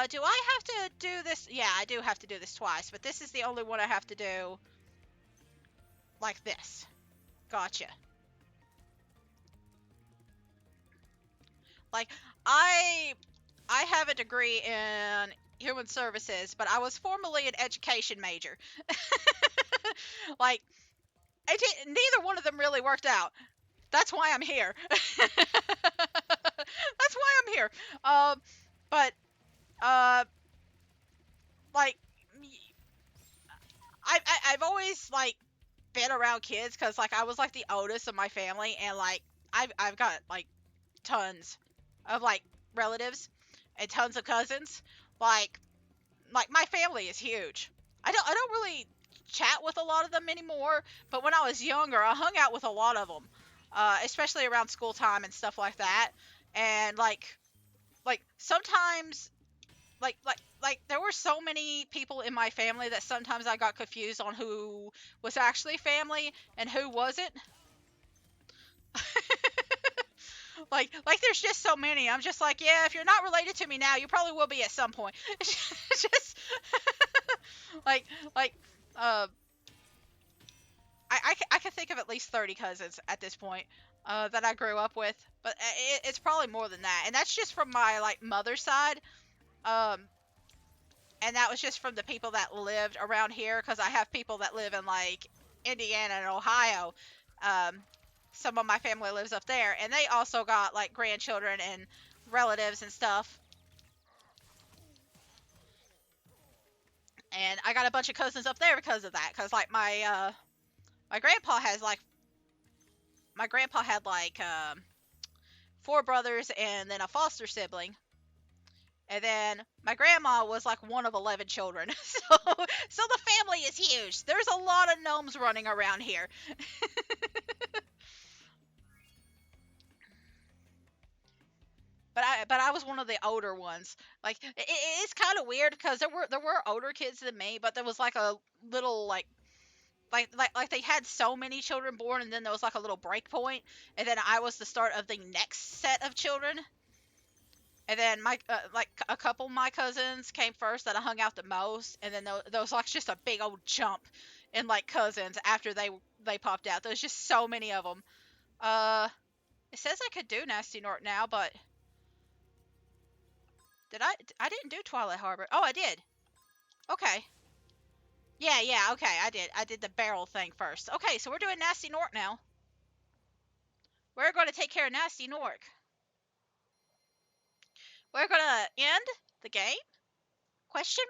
Do I have to do this? Yeah, I do have to do this twice, but this is the only one I have to do like this. Gotcha. Like, I I have a degree in human services, but I was formerly an education major. Like, neither one of them really worked out. That's why I'm here. That's why I'm here. But uh, like, I've always like been around kids because like I was like the oldest of my family, and like I've got like tons of like relatives and tons of cousins. Like my family is huge. I don't really chat with a lot of them anymore, but when I was younger, I hung out with a lot of them, especially around school time and stuff like that. And like sometimes like there were so many people in my family that sometimes I got confused on who was actually family and who wasn't. Like there's just so many. I'm just like, yeah, if you're not related to me now, you probably will be at some point. Just like like uh I can think of at least 30 cousins at this point that I grew up with, but it's probably more than that. And that's just from my like mother's side. Um and that was just from the people that lived around here because I have people that live in like Indiana and Ohio. Um, some of my family lives up there, and they also got like grandchildren and relatives and stuff. And I got a bunch of cousins up there because of that. Because like my grandpa has like my grandpa had like four brothers and then a foster sibling. And then my grandma was like one of 11 children. So the family is huge. There's a lot of gnomes running around here. But I was one of the older ones. Like it's kind of weird because there were older kids than me, but there was like a little like they had so many children born, and then there was like a little break point, and then I was the start of the next set of children. And then my like a couple of my cousins came first that I hung out the most, and then there was like just a big old jump in like cousins after they popped out. There's just so many of them. Uh, it says I could do Nasty Nort now, but did I? I didn't do Twilight Harbor. Oh, I did. Okay. Yeah, yeah. Okay, I did. I did the barrel thing first. Okay, so we're doing Nasty Nort now. We're going to take care of Nasty Nork. We're going to end the game? Question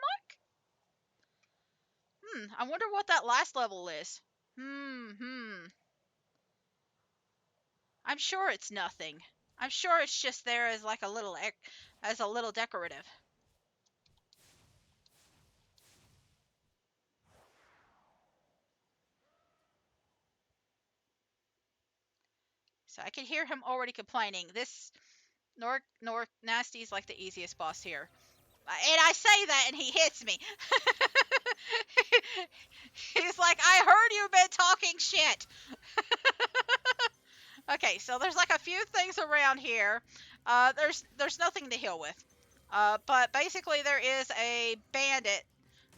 mark? I wonder what that last level is. Hmm. I'm sure it's nothing. I'm sure it's just there as like a little as a little decorative. So I can hear him already complaining. This Nork Nasty's like the easiest boss here. And I say that and he hits me. He's like, I heard you've been talking shit. Okay, so there's like a few things around here. There's nothing to heal with. But basically there is a bandit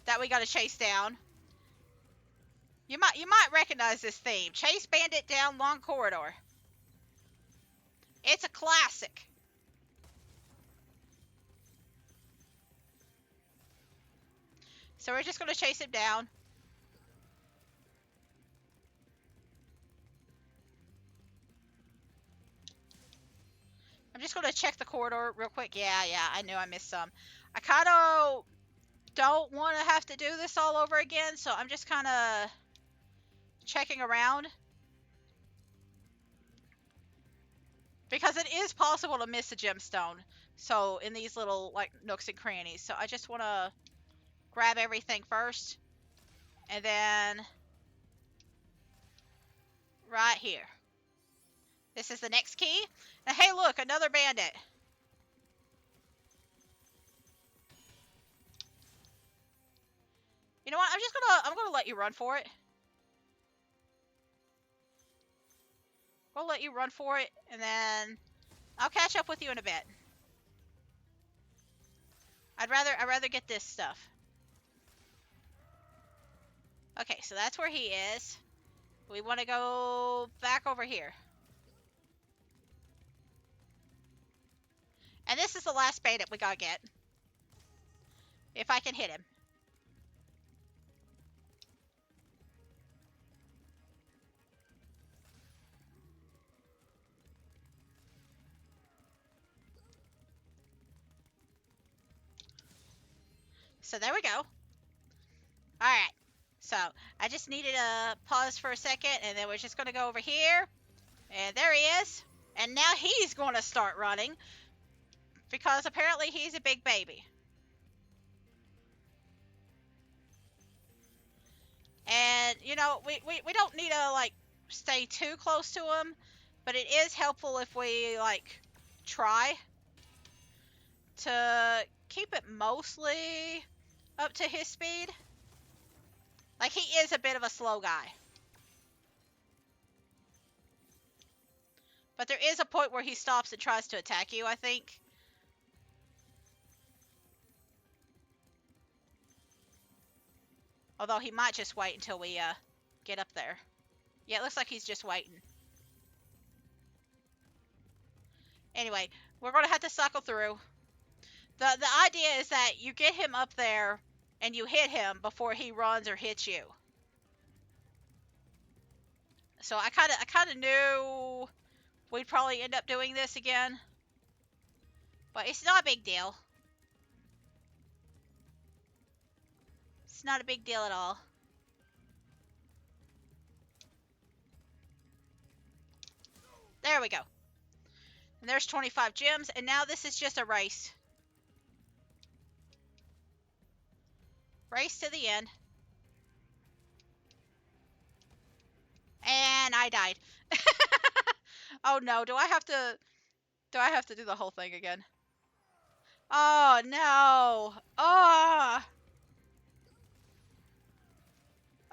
that we gotta chase down. You might recognize this theme. Chase bandit down long corridor. It's a classic. So we're just gonna chase him down. I'm just gonna check the corridor real quick. Yeah, I knew I missed some. I kind of don't want to have to do this all over again, so I'm just kind of checking around. Because it is possible to miss a gemstone. So in these little like nooks and crannies. So I just want to grab everything first. And then right here. This is the next key. And hey, look, another bandit. You know what? I'm gonna let you run for it. We'll let you run for it, and then I'll catch up with you in a bit. I'd rather get this stuff. Okay, so that's where he is. We want to go back over here. And this is the last bandit we gotta get. If I can hit him. So there we go. Alright. So, I just needed to pause for a second, and then we're just gonna go over here. And there he is. And now he's gonna start running. Because apparently he's a big baby. And, you know, we don't need to, like, stay too close to him. But it is helpful if we, like, try to keep it mostly up to his speed. Like, he is a bit of a slow guy. But there is a point where he stops and tries to attack you, I think. Although he might just wait until we get up there. Yeah, it looks like he's just waiting. Anyway, we're going to have to cycle through. The idea is that you get him up there and you hit him before he runs or hits you. So I kind of knew we'd probably end up doing this again. But it's not a big deal. It's not a big deal at all. There we go. And there's 25 gems, and now this is just a race. Race to the end. And I died. Oh no, do I have to do the whole thing again? Oh no. Oh.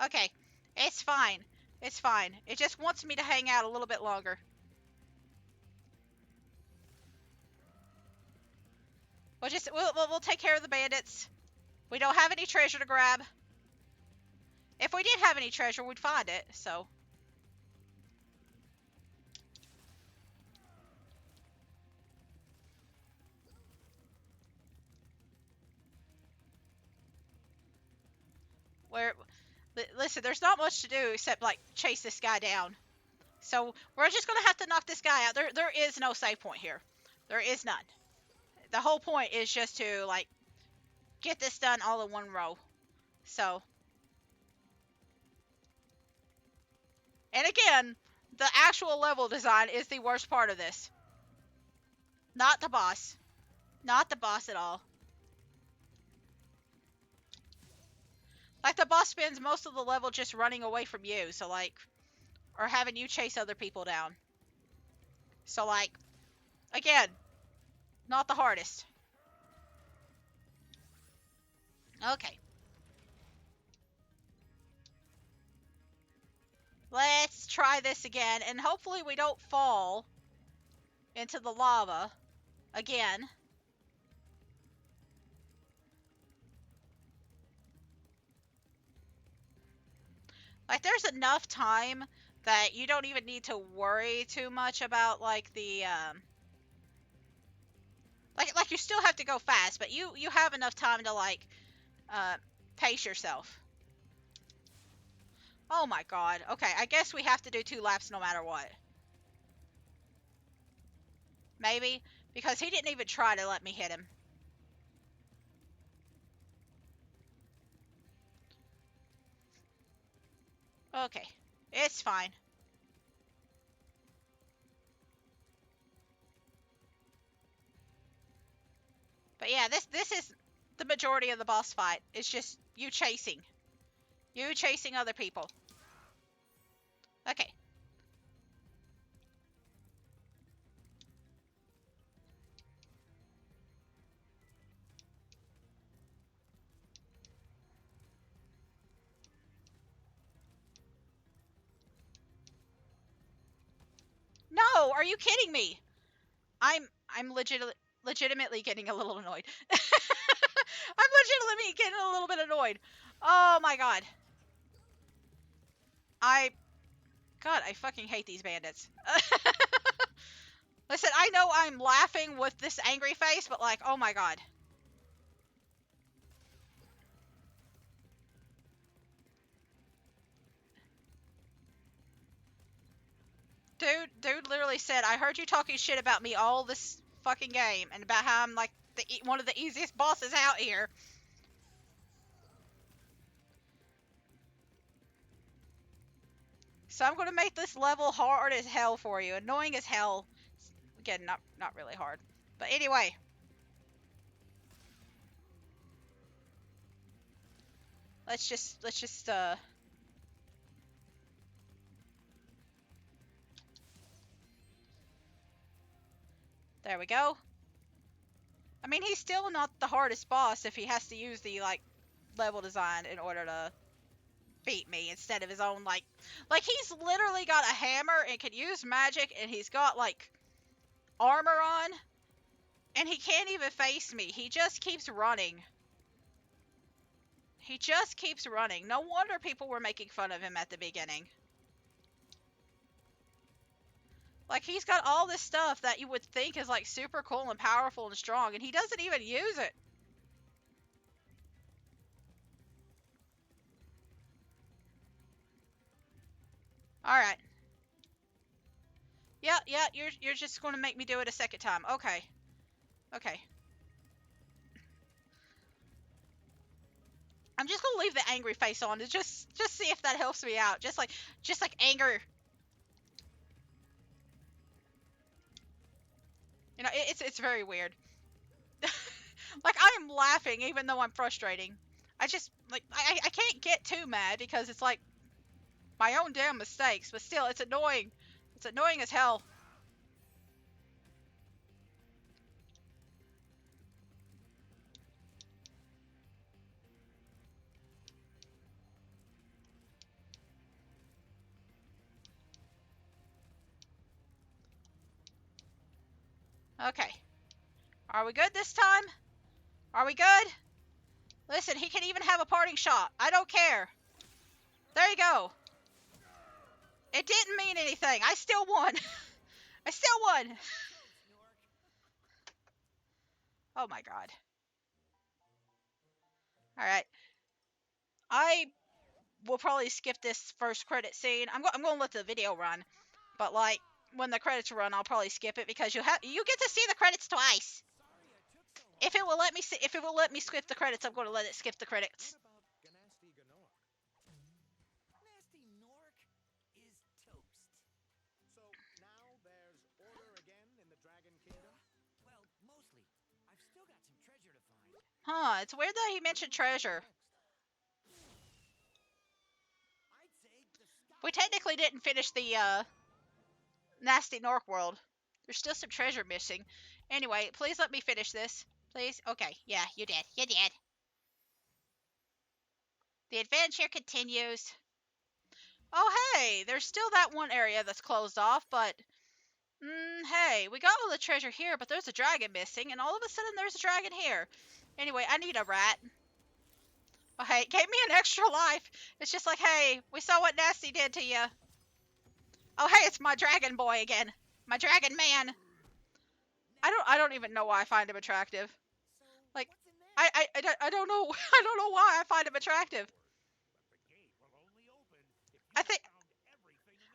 Okay. It's fine. It's fine. It just wants me to hang out a little bit longer. We'll take care of the bandits. We don't have any treasure to grab. If we did have any treasure, we'd find it, so. Listen, there's not much to do except, like, chase this guy down. So, we're just gonna have to knock this guy out. There is no save point here. There is none. The whole point is just to, like, get this done all in one row. So. And again, the actual level design is the worst part of this. Not the boss. Not the boss at all. Like, the boss spends most of the level just running away from you, so, like, or having you chase other people down. So, like, again, not the hardest. Okay. Let's try this again, and hopefully we don't fall into the lava again. Like, there's enough time that you don't even need to worry too much about, like, the, like you still have to go fast, but you have enough time to, like, pace yourself. Oh my god. Okay, I guess we have to do 2 laps no matter what. Maybe, because he didn't even try to let me hit him. Okay, it's fine. But yeah, this is the majority of the boss fight. It's just you chasing. You chasing other people. Okay. Are you kidding me? I'm legitimately getting a little annoyed. I'm legitimately getting a little bit annoyed. Oh my god. I God, I fucking hate these bandits. Listen, I know I'm laughing with this angry face, but like, oh my god. Dude literally said, I heard you talking shit about me all this fucking game, and about how I'm like one of the easiest bosses out here. So I'm gonna make this level hard as hell for you, annoying as hell. Again, not really hard, but anyway, let's just there we go. I mean, he's still not the hardest boss if he has to use the like level design in order to beat me instead of his own like he's literally got a hammer and can use magic, and he's got like armor on, and he can't even face me. He just keeps running. He just keeps running. No wonder people were making fun of him at the beginning. Like, he's got all this stuff that you would think is like super cool and powerful and strong, and he doesn't even use it. All right. Yeah, you're just going to make me do it a second time. Okay. Okay. I'm just going to leave the angry face on to just see if that helps me out. Just like anger. You know, it's very weird. Like, I am laughing even though I'm frustrating. I just like I can't get too mad because it's like my own damn mistakes, but still it's annoying. It's annoying as hell. Okay. Are we good this time? Are we good? Listen, he can even have a parting shot. I don't care. There you go. It didn't mean anything. I still won. I still won. Oh my god. Alright. I will probably skip this first credit scene. I'm going to let the video run. But like, when the credits run, I'll probably skip it because you get to see the credits twice. If it will let me skip the credits, I'm going to let it skip the credits. What about Ganasty Ganork? Nasty Nork is toast. So now there's order again in the Dragon Kingdom? Well, mostly. I've still got some treasure to find. Huh, it's weird that he mentioned treasure. We technically didn't finish the Nasty Nork world. There's still some treasure missing. Anyway, please let me finish this. Please? Okay, yeah, you did. You did. The adventure continues. Oh, hey, there's still that one area that's closed off, but... hey, we got all the treasure here, but there's a dragon missing, and all of a sudden there's a dragon here. Anyway, I need a rat. Oh, hey, it gave me an extra life. It's just like, hey, we saw what Nasty did to you. Oh, hey, it's my dragon boy again. My dragon man. I don't even know why I find him attractive. Like, I don't know I don't know why I find him attractive. I think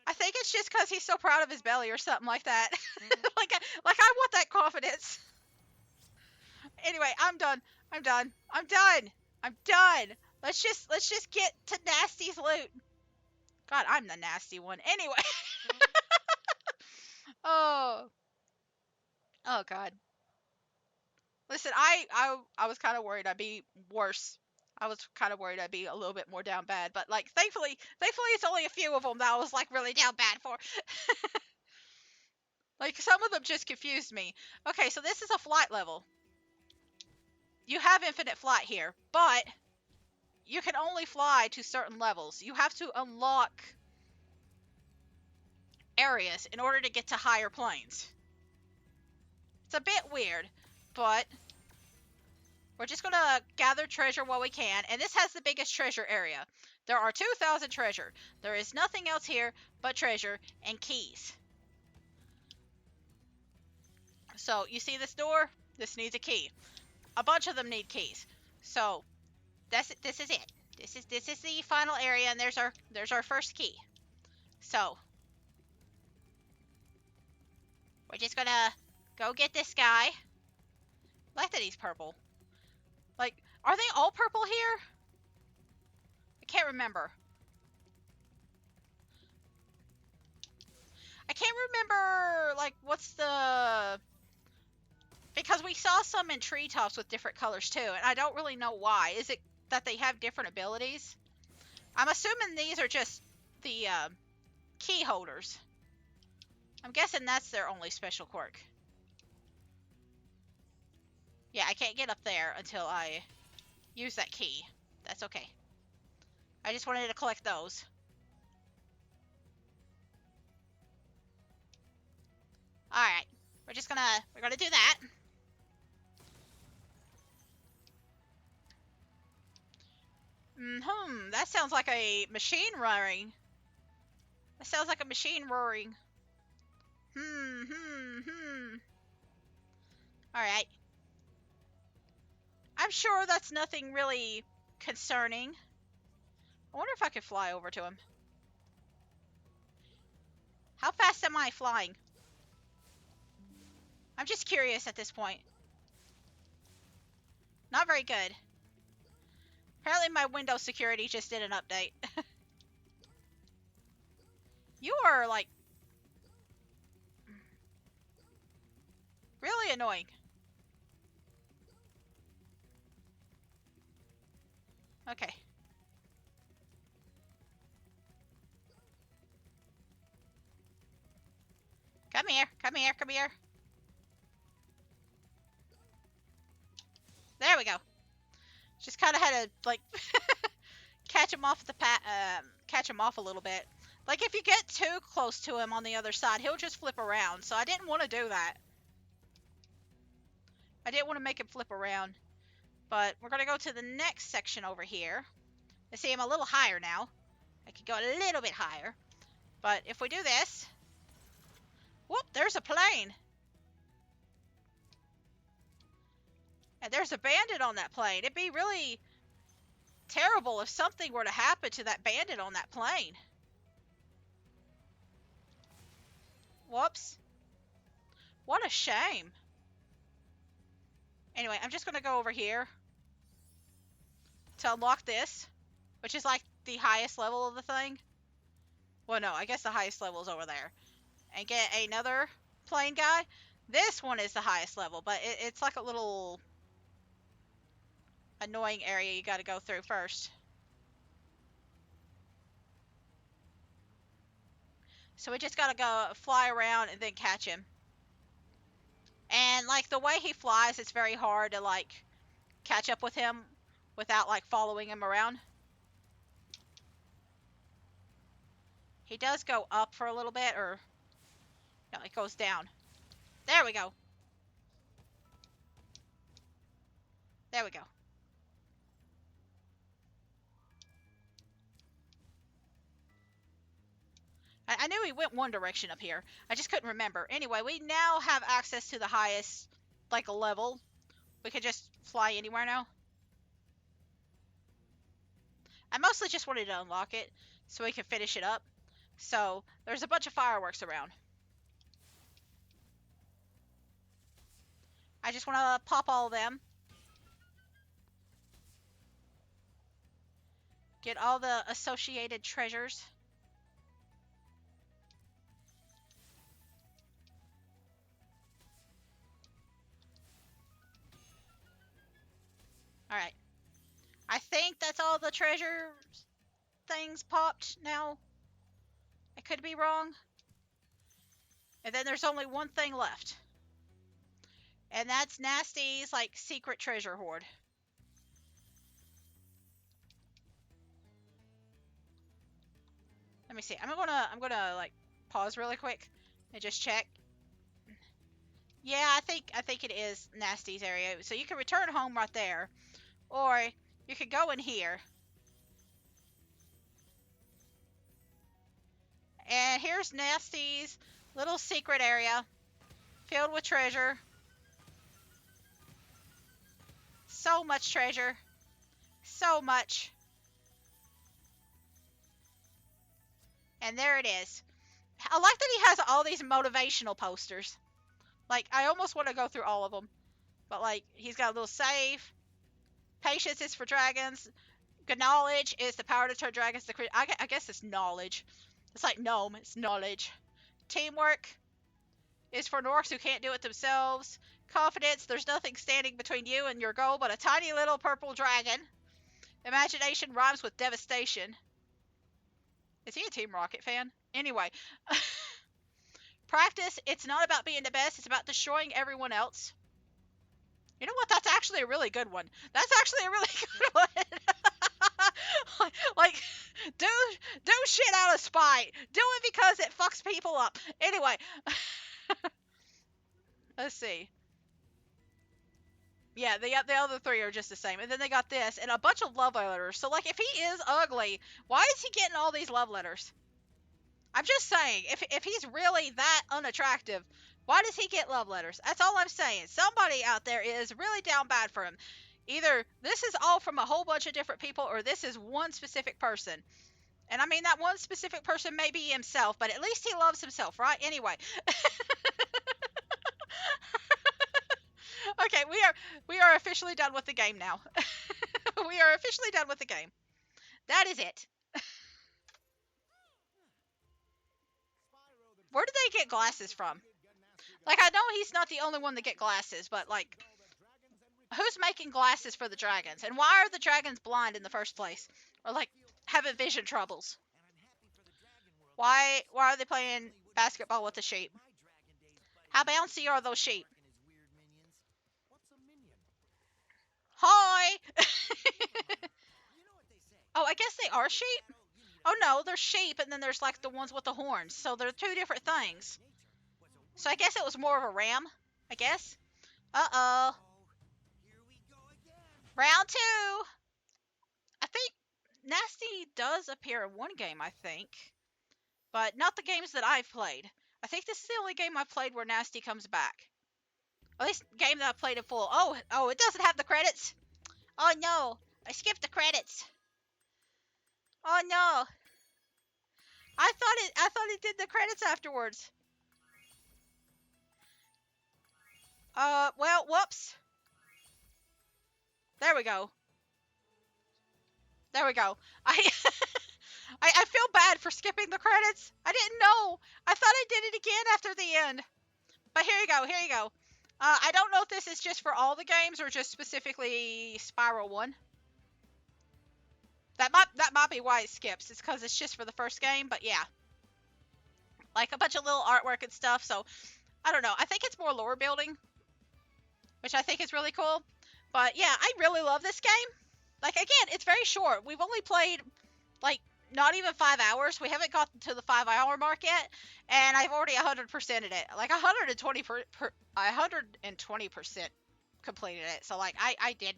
I think it's just because he's so proud of his belly or something like that. like I want that confidence. Anyway, I'm done. I'm done. I'm done. I'm done. Let's just get to Nasty's loot. God, I'm the nasty one. Anyway. Oh. Oh god. Listen, I was kind of worried I'd be worse. I was kind of worried I'd be a little bit more down bad, but like thankfully it's only a few of them that I was like really down bad for. Like some of them just confused me. Okay, so this is a flight level. You have infinite flight here, but you can only fly to certain levels. You have to unlock areas in order to get to higher planes. It's a bit weird, but we're just gonna gather treasure while we can, and this has the biggest treasure area. There are 2,000 treasure. There is nothing else here but treasure and keys. So, you see this door? This needs a key. A bunch of them need keys. So, this is it. This is the final area, and there's our first key. So, we're just gonna go get this guy. I like that he's purple. Like, are they all purple here? I can't remember. I can't remember, like, what's the... Because we saw some in treetops with different colors, too, and I don't really know why. Is it that they have different abilities? I'm assuming these are just the key holders. I'm guessing that's their only special quirk. Yeah, I can't get up there until I use that key. That's okay. I just wanted to collect those. Alright. We're gonna do that. That sounds like a machine roaring. That sounds like a machine roaring. Alright. I'm sure that's nothing really concerning. I wonder if I could fly over to him. How fast am I flying? I'm just curious at this point. Not very good. Apparently my Windows security just did an update. You are, like, really annoying. Okay. Come here, come here, come here. There we go. Just kind of had to, like, catch him off catch him off a little bit. Like, if you get too close to him on the other side, he'll just flip around. So I didn't want to do that. I didn't want to make him flip around. But we're going to go to the next section over here. I see I'm a little higher now. I could go a little bit higher. But if we do this... Whoop, there's a plane. And there's a bandit on that plane. It'd be really terrible if something were to happen to that bandit on that plane. Whoops. What a shame. Anyway, I'm just going to go over here to unlock this, which is like the highest level of the thing. Well, no, I guess the highest level is over there. And get another plane guy. This one is the highest level, but it's like a little annoying area you got to go through first. So we just got to go fly around and then catch him. And, like, the way he flies, it's very hard to, like, catch up with him without, like, following him around. He does go up for a little bit, or... No, it goes down. There we go. There we go. I knew he went one direction up here. I just couldn't remember. Anyway, we now have access to the highest, like, level. We can just fly anywhere now. I mostly just wanted to unlock it so we can finish it up. So, there's a bunch of fireworks around. I just want to pop all of them. Get all the associated treasures. Alright. I think that's all the treasure things popped now. I could be wrong. And then there's only one thing left. And that's Nasty's, like, secret treasure hoard. Let me see. I'm gonna like pause really quick and just check. Yeah, I think it is Nasty's area. So you can return home right there, or you could go in here. And here's Nasty's little secret area filled with treasure. So much treasure. So much. And there it is. I like that he has all these motivational posters. Like, I almost want to go through all of them. But, like, he's got a little save. Patience is for dragons. Good knowledge is the power to turn dragons to creatures. I guess it's knowledge. It's like gnome. It's knowledge. Teamwork is for orcs who can't do it themselves. Confidence, there's nothing standing between you and your goal but a tiny little purple dragon. Imagination rhymes with devastation. Is he a Team Rocket fan? Anyway. Practice, it's not about being the best, it's about destroying everyone else. You know what? That's actually a really good one. That's actually a really good one. like, do shit out of spite. Do it because it fucks people up. Anyway. Let's see. Yeah, the other three are just the same. And then they got this and a bunch of love letters. So, like, if he is ugly, why is he getting all these love letters? I'm just saying, if he's really that unattractive, why does he get love letters? That's all I'm saying. Somebody out there is really down bad for him. Either this is all from a whole bunch of different people, or this is one specific person. And I mean, that one specific person may be himself, but at least he loves himself, right? Anyway. Okay, we are officially done with the game now. We are officially done with the game. That is it. Where did they get glasses from? Like, I know he's not the only one to get glasses, but, like, who's making glasses for the dragons? And why are the dragons blind in the first place? Or, like, having vision troubles? Why are they playing basketball with the sheep? How bouncy are those sheep? Hi! Oh, I guess they are sheep? Oh no, they're sheep, and then there's like the ones with the horns. So they're two different things. So I guess it was more of a ram, I guess. Uh-oh. Round 2! I think Nasty does appear in one game, I think. But not the games that I've played. I think this is the only game I've played where Nasty comes back. At least game that I've played in full. Oh, it doesn't have the credits? Oh no, I skipped the credits. Oh no. I thought it did the credits afterwards. Well, whoops. There we go. There we go. I feel bad for skipping the credits. I didn't know. I thought I did it again after the end. But here you go. Here you go. I don't know if this is just for all the games or just specifically Spyro 1. That might be why it skips. It's because it's just for the first game. But yeah, like a bunch of little artwork and stuff. So I don't know. I think it's more lore building, which I think is really cool. But yeah, I really love this game. Like, again, it's very short. We've only played, like, not even 5 hours. We haven't gotten to the 5-hour mark yet, and I've already 100%ed it. Like, 120% completed it. So, like, I did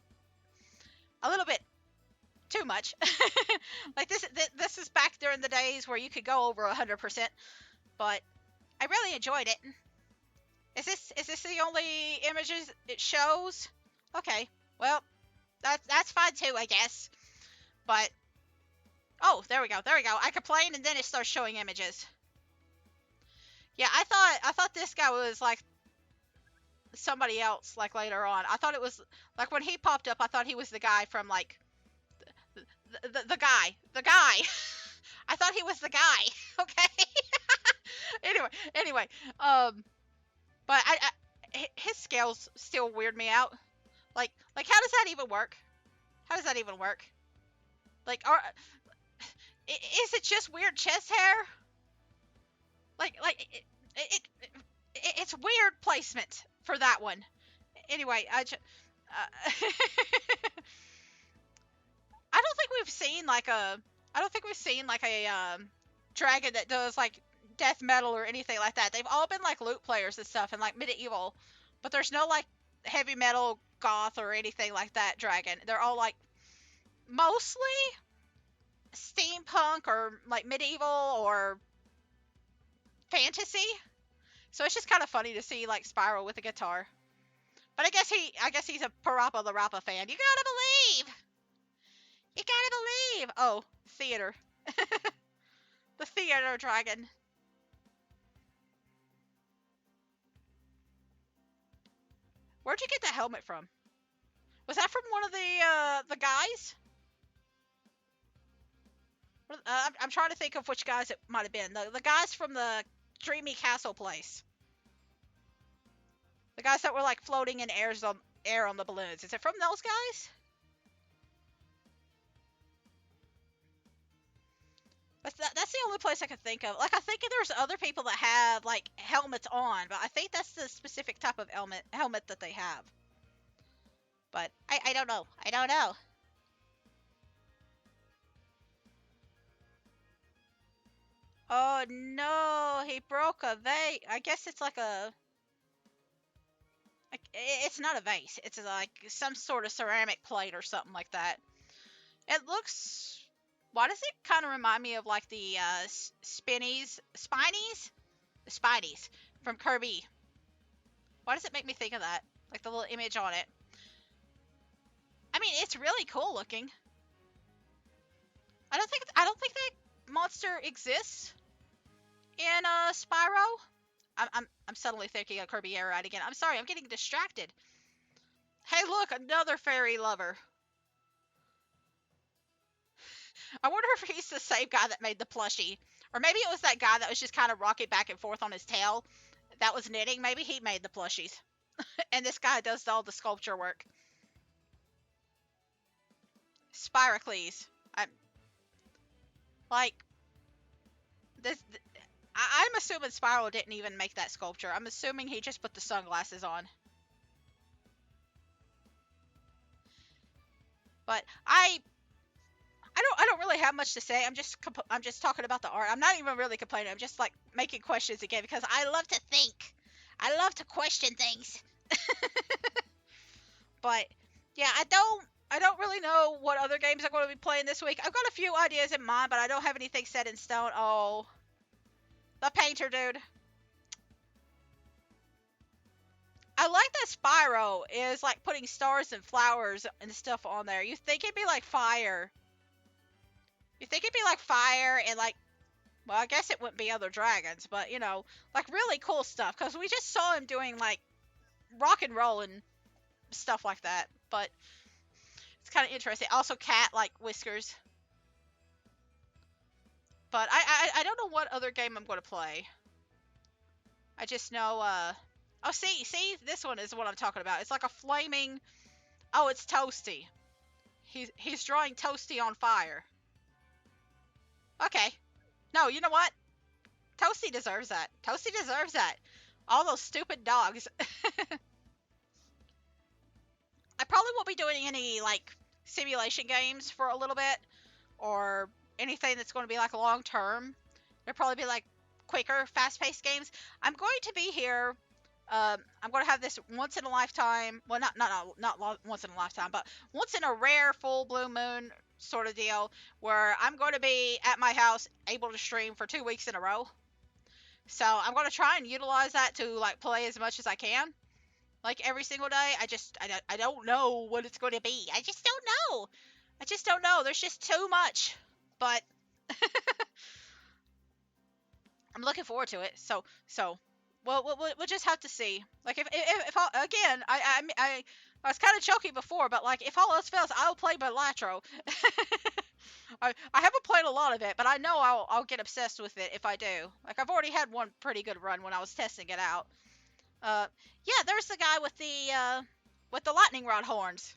a little bit too much. Like, this is back during the days where you could go over 100%, but I really enjoyed it. Is this the only images it shows? Okay, well, that's fine too, I guess. But oh, there we go. I complain and then it starts showing images. Yeah, I thought this guy was like somebody else. Like later on, I thought it was like when he popped up. I thought he was the guy from like the guy. I thought he was the guy. Okay. Anyway. But his scales still weird me out. Like how does that even work? How does that even work? Like, is it just weird chest hair? Like it's weird placement for that one. Anyway, I don't think we've seen like a dragon that does like death metal or anything like that. They've all been like loot players and stuff and like medieval, but there's no like heavy metal, goth, or anything like that dragon. They're all like mostly steampunk or like medieval or fantasy. So it's just kind of funny to see like Spyro with a guitar. But I guess he's a Parappa the Rappa fan. You gotta believe. You gotta believe. Oh, theater. The theater dragon. Where'd you get that helmet from? Was that from one of the guys? I'm trying to think of which guys it might have been. The guys from the Dreamy Castle place. The guys that were like floating in air on the balloons. Is it from those guys? That's the only place I can think of. Like I think there's other people that have like helmets on, but I think that's the specific type of helmet that they have. But I don't know. I don't know. Oh no, he broke a vase. I guess it's like it's not a vase. It's like some sort of ceramic plate or something like that. It looks. Why does it kind of remind me of like the the Spinies from Kirby? Why does it make me think of that? Like the little image on it. I mean, it's really cool looking. I don't think that monster exists in Spyro. I'm suddenly thinking of Kirby Air Ride again. I'm sorry, I'm getting distracted. Hey, look, another fairy lover. I wonder if he's the same guy that made the plushie. Or maybe it was that guy that was just kind of rocking back and forth on his tail that was knitting. Maybe he made the plushies. And this guy does all the sculpture work. Spiracles. I'm like this. I'm assuming Spyro didn't even make that sculpture. I'm assuming he just put the sunglasses on. But I don't really have much to say. I'm just talking about the art. I'm not even really complaining. I'm just like making questions again because I love to think. I love to question things. But yeah, I don't really know what other games I'm going to be playing this week. I've got a few ideas in mind, but I don't have anything set in stone. Oh, the painter dude. I like that Spyro is like putting stars and flowers and stuff on there. You think it'd be like fire. You think it'd be like fire and like, well, I guess it wouldn't be other dragons, but you know, like really cool stuff. Because we just saw him doing like rock and roll and stuff like that. But it's kind of interesting. Also, cat like whiskers. But I don't know what other game I'm going to play. I just know, oh, see, this one is what I'm talking about. It's like a flaming, oh, it's Toasty. He's drawing Toasty on fire. Okay. No, you know what? Toasty deserves that. Toasty deserves that. All those stupid dogs. I probably won't be doing any, like, simulation games for a little bit. Or anything that's going to be, like, long term. It'll probably be, like, quicker, fast-paced games. I'm going to be here. I'm going to have this once in a lifetime. Well, not once in a lifetime, but once in a rare full blue moon sort of deal where I'm going to be at my house able to stream for 2 weeks in a row. So I'm going to try and utilize that to like play as much as I can, like every single day. I don't know what it's going to be. I just don't know. I just don't know. There's just too much. But I'm looking forward to it. So well, we'll just have to see. Like if again, I was kind of joking before, but like if all else fails, I'll play Balatro. I haven't played a lot of it, but I know I'll get obsessed with it if I do. Like I've already had one pretty good run when I was testing it out. Yeah, there's the guy with the lightning rod horns.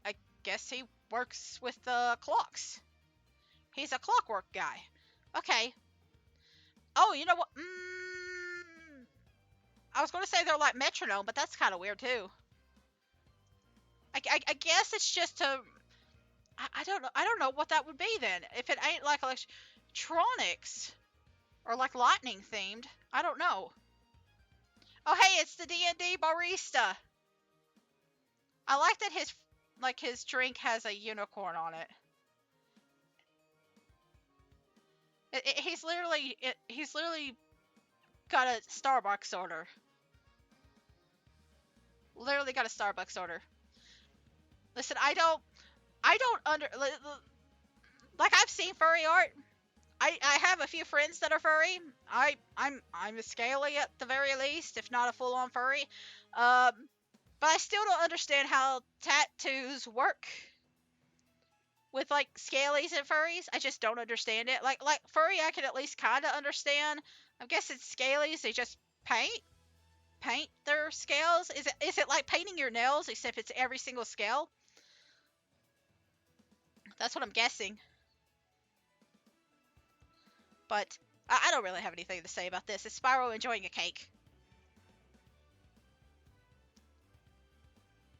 I guess he works with the clocks. He's a clockwork guy. Okay. Oh, you know what? I was going to say they're like metronome, but that's kind of weird too. I guess it's just to. I don't know. I don't know what that would be then. If it ain't like electronics or like lightning themed. I don't know. Oh hey, it's the D&D barista. I like that his drink has a unicorn on it. He's literally got a Starbucks order. Literally got a Starbucks order. Listen, I don't like I've seen furry art. I have a few friends that are furry. I'm a scaly at the very least, if not a full on furry. Um, but I still don't understand how tattoos work with like scalies and furries. I just don't understand it. Like furry, I can at least kind of understand. I guess it's scalies. They just paint their scales. Is it like painting your nails except it's every single scale? That's what I'm guessing. But I don't really have anything to say about this. Is Spyro enjoying a cake?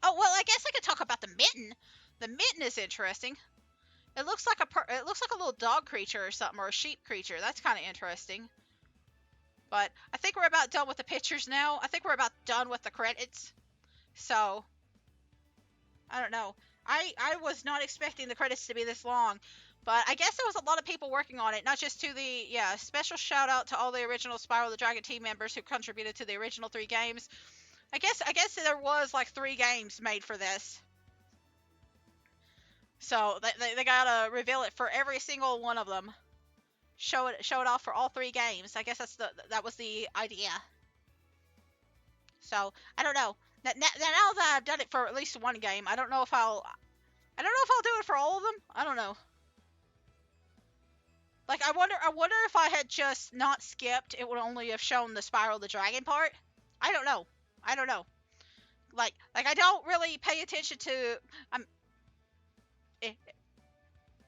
Oh well, I guess I could talk about the mitten. The mitten is interesting. It looks like a little dog creature or something, or a sheep creature. That's kind of interesting. But I think we're about done with the pictures now. I think we're about done with the credits. So I don't know. I was not expecting the credits to be this long, but I guess there was a lot of people working on it. Not just to the special shout out to all the original Spyro the Dragon team members who contributed to the original 3 games. I guess there was like 3 games made for this. So they gotta reveal it for every single one of them. Show it off for all 3 games. I guess that was the idea. So I don't know. Now that I've done it for at least one game, I don't know if I'll do it for all of them. I don't know. Like I wonder if I had just not skipped, it would only have shown the Spyro the Dragon part. I don't know. I don't know. Like I don't really pay attention to. Eh,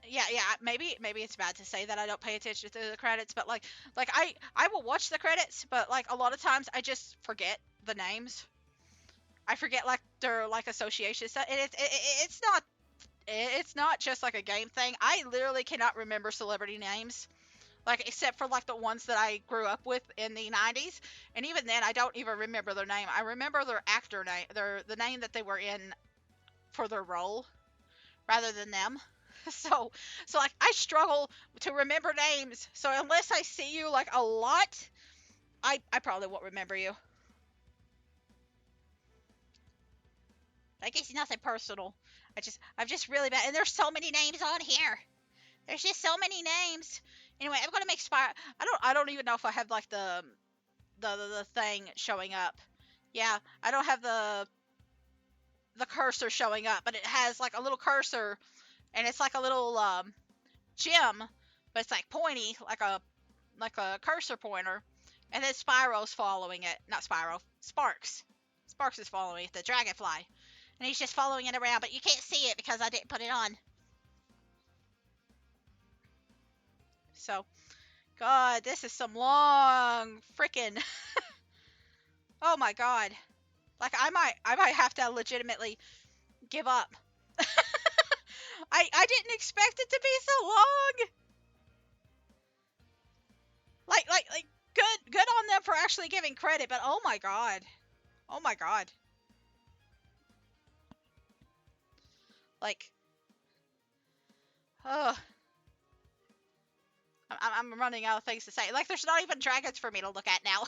yeah. Maybe it's bad to say that I don't pay attention to the credits, but like I will watch the credits, but like a lot of times I just forget the names. I forget like their like association stuff, and it's not just like a game thing. I literally cannot remember celebrity names, like except for like the ones that I grew up with in the 90s, and even then I don't even remember their name. I remember their actor name, the name that they were in for their role rather than them. So like I struggle to remember names. So unless I see you like a lot, I probably won't remember you. I guess nothing personal. I'm just really bad, and there's so many names on here. There's just so many names. Anyway, I'm gonna make Spyro. I don't even know if I have like the thing showing up. Yeah, I don't have the cursor showing up, but it has like a little cursor, and it's like a little gem, but it's like pointy, like a cursor pointer, and then Spyro's following it. Not Spyro, Sparks. Sparks is following it, the dragonfly, and he's just following it around, but you can't see it because I didn't put it on. So, God, this is some long freaking. Oh my God. Like I might have to legitimately give up. I didn't expect it to be so long. Like good on them for actually giving credit, but oh my God. Oh my God. Like ugh. I'm running out of things to say. Like there's not even dragons for me to look at now.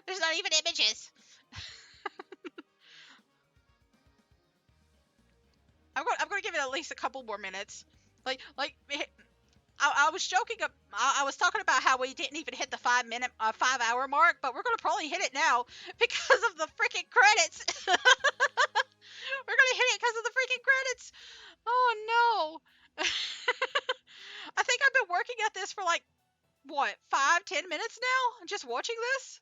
There's not even images. I'm going to give it at least a couple more minutes. I was joking. I was talking about how we didn't even hit the 5 hour mark, but we're gonna probably hit it now because of the freaking credits. We're gonna hit it because of the freaking credits. Oh no! I think I've been working at this for like what 5-10 minutes now, just watching this.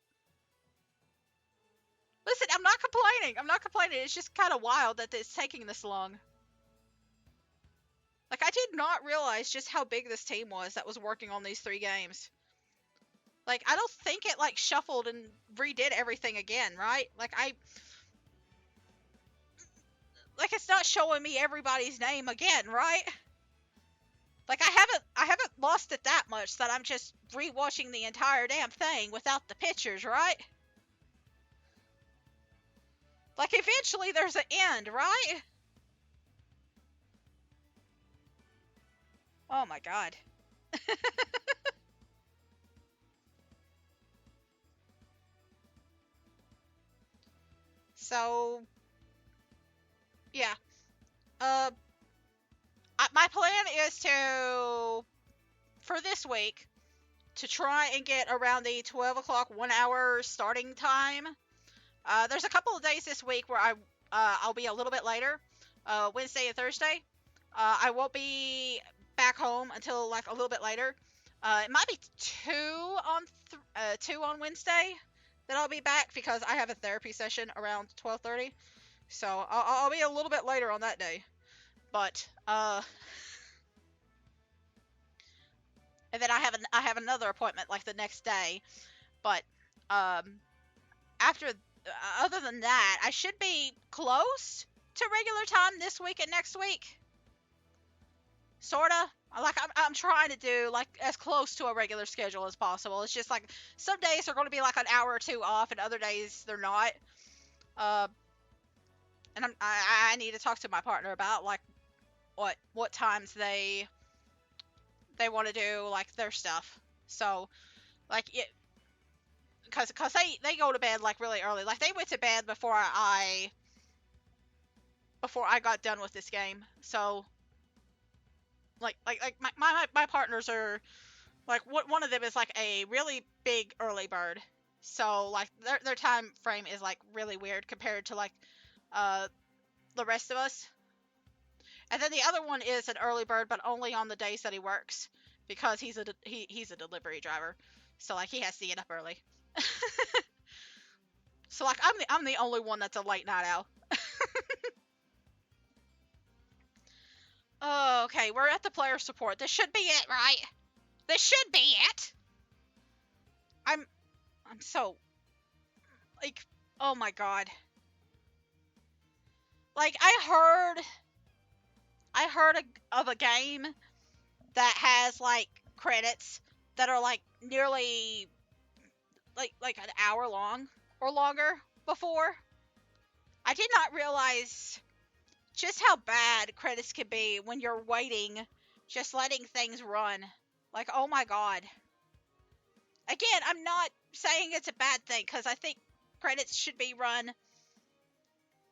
Listen, I'm not complaining. I'm not complaining. It's just kind of wild that it's taking this long. Like, I did not realize just how big this team was that was working on these 3 games. Like, I don't think it, like, shuffled and redid everything again, right? Like, it's not showing me everybody's name again, right? Like I haven't lost it that much that I'm just rewatching the entire damn thing without the pictures, right? Like eventually there's an end, right? Oh my god. So yeah. Uh, my plan is to for this week to try and get around the 12 o'clock 1 hour starting time. There's a couple of days this week where I'll be a little bit later, Wednesday and Thursday. I won't be back home until like a little bit later. It might be two on Wednesday that I'll be back because I have a therapy session around 12:30. So I'll be a little bit later on that day. But and then I have another appointment like the next day. But um, after other than that, I should be close to regular time this week and next week. Sorta. Like I'm trying to do like as close to a regular schedule as possible. It's just like some days are going to be like an hour or two off, and other days they're not. Uh, and I need to talk to my partner about like what times they want to do like their stuff. So like it because they go to bed like really early. Like they went to bed before I got done with this game. So like my partners are like one of them is like a really big early bird. So like their time frame is like really weird compared to like uh the rest of us. And then the other one is an early bird, but only on the days that he works because he's a delivery driver. So like he has to get up early. So like I'm the only one that's a late night owl. Oh, okay, we're at the player support. This should be it, right? This should be it. I'm I'm so like oh my god. Like I heard of a game that has like credits that are like nearly like an hour long or longer before. I did not realize just how bad credits can be when you're waiting, just letting things run. Like, oh my god. Again, I'm not saying it's a bad thing because I think credits should be run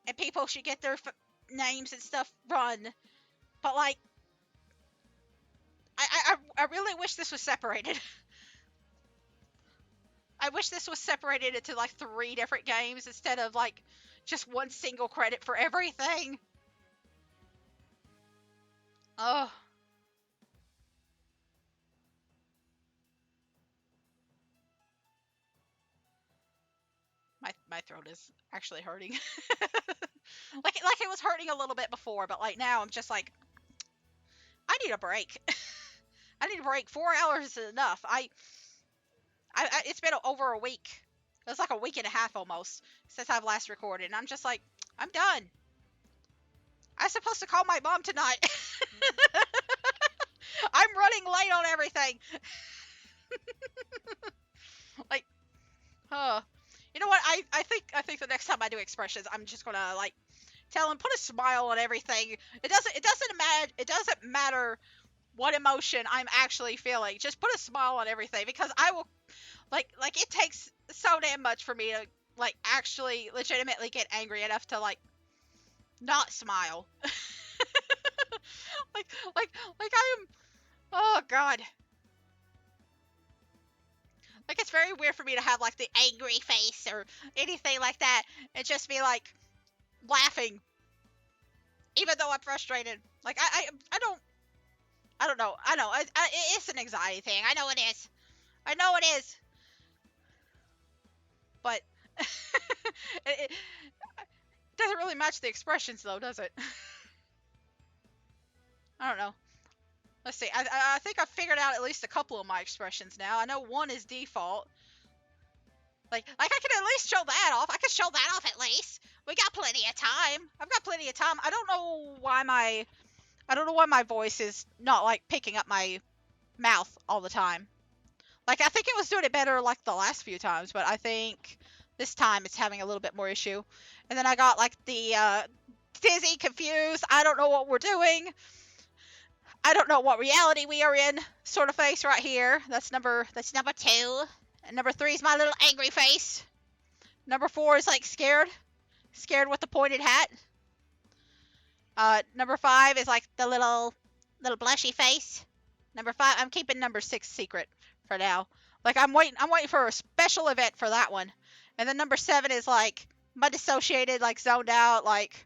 and people should get their names and stuff run. But like, I really wish this was separated. I wish this was separated into like 3 different games instead of like just one single credit for everything. Oh, my throat is actually hurting. Like it was hurting a little bit before, but like now I'm just like I need a break. I need a break. 4 hours is enough. It's been over a week. It's like a week and a half almost since I've last recorded, and I'm just like I'm done. I'm supposed to call my mom tonight. I'm running late on everything. Like, huh. You know what? I think the next time I do expressions, I'm just gonna like tell him put a smile on everything. It doesn't matter what emotion I'm actually feeling. Just put a smile on everything because I will like it takes so damn much for me to like actually legitimately get angry enough to like not smile. like like I am oh god. Like it's very weird for me to have like the angry face or anything like that and just be like laughing even though I'm frustrated. Like I don't know. I know it's an anxiety thing. I know it is. I know it is. But it doesn't really match the expressions though, does it? I don't know. Let's see. I think I've figured out at least a couple of my expressions now. I know one is default. Like I can at least show that off. I can show that off at least. We got plenty of time. I've got plenty of time. I don't know why my I don't know why my voice is not like picking up my mouth all the time. Like I think it was doing it better like the last few times, but I think this time it's having a little bit more issue. And then I got like the dizzy, confused, I don't know what we're doing. I don't know what reality we are in sort of face right here. That's number 2. And number 3 is my little angry face. Number 4 is like scared with the pointed hat. Number 5 is like the little blushy face. Number 5, I'm keeping number 6 secret for now. Like I'm waiting for a special event for that one. And then number 7 is like my dissociated, like zoned out, like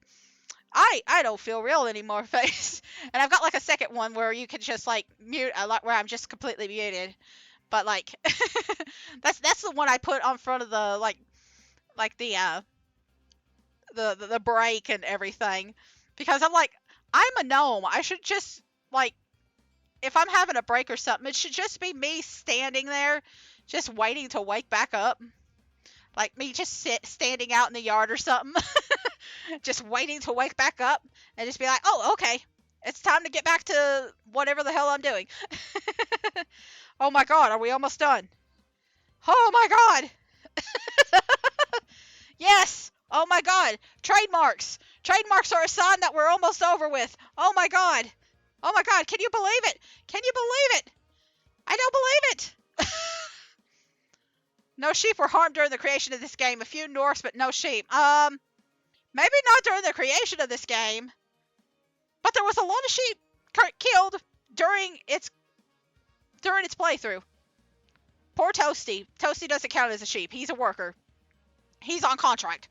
I don't feel real anymore face. And I've got like a second one where you can just like mute a lot, where I'm just completely muted. But like that's the one I put on front of the like the break and everything, because I'm like, I'm a gnome. I should just like, if I'm having a break or something, it should just be me standing there just waiting to wake back up. Like me just standing out in the yard or something. Just waiting to wake back up and just be like, oh, okay. It's time to get back to whatever the hell I'm doing. Oh my god, are we almost done? Oh my god! Yes! Oh my god! Trademarks! Trademarks are a sign that we're almost over with. Oh my god! Oh my god, can you believe it? Can you believe it? I don't believe it! No sheep were harmed during the creation of this game. A few Norks, but no sheep. Maybe not during the creation of this game, but there was a lot of sheep killed during its playthrough. Poor Toasty. Toasty doesn't count as a sheep. He's a worker. He's on contract.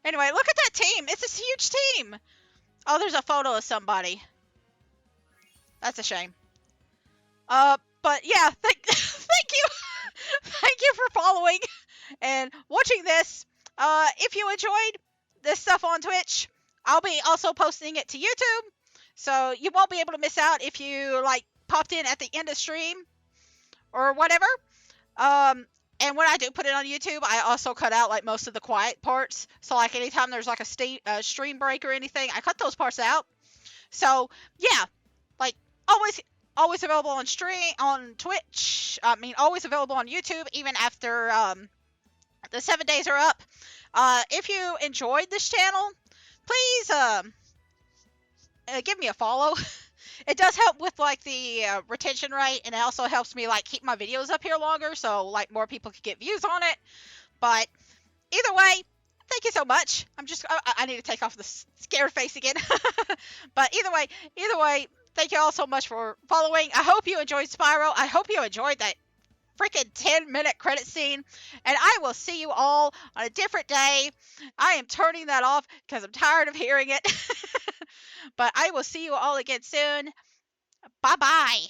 Anyway, look at that team. It's a huge team. Oh, there's a photo of somebody. That's a shame. But yeah, thank you. Thank you for following and watching this. If you enjoyed this stuff on Twitch, I'll be also posting it to YouTube, so you won't be able to miss out if you like popped in at the end of stream or whatever. And when I do put it on YouTube, I also cut out like most of the quiet parts. So like anytime there's like a stream break or anything, I cut those parts out. So yeah, like always available on Twitch. I mean, always available on YouTube even after the 7 days are up. If you enjoyed this channel, please give me a follow. It does help with like the retention rate, and it also helps me like keep my videos up here longer, so like more people can get views on it. But either way, thank you so much. I need to take off the scared face again. But either way, thank you all so much for following. I hope you enjoyed Spyro. I hope you enjoyed that freaking 10-minute credit scene, and I will see you all on a different day. I am turning that off because I'm tired of hearing it. But I will see you all again soon. Bye bye.